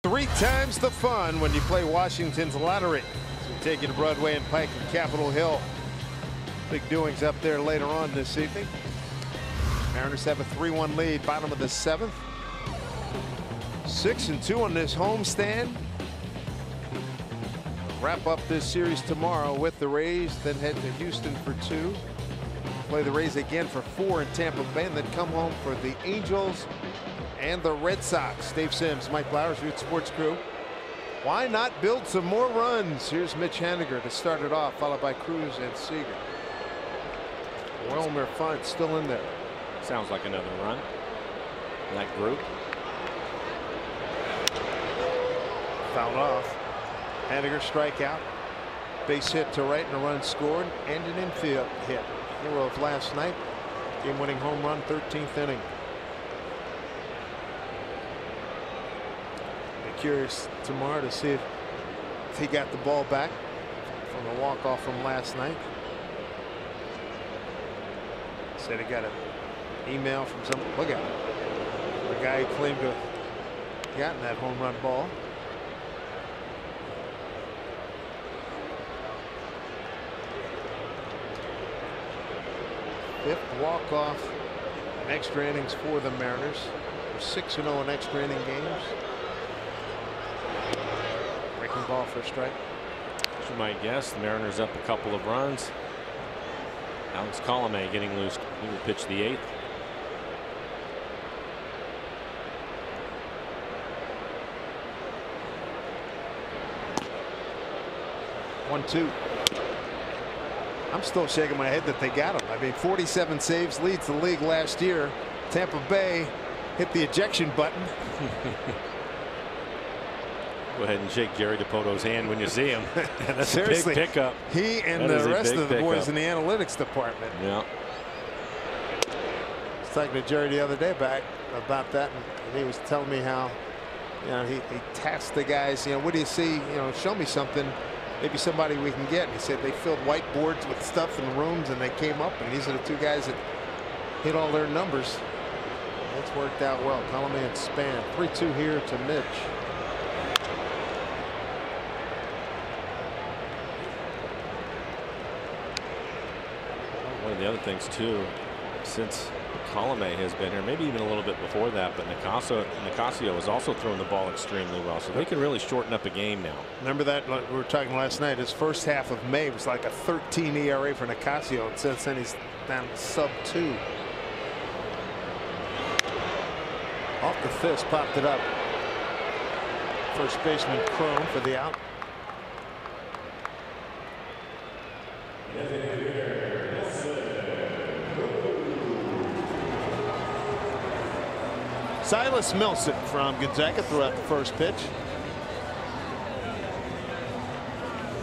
Three times the fun when you play Washington's lottery. So we take you to Broadway and Pike and Capitol Hill. Big doings up there later on this evening. Mariners have a 3-1 lead, bottom of the 7th. 6-2 on this homestand. Wrap up this series tomorrow with the Rays, then head to Houston for 2. Play the Rays again for 4 in Tampa Bay, and then come home for the Angels and the Red Sox. Dave Sims, Mike Blowers, Root Sports Crew. Why not build some more runs? Here's Mitch Haniger to start it off, followed by Cruz and Seager. Wilmer Funt still in there. Sounds like another run in that group. Fouled off. Haniger strikeout. Base hit to right and a run scored, and an infield hit. Hero of last night. Game-winning home run, 13th inning. Curious tomorrow to see if he got the ball back from the walk-off from last night. Said he got an email from some, look at him, the guy who claimed to have gotten that home run ball. Fifth walk-off in extra innings for the Mariners. They're 6-0 in extra inning games. Ball for a strike. As you might guess, the Mariners up a couple of runs. Alex Colomé getting loose. He will pitch the 8th. One-two. I'm still shaking my head that they got him. I mean, 47 saves, leads the league last year. Tampa Bay hit the ejection button. Go ahead and shake Jerry DiPoto's hand when you see him. That's Seriously, a big pickup. He and the rest of the boys in the analytics department. Yeah. I was talking to Jerry the other day about that, and he was telling me how, you know, he tasked the guys, you know, what do you see? You know, show me something, maybe somebody we can get. And he said they filled whiteboards with stuff in the rooms, and they came up, and these are the 2 guys that hit all their numbers. That's worked out well. Colomé and Span. 3-2 here to Mitch. One of the other things too, since Colomé has been here, maybe even a little bit before that, but Nicasio has also thrown the ball extremely well, so they can really shorten up a game now. Remember that, like we were talking last night, his first half of May was like a 13 ERA for Nicasio, and since then he's down sub-2. Off the fist, popped it up. First baseman Crone for the out. Silas Milson from Gonzaga threw out the first pitch.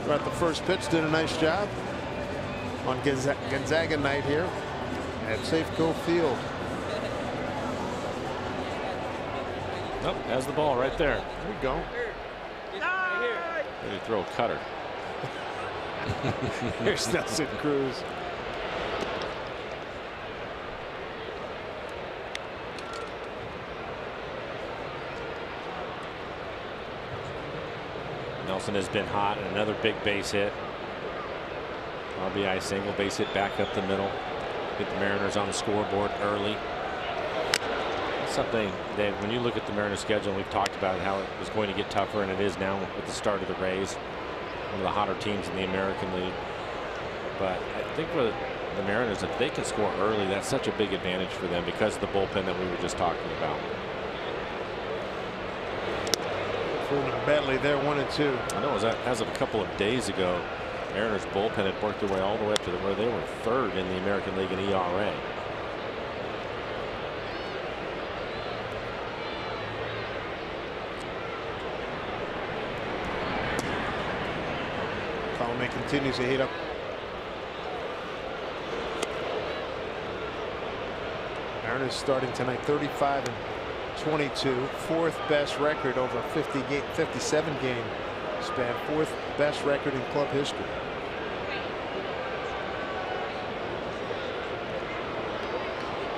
Throughout the first pitch, did a nice job on Gonzaga night here at Safeco Field. Nope, has the ball right there. There you go. Ready to throw a cutter. Here's Nelson Cruz. Nelson has been hot. Another big base hit. RBI single, base hit back up the middle. Get the Mariners on the scoreboard early. That's something that when you look at the Mariners schedule, we've talked about how it was going to get tougher, and it is now with the start of the Rays, one of the hotter teams in the American League. But I think for the Mariners, if they can score early, that's such a big advantage for them because of the bullpen that we were just talking about. Badly there, 1-2. I know it was as of a couple of days ago, Mariners bullpen had worked their way all the way up to where they were third in the American League in ERA. Colomé continues to heat up. Mariners starting tonight 35-22, fourth best record over 57 game span, fourth best record in club history.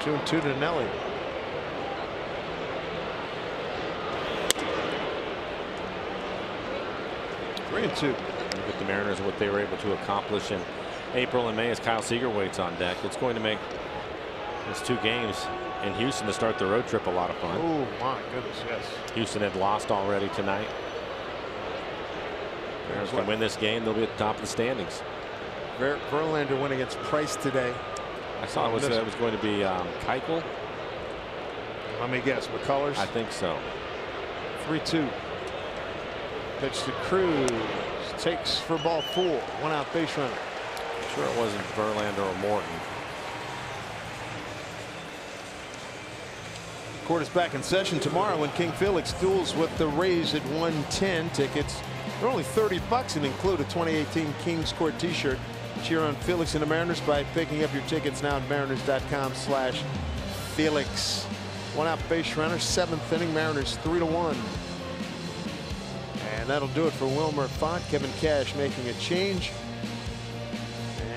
June 2 to Nelly. Three and two. Look at the Mariners, what they were able to accomplish in April and May as Kyle Seager waits on deck. It's going to make those two games in Houston to start the road trip a lot of fun. Oh my goodness, yes. Houston had lost already tonight. Mariners can win this game, they'll be at the top of the standings. Verlander went against Price today. I saw it was going to be Keuchel. Let me guess, McCullers? I think so. 3-2. Pitch to Cruz. Takes for ball 4. One out base runner. Sure it wasn't Verlander or Morton. Court is back in session tomorrow when King Felix duels with the Rays at 110. Tickets are only $30 and include a 2018 Kings Court t-shirt. Cheer on Felix and the Mariners by picking up your tickets now at mariners.com/Felix. One out base runner, 7th inning, Mariners 3-1. And that'll do it for Wilmer Font. Kevin Cash making a change.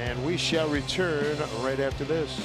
And we shall return right after this.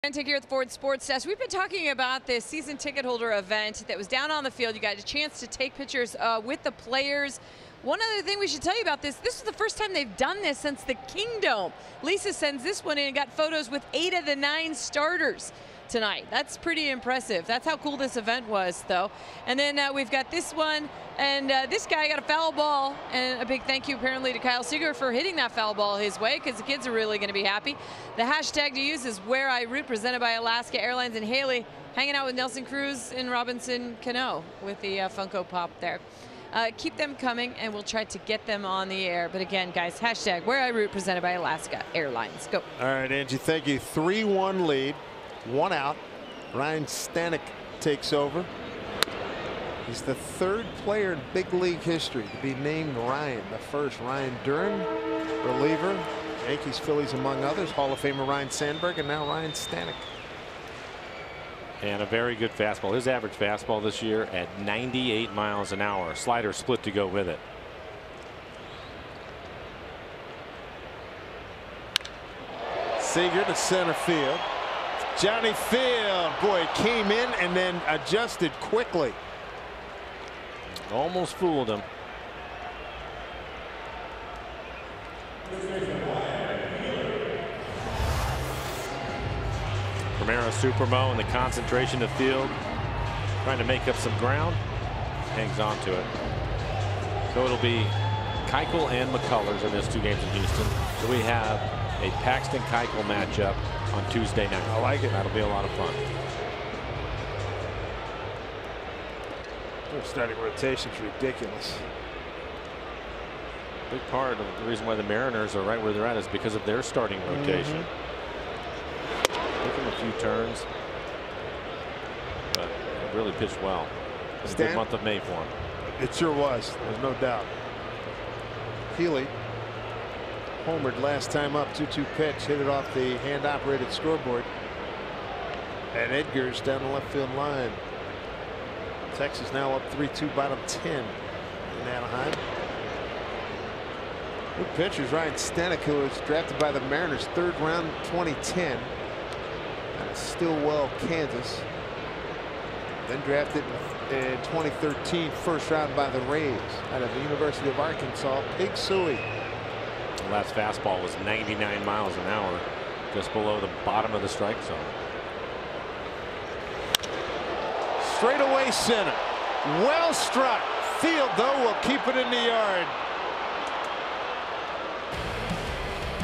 Manfred here at the Ford Sports Desk. We've been talking about this season ticket holder event that was down on the field. You got a chance to take pictures with the players. One other thing we should tell you about this is the first time they've done this since the Kingdome. Lisa sends this one in and got photos with 8 of the 9 starters. tonight. That's pretty impressive. That's how cool this event was, though. And then we've got this one, and this guy got a foul ball, and a big thank you apparently to Kyle Seeger for hitting that foul ball his way, because the kids are really going to be happy. The hashtag to use is Where I Root, presented by Alaska Airlines, and Haley hanging out with Nelson Cruz in Robinson Cano with the Funko Pop there. Keep them coming, and we'll try to get them on the air. But again, guys, hashtag Where I Root, presented by Alaska Airlines. Go. All right, Angie, thank you. 3-1 lead, 1 out. Ryan Stanek takes over. He's the 3rd player in big league history to be named Ryan. The first, Ryan Duran, reliever, Yankees, Phillies, among others. Hall of Famer Ryan Sandberg, and now Ryan Stanek. And a very good fastball. His average fastball this year at 98 miles an hour. Slider split to go with it. Seeger to center field. Johnny Field, boy, came in and then adjusted quickly. Almost fooled him. Romero Supermo and the concentration of Field, trying to make up some ground, hangs on to it. So it'll be Keuchel and McCullers in this 2 games in Houston. So we have a Paxton Keuchel matchup on Tuesday night. I like it. That'll be a lot of fun. Their starting rotation's ridiculous. Big part of the reason why the Mariners are right where they're at is because of their starting rotation. Taking a few turns, but really pitched well. It's a good month of May for him. It sure was. There's no doubt. Healy homered last time up, 2-2 pitch, hit it off the hand-operated scoreboard. And Edgar's down the left field line. Texas now up 3-2, bottom 10 in Anaheim. Good pitchers, Ryan Stanek, who was drafted by the Mariners 3rd round 2010. Stillwell, Kansas. Then drafted in 2013, 1st round by the Rays out of the University of Arkansas, Pig Sooie. The last fastball was 99 miles an hour, just below the bottom of the strike zone. Straight away center. Well struck. Field, though, will keep it in the yard.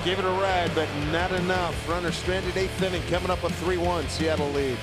Give it a ride, but not enough. Runner stranded, 8th inning, coming up a 3-1 Seattle lead.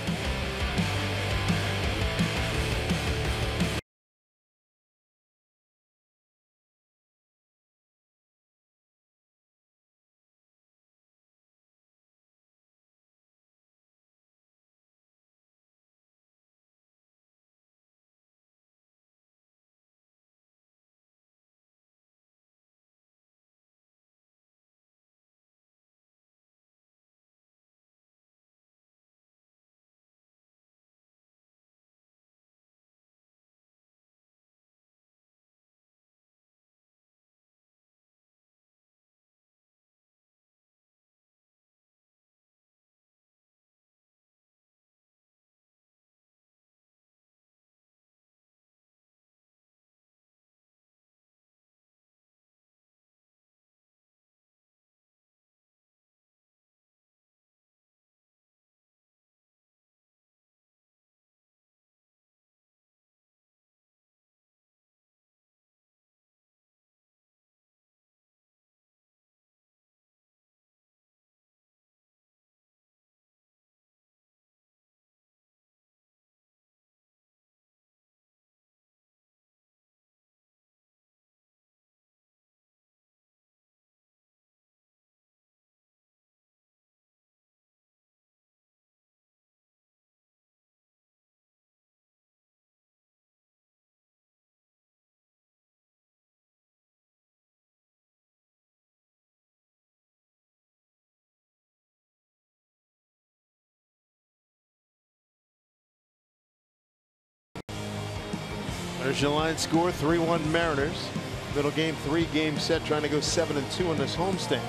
There's your line score, 3-1 Mariners. Middle game, 3-game set, trying to go 7-2 in this homestand.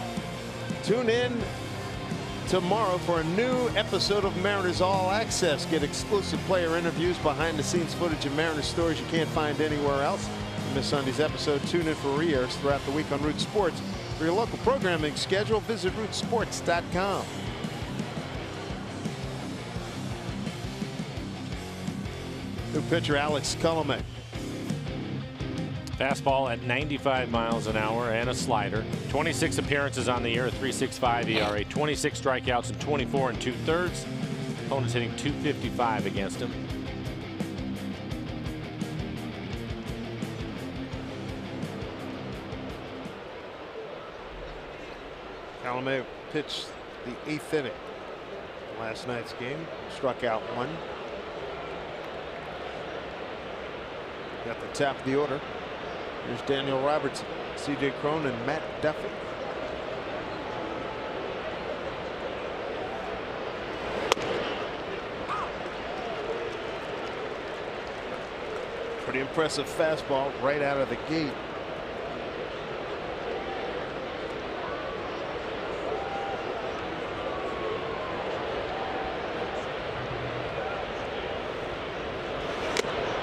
Tune in tomorrow for a new episode of Mariners All Access. Get exclusive player interviews, behind-the-scenes footage, and Mariners stories you can't find anywhere else. If you miss Sunday's episode, tune in for re-airs throughout the week on Root Sports. For your local programming schedule, visit rootsports.com. New pitcher Alex Colomé. Fastball at 95 miles an hour and a slider. 26 appearances on the year, a 3.65 ERA, 26 strikeouts and 24 2/3. Opponents hitting .255 against him. Colomé pitched the 8th inning last night's game. Struck out 1. Got the top of the order. Here's Daniel Robertson, C.J. Cron, and Matt Duffy. Pretty impressive fastball right out of the gate.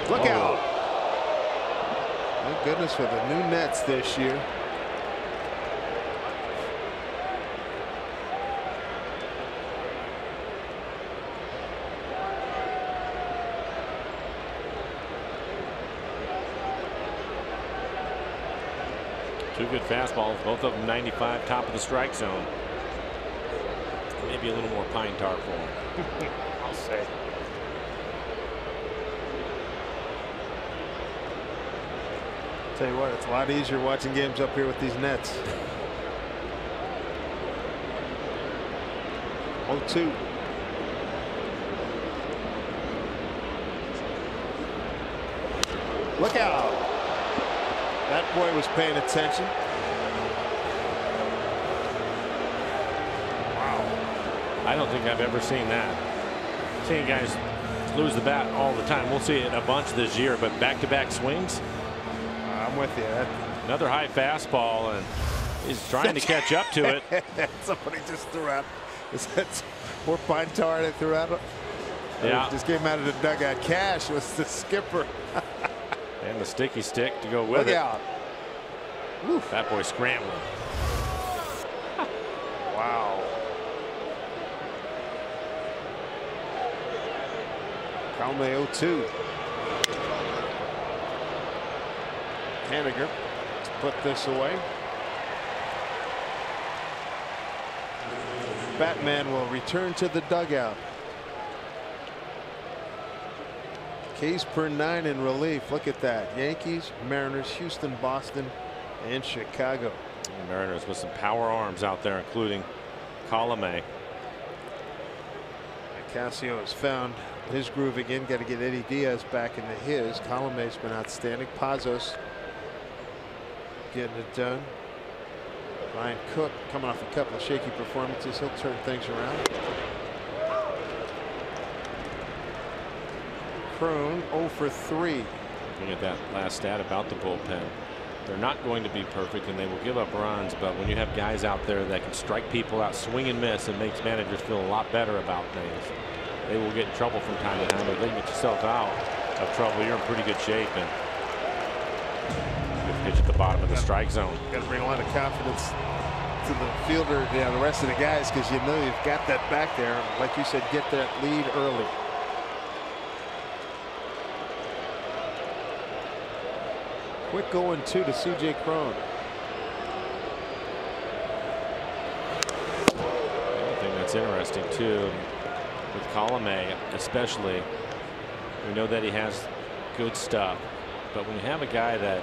Look out. Thank goodness for the new nets this year. Two good fastballs, both of them 95, top of the strike zone. Maybe a little more pine tar for him. I'll say. Tell you what, it's a lot easier watching games up here with these nets. 0-2. Look out. That boy was paying attention. Wow. I don't think I've ever seen that. Seeing guys lose the bat all the time. We'll see it a bunch this year, but back-to-back swings. I'm with you. Another high fastball, and he's trying to catch up to it. Somebody just threw out. Is that more pine tar they threw out? Yeah. Just came out of the dugout. Cash was the skipper. And the sticky stick to go with Look it. out. Oof. That boy scrambling. Wow. Colomé 0-2. Haniger to put this away. Batman will return to the dugout. Ks per 9 in relief. Look at that. Yankees, Mariners, Houston, Boston, and Chicago. And Mariners with some power arms out there, including Colomé. Casio has found his groove again. Got to get Eddie Diaz back into his. Colomé's been outstanding. Pazos getting it done. Ryan Cook coming off a couple of shaky performances. He'll turn things around. Cruz 0 for 3. Looking at that last stat about the bullpen. They're not going to be perfect and they will give up runs, but when you have guys out there that can strike people out, swing and miss, it makes managers feel a lot better about things. They will get in trouble from time to time, but if they get yourself out of trouble, you're in pretty good shape. And good pitch at the bottom of the strike zone. Got to bring a lot of confidence to the fielder, the rest of the guys, because you know you've got that back there. Like you said, get that lead early. Quick going 2 to C.J. Cron. One thing that's interesting too with Colomé, especially, we know that he has good stuff, but when you have a guy that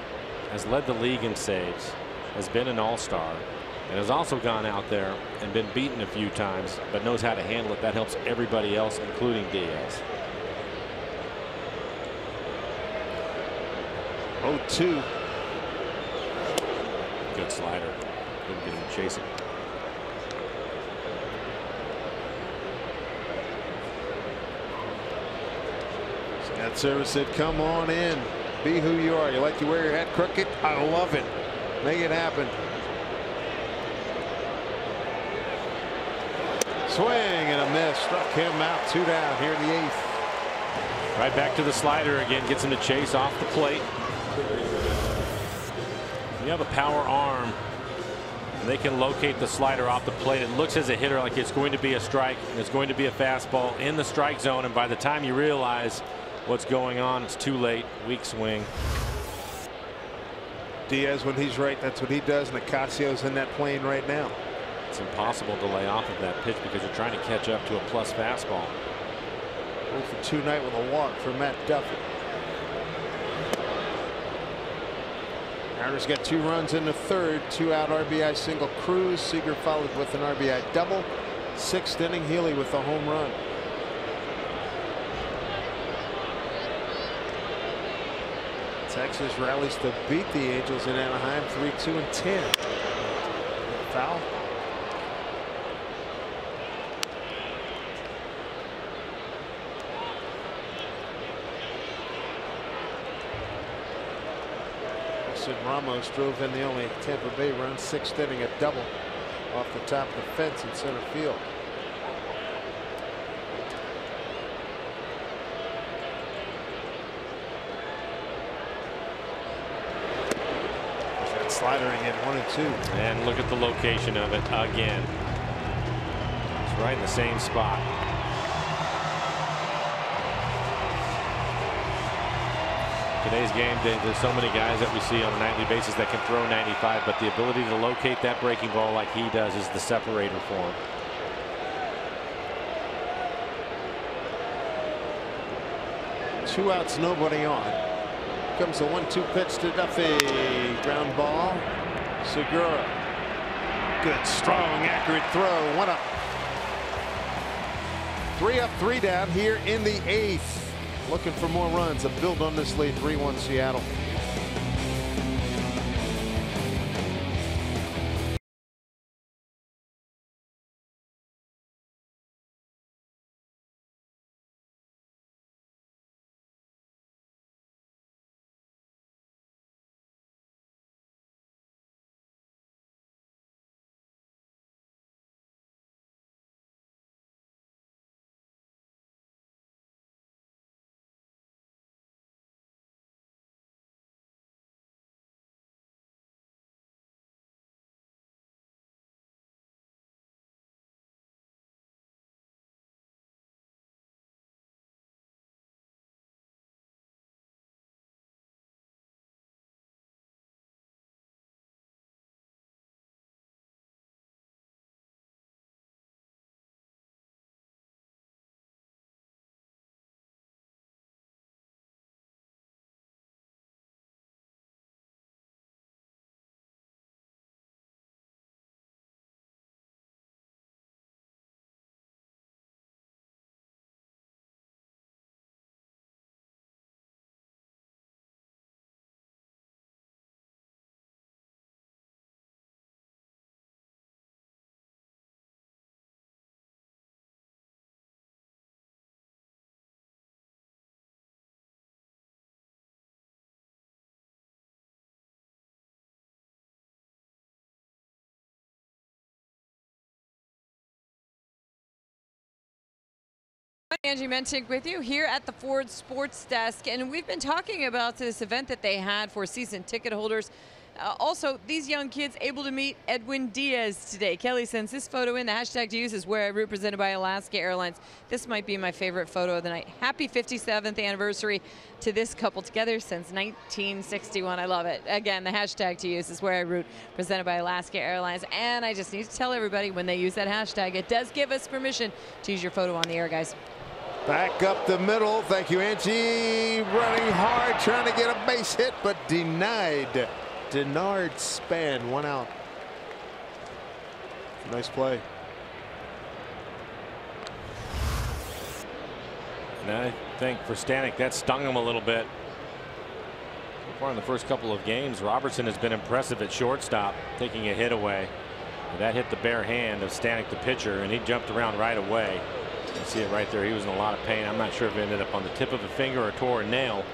has led the league in saves, has been an all-star, and has also gone out there and been beaten a few times, but knows how to handle it, that helps everybody else, including Diaz. 0-2. Good slider. Couldn't get him to chase it. That service said, come on in. Be who you are. You like to wear your hat crooked? I love it. Make it happen. Swing and a miss. Struck him out. 2 down here in the 8th. Right back to the slider again. Gets him to chase off the plate. You have a power arm and they can locate the slider off the plate. It looks as a hitter like it's going to be a strike and it's going to be a fastball in the strike zone, and by the time you realize what's going on. It's too late. Weak swing. Diaz, when he's right, that's what he does. Nicasio's in that plane right now. It's impossible to lay off of that pitch because you're trying to catch up to a plus fastball. 0 for 2 night with a walk for Matt Duffy. Mariners got 2 runs in the 3rd. 2-out RBI single Cruz. Seager followed with an RBI double. 6th inning, Healy with a home run. Texas rallies to beat the Angels in Anaheim 3-2-10. Foul. Ramos drove in the only Tampa Bay run. 6th inning, a double off the top of the fence in center field. That slider in 1-2. And look at the location of it again. It's right in the same spot. Today's game, there's so many guys that we see on a nightly basis that can throw 95, but the ability to locate that breaking ball like he does is the separator for him. Two outs, nobody on. Comes the 1-2 pitch to Duffy. Ground ball. Segura. Good, strong, accurate throw. 1 up. 3 up, 3 down here in the 8th. Looking for more runs. A build on this lead. 3-1 Seattle. Angie Mentink with you here at the Ford Sports Desk, and we've been talking about this event that they had for season ticket holders. Also, these young kids able to meet Edwin Diaz today. Kelly sends this photo in. The hashtag to use is Where I Root, presented by Alaska Airlines. This might be my favorite photo of the night. Happy 57th anniversary to this couple, together since 1961. I love it. Again, the hashtag to use is Where I Root, presented by Alaska Airlines. And I just need to tell everybody, when they use that hashtag, it does give us permission to use your photo on the air, guys. Back up the middle. Thank you, Angie. Running hard, trying to get a base hit, but denied. Denard Span, 1 out. Nice play. And I think for Stanek, that stung him a little bit. So far in the first couple of games, Robertson has been impressive at shortstop, taking a hit away. And that hit the bare hand of Stanek, the pitcher, and he jumped around right away. You see it right there. He was in a lot of pain. I'm not sure if it ended up on the tip of a finger or tore a nail.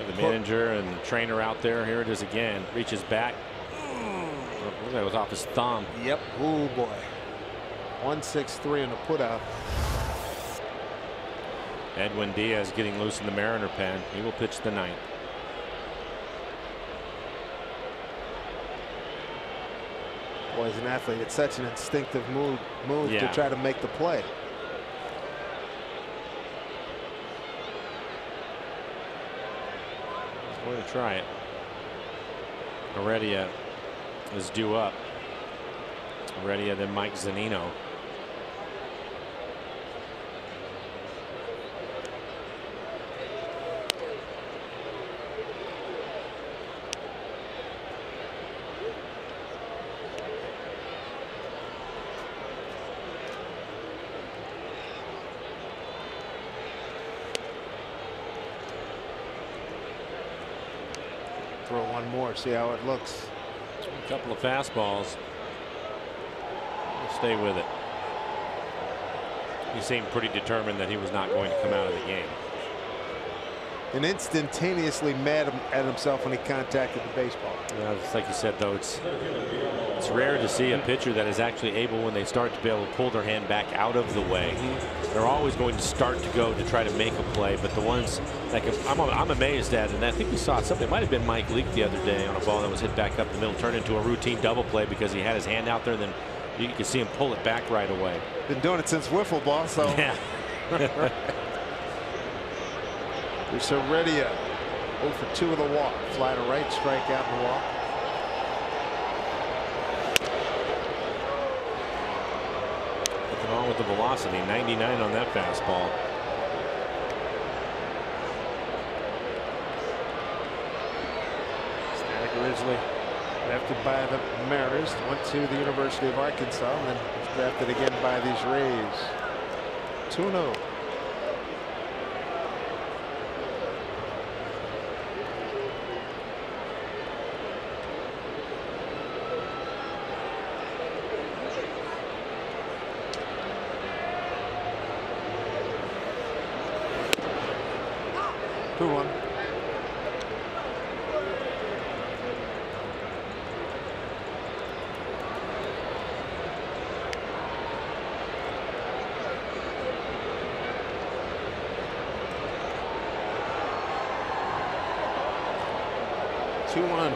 The manager and the trainer out there. Here it is again. Reaches back. That was off his thumb. Yep. Oh boy. 1-6-3 in the putout. Edwin Diaz getting loose in the Mariner pen. He will pitch the 9th. Boy, as an athlete, it's such an instinctive move Yeah. to try to make the play. try it. Heredia is due up. Heredia, then Mike Zunino. Throw one more, see how it looks. A couple of fastballs. We'll stay with it. He seemed pretty determined that he was not going to come out of the game. And instantaneously mad at himself when he contacted the baseball. Yeah, it's like you said, though, it's rare to see a pitcher that is actually able, when they start to be able to pull their hand back out of the way. They're always going to start to go to try to make a play, but the ones that I'm amazed at, and I think we saw something, it might have been Mike Leake the other day on a ball that was hit back up the middle, turned into a routine double play because he had his hand out there, and then you could see him pull it back right away. Been doing it since wiffle ball, so. Yeah. There's Heredia, 0 for 2 with a walk. Fly to right, strike out and walk. Looking on with the velocity, 99 on that fastball. Stanek originally drafted by the Mariners, went to the University of Arkansas, and then was drafted again by these Rays. 2-0.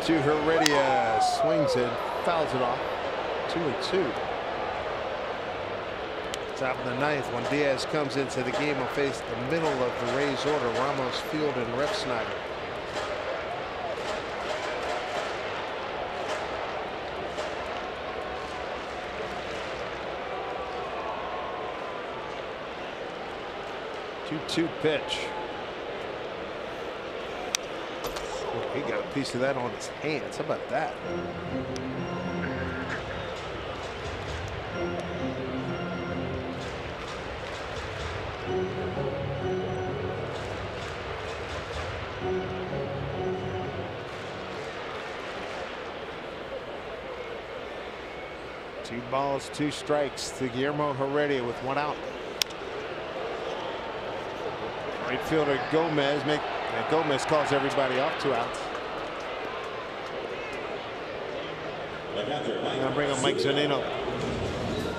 To Heredia, swings it, fouls it off. 2-2. Top of the ninth, when Diaz comes into the game, will face the middle of the Rays order, Ramos, Field, and Refsnyder. Two pitch. He got a piece of that on his hands. How about that? Two balls, 2 strikes to Guillermo Heredia with 1 out. Right fielder Gomez calls everybody off, 2 outs. I'm going to bring up Mike Zunino.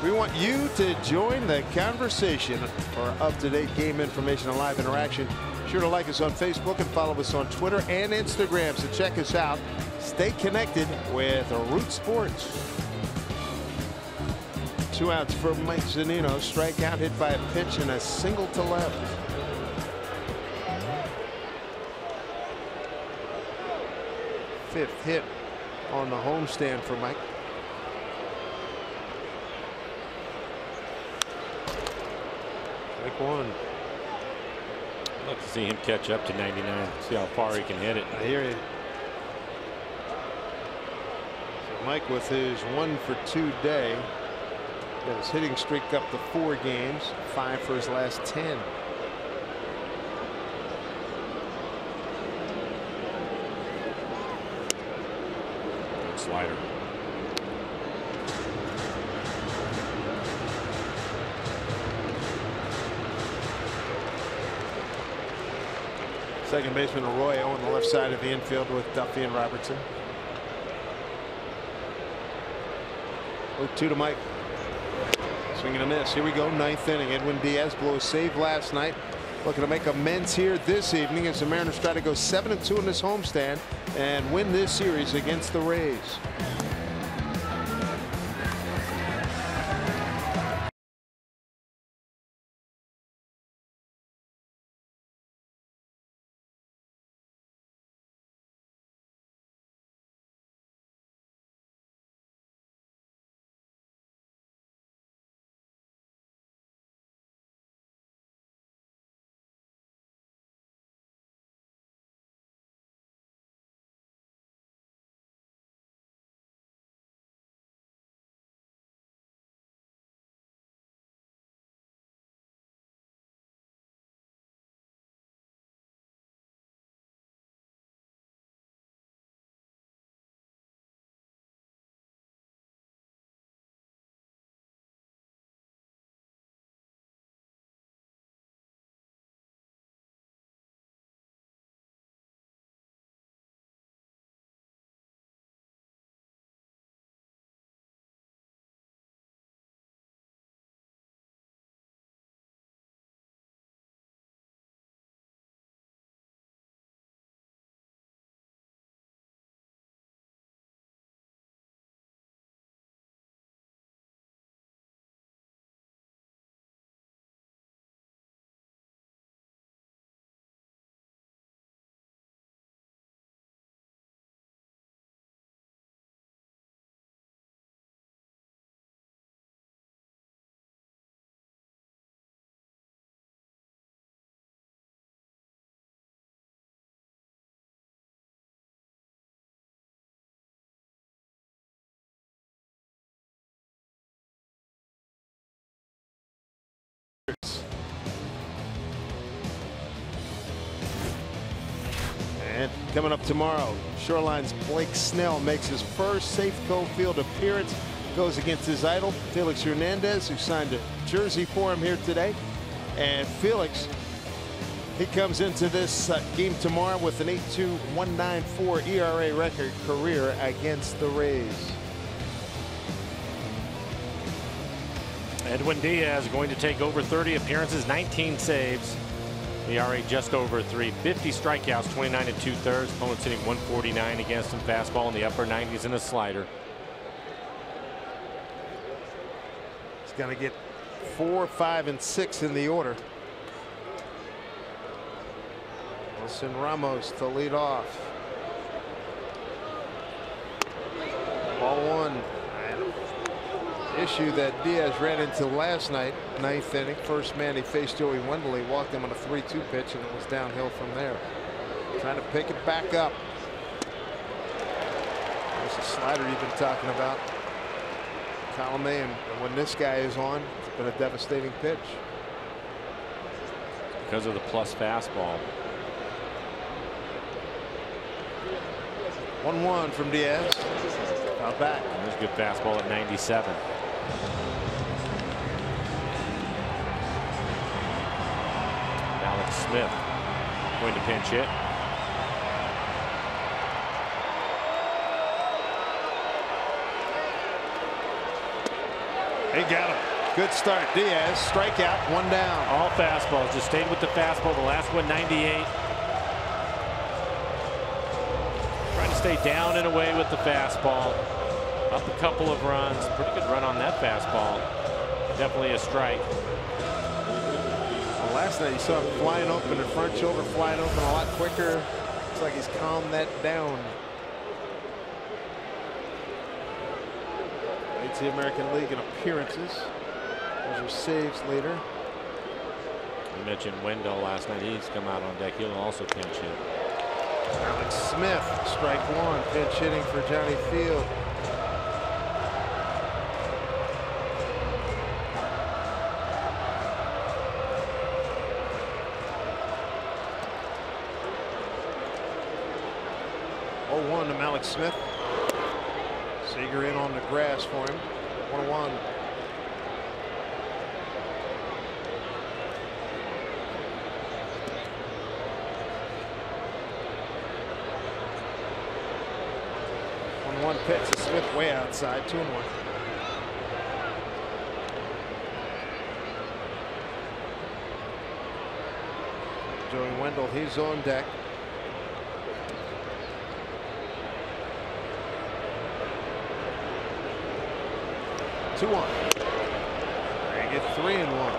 We want you to join the conversation for up-to-date game information and live interaction. Be sure to like us on Facebook and follow us on Twitter and Instagram. So check us out. Stay connected with Root Sports. 2 outs for Mike Zunino. Strikeout, hit by a pitch, and a single to left. Fifth hit on the homestand for Mike. Strike 1. I'd like to see him catch up to 99. See how far he can hit it. I hear you. So Mike with his 1 for 2 day. Got his hitting streak up to 4 games. 5 for his last 10. Slider. Second baseman Arroyo on the left side of the infield with Duffy and Robertson. 0-2 to Mike. Swing and a miss. Here we go, 9th inning. Edwin Diaz blew a save last night. Looking to make amends here this evening as the Mariners try to go 7-2 in this homestand and win this series against the Rays. Coming up tomorrow, Shoreline's Blake Snell makes his first Safeco Field appearance. Goes against his idol, Felix Hernandez, who signed a jersey for him here today. And Felix, he comes into this game tomorrow with an 8.2-1.94 ERA record career against the Rays. Edwin Diaz going to take over 30 appearances, 19 saves. ERA just over 3, 50 strikeouts, 29 2/3. Opponents hitting 149 against him. Fastball in the upper 90s and a slider. He's going to get 4, 5, and 6 in the order. Wilson Ramos to lead off. Ball one. Issue that Diaz ran into last night, 9th inning. First man he faced, Joey Wendell. He walked him on a 3-2 pitch, and it was downhill from there. Trying to pick it back up. There's the slider you've been talking about. Column A, and when this guy is on, it's been a devastating pitch. Because of the plus fastball. 1-1 from Diaz. Out back. There's a good fastball at 97. Alex Smith going to pinch hit. He got him. Good start. Diaz, strikeout, 1 down. All fastballs. Just stayed with the fastball. The last one, 98. Trying to stay down and away with the fastball. Up a couple of runs. Pretty good run on that fastball. Definitely a strike. Well, last night you saw him flying open, the front shoulder flying open a lot quicker. Looks like he's calmed that down. Leads the American League in appearances. Those are saves later. You mentioned Wendell last night. He's come out on deck. He'll also pinch hit. Alex Smith, strike one, pinch hitting for Johnny Field. To Alex Smith. Seager in on the grass for him. 1-1. One pitch to Smith way outside. 2-1. Joey Wendell, he's on deck. 2-1. They get 3-1.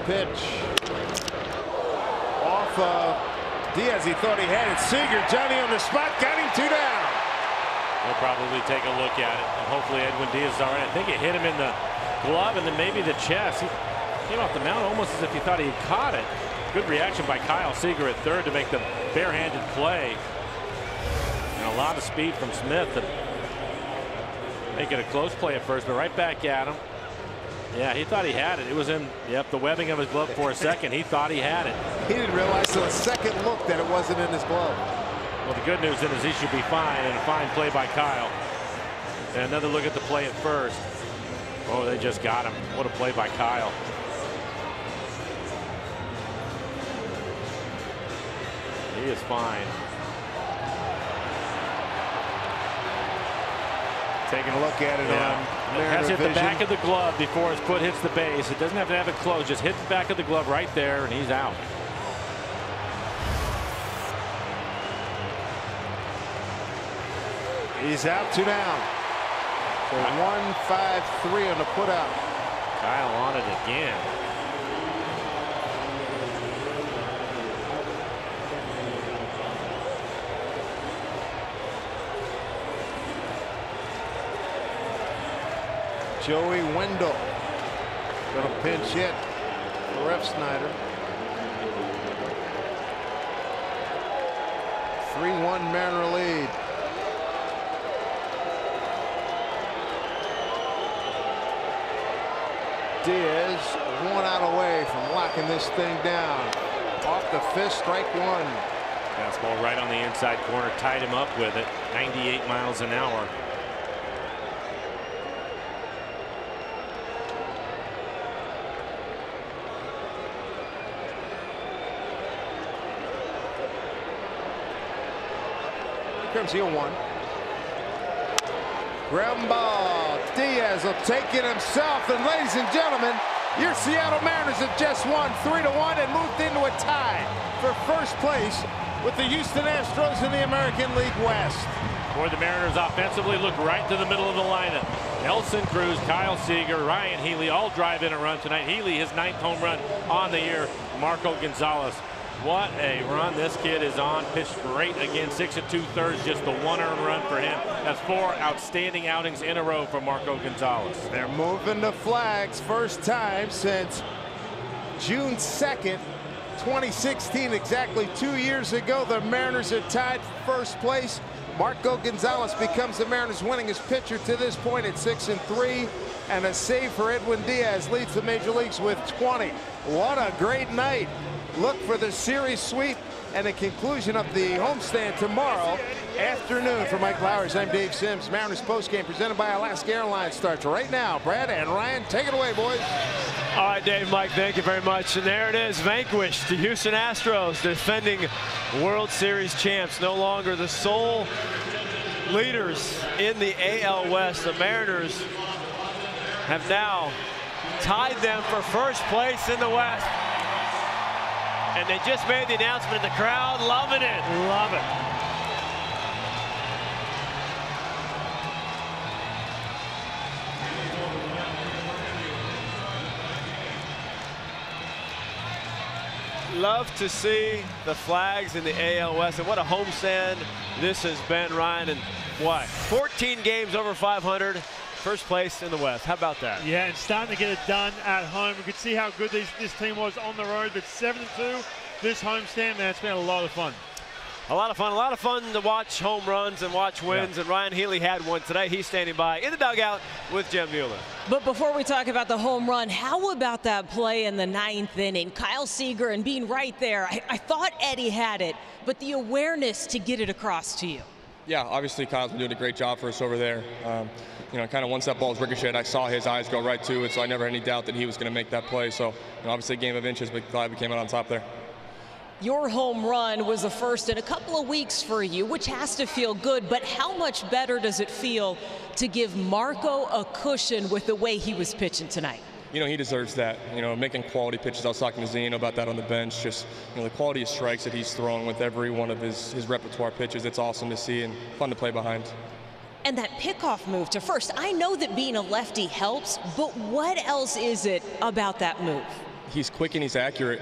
Pitch off Diaz. He thought he had it. Seager, Johnny on the spot, got him 2 down. They'll probably take a look at it, and hopefully Edwin Diaz is all right. I think it hit him in the glove and then maybe the chest. He came off the mound almost as if he thought he had caught it. Good reaction by Kyle Seager at third to make the barehanded play. And a lot of speed from Smith to make it a close play at first, but right back at him. Yeah, he thought he had it. It was in, the webbing of his glove for a second. He thought he had it. He didn't realize till a second look that it wasn't in his glove. Well, the good news is he should be fine, and a fine play by Kyle. And another look at the play at first. Oh, they just got him. What a play by Kyle. He is fine. Taking a look at it on has hit vision. the back of the glove before his foot hits the base. It doesn't have to have it close. Just hit the back of the glove right there, and he's out. He's out, 2 down. So 1-5-3 on the put out. Kyle on it again. Joey Wendell gonna pinch hit for Ref Snyder. 3-1 Mariner lead. Diaz 1 out away from locking this thing down. Off the fist, strike 1. Fastball right on the inside corner, tied him up with it. 98 miles an hour. Here comes 0-1. Ground ball. Diaz will take it himself. And ladies and gentlemen, your Seattle Mariners have just won 3-1 and moved into a tie for first place with the Houston Astros in the American League West. For the Mariners offensively, look right to the middle of the lineup. Nelson Cruz, Kyle Seager, Ryan Healy all drive in a run tonight. Healy, his 9th home run on the year. Marco Gonzalez. What a run this kid is on. Pitched great again, 6 2/3, just the 1 earned run for him. That's 4 outstanding outings in a row for Marco Gonzalez. They're moving the flags, first time since June 2nd, 2016, exactly 2 years ago. The Mariners are tied first place. Marco Gonzalez becomes the Mariners' winningest pitcher to this point at 6-3, and a save for Edwin Diaz leads the major leagues with 20. What a great night. Look for the series sweep and the conclusion of the homestand tomorrow afternoon. For Mike Lowers, I'm Dave Sims. Mariners postgame presented by Alaska Airlines starts right now. Brad and Ryan, take it away, boys. All right, Dave, Mike, thank you very much. And there it is, vanquished. The Houston Astros, defending World Series champs, no longer the sole leaders in the AL West. The Mariners have now tied them for first place in the West. And they just made the announcement, the crowd loving it. Love it. Love to see the flags in the AL West, and what a homestand this has been, Ryan. And what, 14 games over 500. First place in the West. How about that? Yeah, and starting to get it done at home. We could see how good this team was on the road, but 7-2 this homestand, man, it's been a lot of fun. A lot of fun. A lot of fun to watch home runs and watch wins. Yeah. And Ryan Healy had one today. He's standing by in the dugout with Jim Mueller. But before we talk about the home run, how about that play in the 9th inning? Kyle Seager and being right there. I thought Eddie had it, but the awareness to get it across to you. Yeah, obviously Kyle's been doing a great job for us over there. You know, kind of once that ball was ricocheted, I saw his eyes go right to it, so I never had any doubt that he was going to make that play. So, you know, obviously a game of inches, but glad we came out on top there. Your home run was the first in a couple of weeks for you, which has to feel good, but how much better does it feel to give Marco a cushion with the way he was pitching tonight? You know, he deserves that. You know, making quality pitches. I was talking to Zeno about that on the bench. Just, you know, the quality of strikes that he's throwing with every one of his repertoire pitches. It's awesome to see and fun to play behind. And that pickoff move to first, I know that being a lefty helps, but what else is it about that move? He's quick and he's accurate.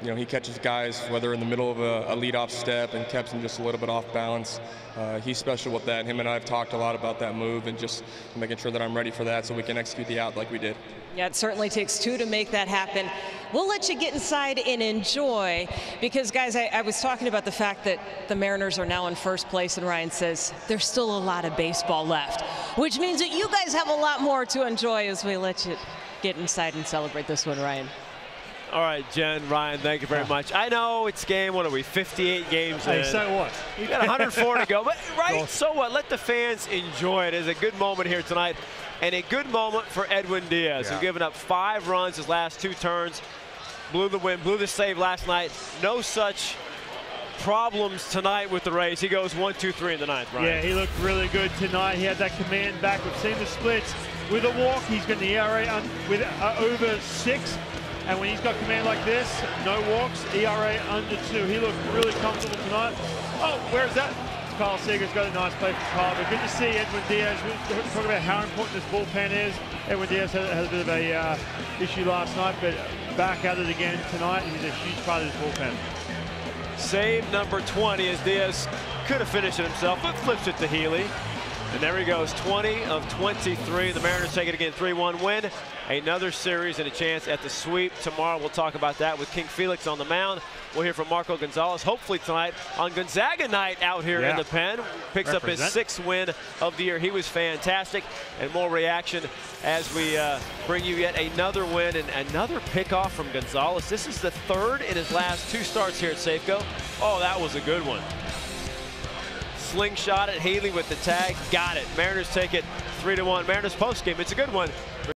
You know, he catches guys whether in the middle of a leadoff step and keeps them just a little bit off balance. He's special with that. Him and I have talked a lot about that move and just making sure that I'm ready for that so we can execute the out like we did. Yeah, it certainly takes two to make that happen. We'll let you get inside and enjoy because, guys, I was talking about the fact that the Mariners are now in first place, and Ryan says there's still a lot of baseball left, which means that you guys have a lot more to enjoy as we let you get inside and celebrate this one, Ryan. All right, Jen, Ryan, thank you very much. I know it's game, what are we, 58 games in. Hey, so what? We got 104 to go, but right, so what? Let the fans enjoy it. It's a good moment here tonight, and a good moment for Edwin Diaz, who's given up 5 runs his last 2 turns, blew the win, blew the save last night. No such problems tonight with the Rays. He goes 1, 2, 3 in the 9th, Ryan. Yeah, he looked really good tonight. He had that command back. We've seen the splits. With a walk, he's got the ERA with over 6. And when he's got command like this, no walks, ERA under 2. He looked really comfortable tonight. Oh, where is that? Kyle Seager's got a nice play for Kyle. But good to see Edwin Diaz. We're talking about how important this bullpen is. Edwin Diaz had a bit of a issue last night, but back at it again tonight. He's a huge part of this bullpen. Save number 20 as Diaz could have finished it himself, but flips it to Healy. And there he goes, 20 of 23. The Mariners take it again, 3-1 win. Another series and a chance at the sweep. Tomorrow we'll talk about that with King Felix on the mound. We'll hear from Marco Gonzalez, hopefully tonight on Gonzaga night out here in the pen. Picks up his 6th win of the year. He was fantastic. And more reaction as we bring you yet another win and another pickoff from Gonzalez. This is the 3rd in his last 2 starts here at Safeco. Oh, that was a good one. Slingshot it, Haley with the tag, got it. Mariners take it 3-1. Mariners postgame, it's a good one.